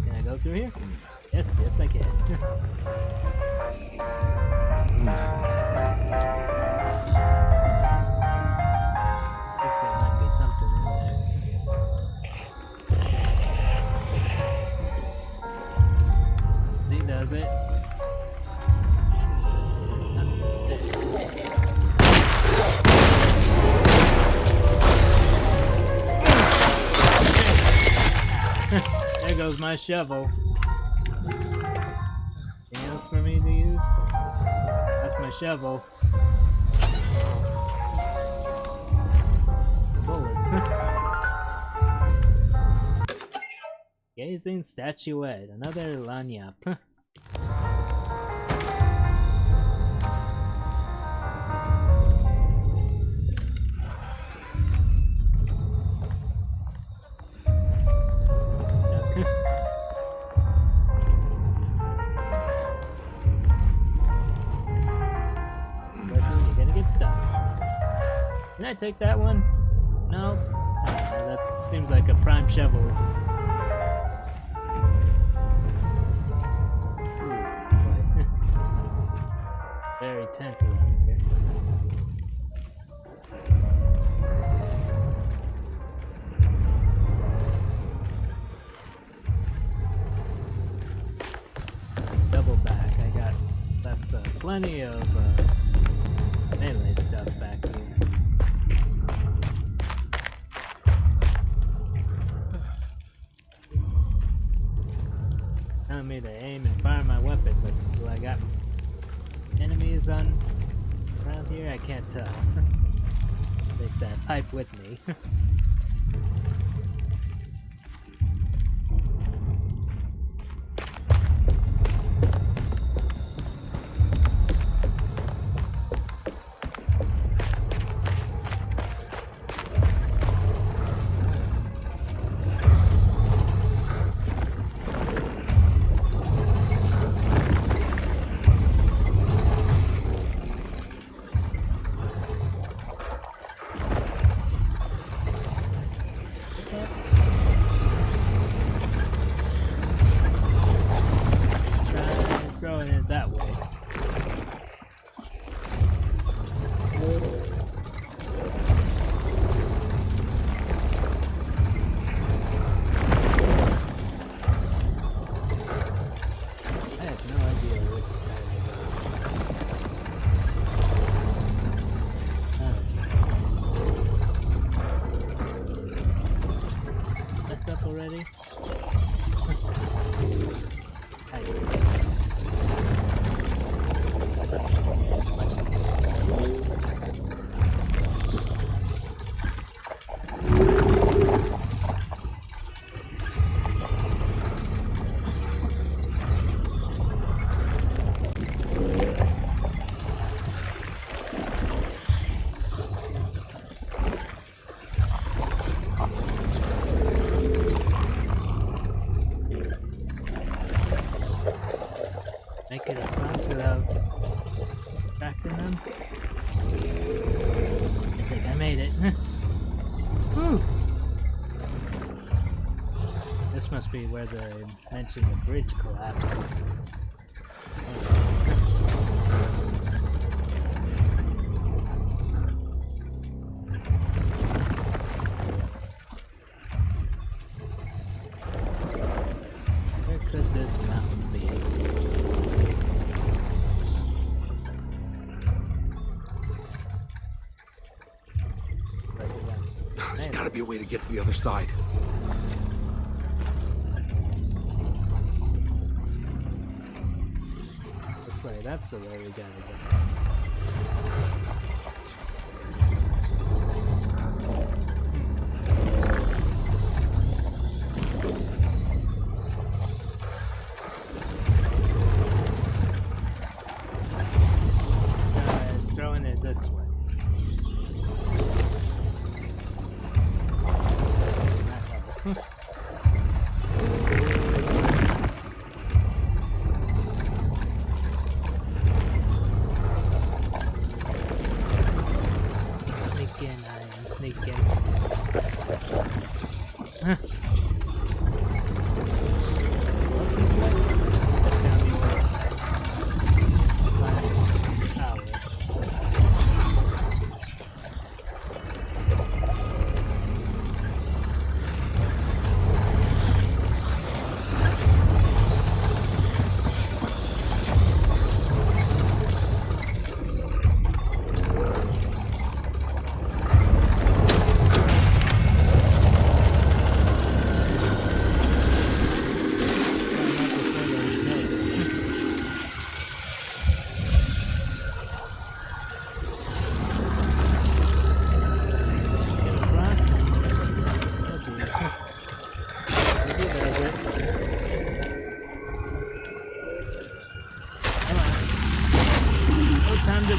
Can I go through here? Yes, yes I can. I think there might be something in there. He does it. There goes my shovel. Anything else for me to use? That's my shovel. Bullets. Gazing statuette. Another lanyap. Can I take that one? No? That seems like a prime shovel. Ooh, boy. Very tense around here. Double back. I got left plenty of melee stuff back here. Telling me to aim and fire my weapon, but do I got enemies on around here? I can't tell. Take that pipe with me. of attracting them. I think I made it. Whew. This must be where they mentioned the bridge collapsed. Where could this mountain be? There's gotta be a way to get to the other side. Looks like that's the way we gotta go. Throwing it this way. Sneak in, I am sneaking.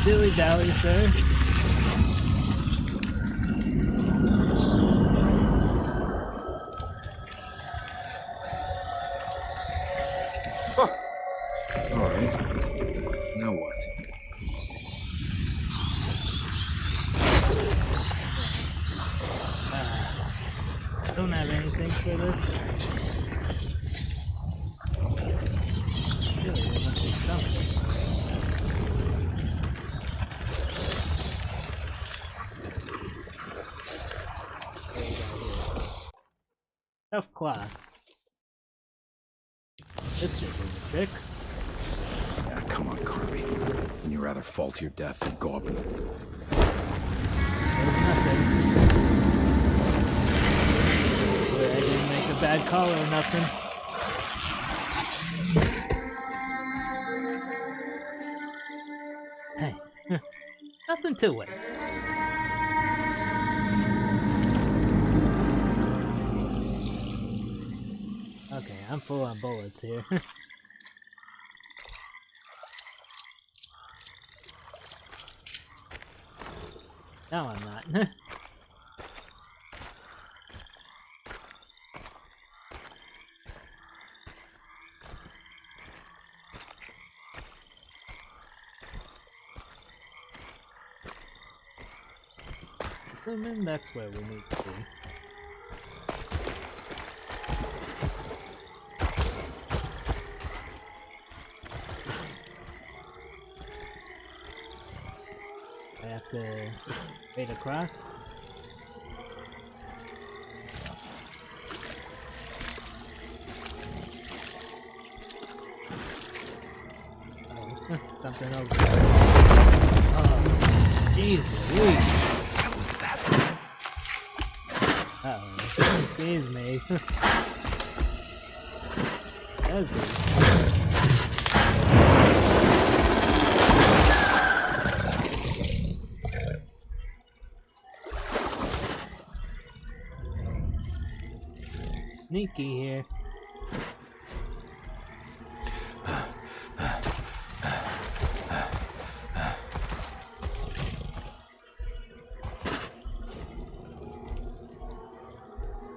Dilly dally, sir. Alright. Now what? Don't have anything for this. Really, there must be something. Tough cloth. This should do the trick. Yeah, come on, Carnby. Wouldn't you rather fall to your death than go up and... There's nothing. Well, I didn't make a bad call or nothing. Hey, nothing to it. Okay, I'm full on bullets here. No, I'm not. Assuming that's where we need to be. I have to wade across. Oh, something else. Oh, jeez Louise. What was that? Uh-oh, he sees me. Does he? Sneaky here.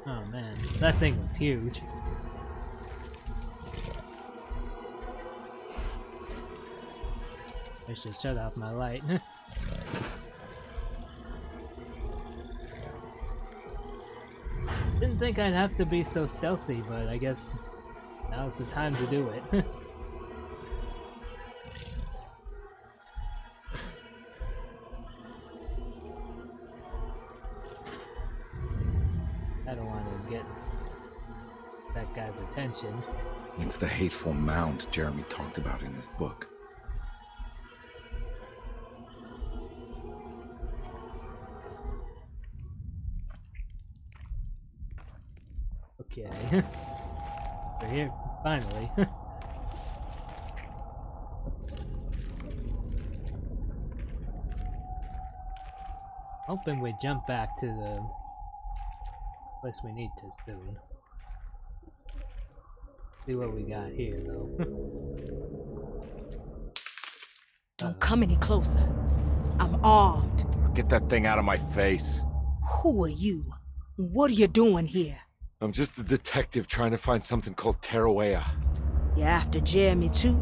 Oh man, that thing was huge. I should shut off my light. Didn't think I'd have to be so stealthy, but I guess now's the time to do it. I don't want to get that guy's attention. It's the hateful mound Jeremy talked about in his book. Okay. We're here, finally. Hoping we jump back to the place we need to soon. See what we got here, though. Don't come any closer. I'm armed. Get that thing out of my face. Who are you? What are you doing here? I'm just a detective trying to find something called Tarawea. You're after Jeremy too?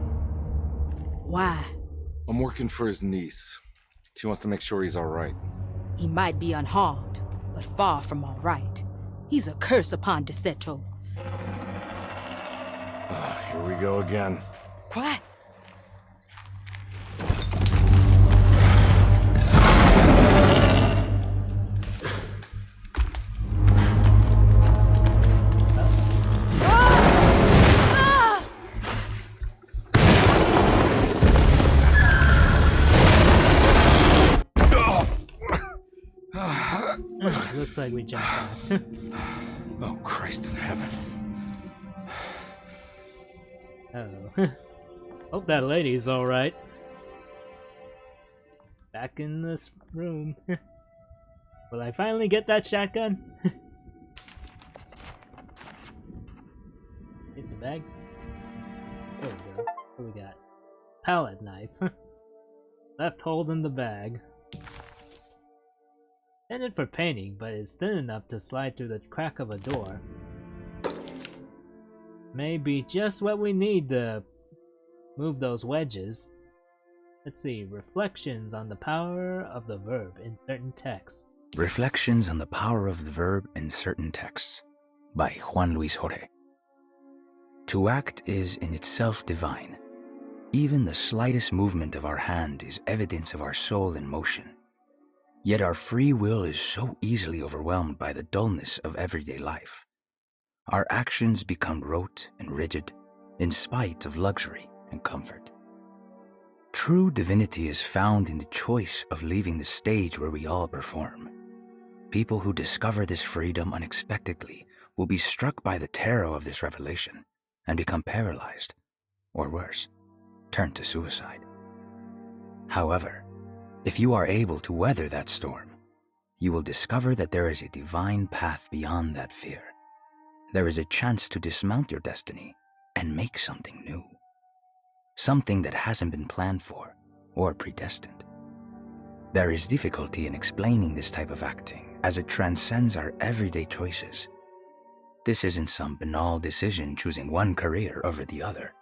Why? I'm working for his niece. She wants to make sure he's alright. He might be unharmed, but far from alright. He's a curse upon Deseto. Here we go again. Quiet. Looks like we jumped back. Oh, Christ in heaven. Oh. Hope that lady's alright. Back in this room. Will I finally get that shotgun? In the bag? There we go. What we got? Palette knife. Left holding the bag. Intended for painting, but it's thin enough to slide through the crack of a door. Maybe just what we need to move those wedges. Let's see, reflections on the power of the verb in certain texts. Reflections on the Power of the Verb in Certain Texts by Juan Luis Jorge. To act is in itself divine. Even the slightest movement of our hand is evidence of our soul in motion. Yet our free will is so easily overwhelmed by the dullness of everyday life. Our actions become rote and rigid, in spite of luxury and comfort. True divinity is found in the choice of leaving the stage where we all perform. People who discover this freedom unexpectedly will be struck by the terror of this revelation and become paralyzed, or worse, turn to suicide. However, if you are able to weather that storm, you will discover that there is a divine path beyond that fear. There is a chance to dismount your destiny and make something new. Something that hasn't been planned for or predestined. There is difficulty in explaining this type of acting as it transcends our everyday choices. This isn't some banal decision choosing one career over the other,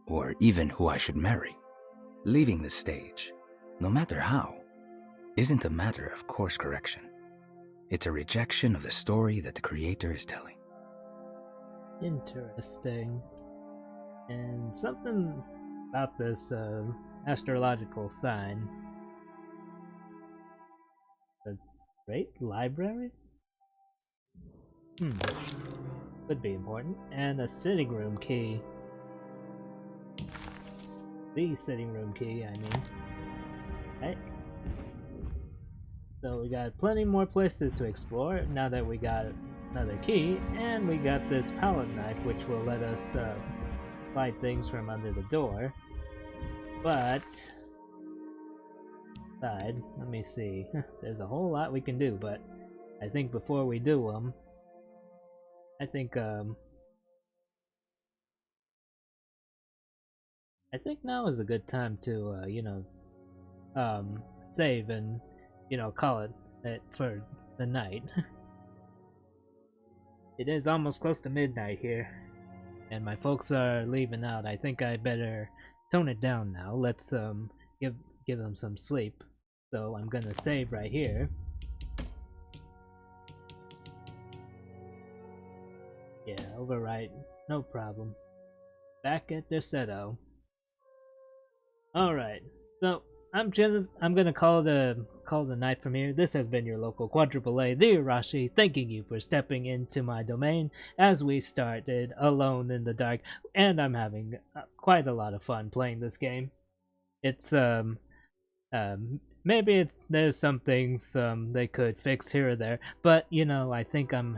or even who I should marry. Leaving the stage, no matter how, isn't a matter of course correction. It's a rejection of the story that the creator is telling. Interesting. And something about this astrological sign. The Great Library? Could be important. And a sitting room key. The sitting room key, I mean. Right? So we got plenty more places to explore now that we got another key, and we got this palette knife which will let us slide things from under the door. But let me see. There's a whole lot we can do, but I think before we do them, I think now is a good time to save and call it for the night. It is almost close to midnight here, and my folks are leaving out. I think I better tone it down now. Let's give them some sleep. So I'm gonna save right here. Yeah, overwrite, no problem. Back at the Seto. Alright, so I'm gonna call the night from here. This has been your local quadruple A, the Arashi, thanking you for stepping into my domain as we started alone in the dark, and I'm having quite a lot of fun playing this game. It's maybe there's some things they could fix here or there, but you know, I think I'm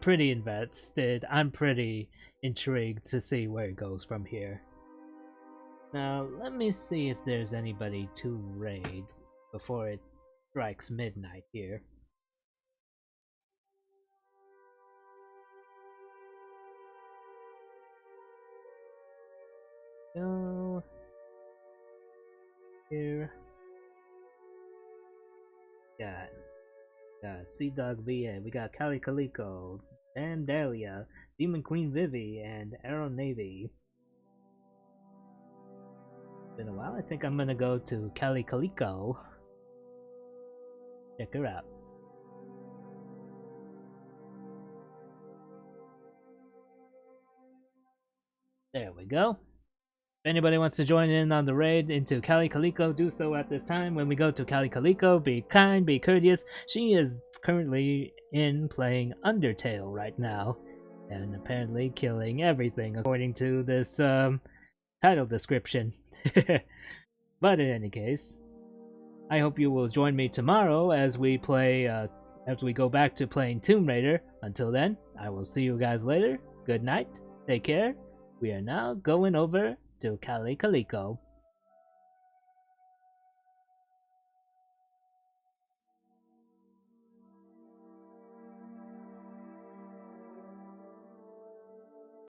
pretty invested. I'm pretty intrigued to see where it goes from here. Now, let me see if there's anybody to raid before it strikes midnight here. Go here. Got Sea Dog VA. We got Kali Kaliko, Dan Dahlia, Demon Queen Vivi, and Arrow Navy. Been a while. I think I'm gonna go to Kali Kaliko. Check her out. There we go. If anybody wants to join in on the raid into Kali Kaliko, do so at this time. When we go to Kali Kaliko, be kind, be courteous. She is currently in playing Undertale right now, and apparently killing everything according to this title description. But in any case, I hope you will join me tomorrow as we play, as we go back to playing Tomb Raider. Until then, I will see you guys later. Good night. Take care. We are now going over to Kali Kaliko.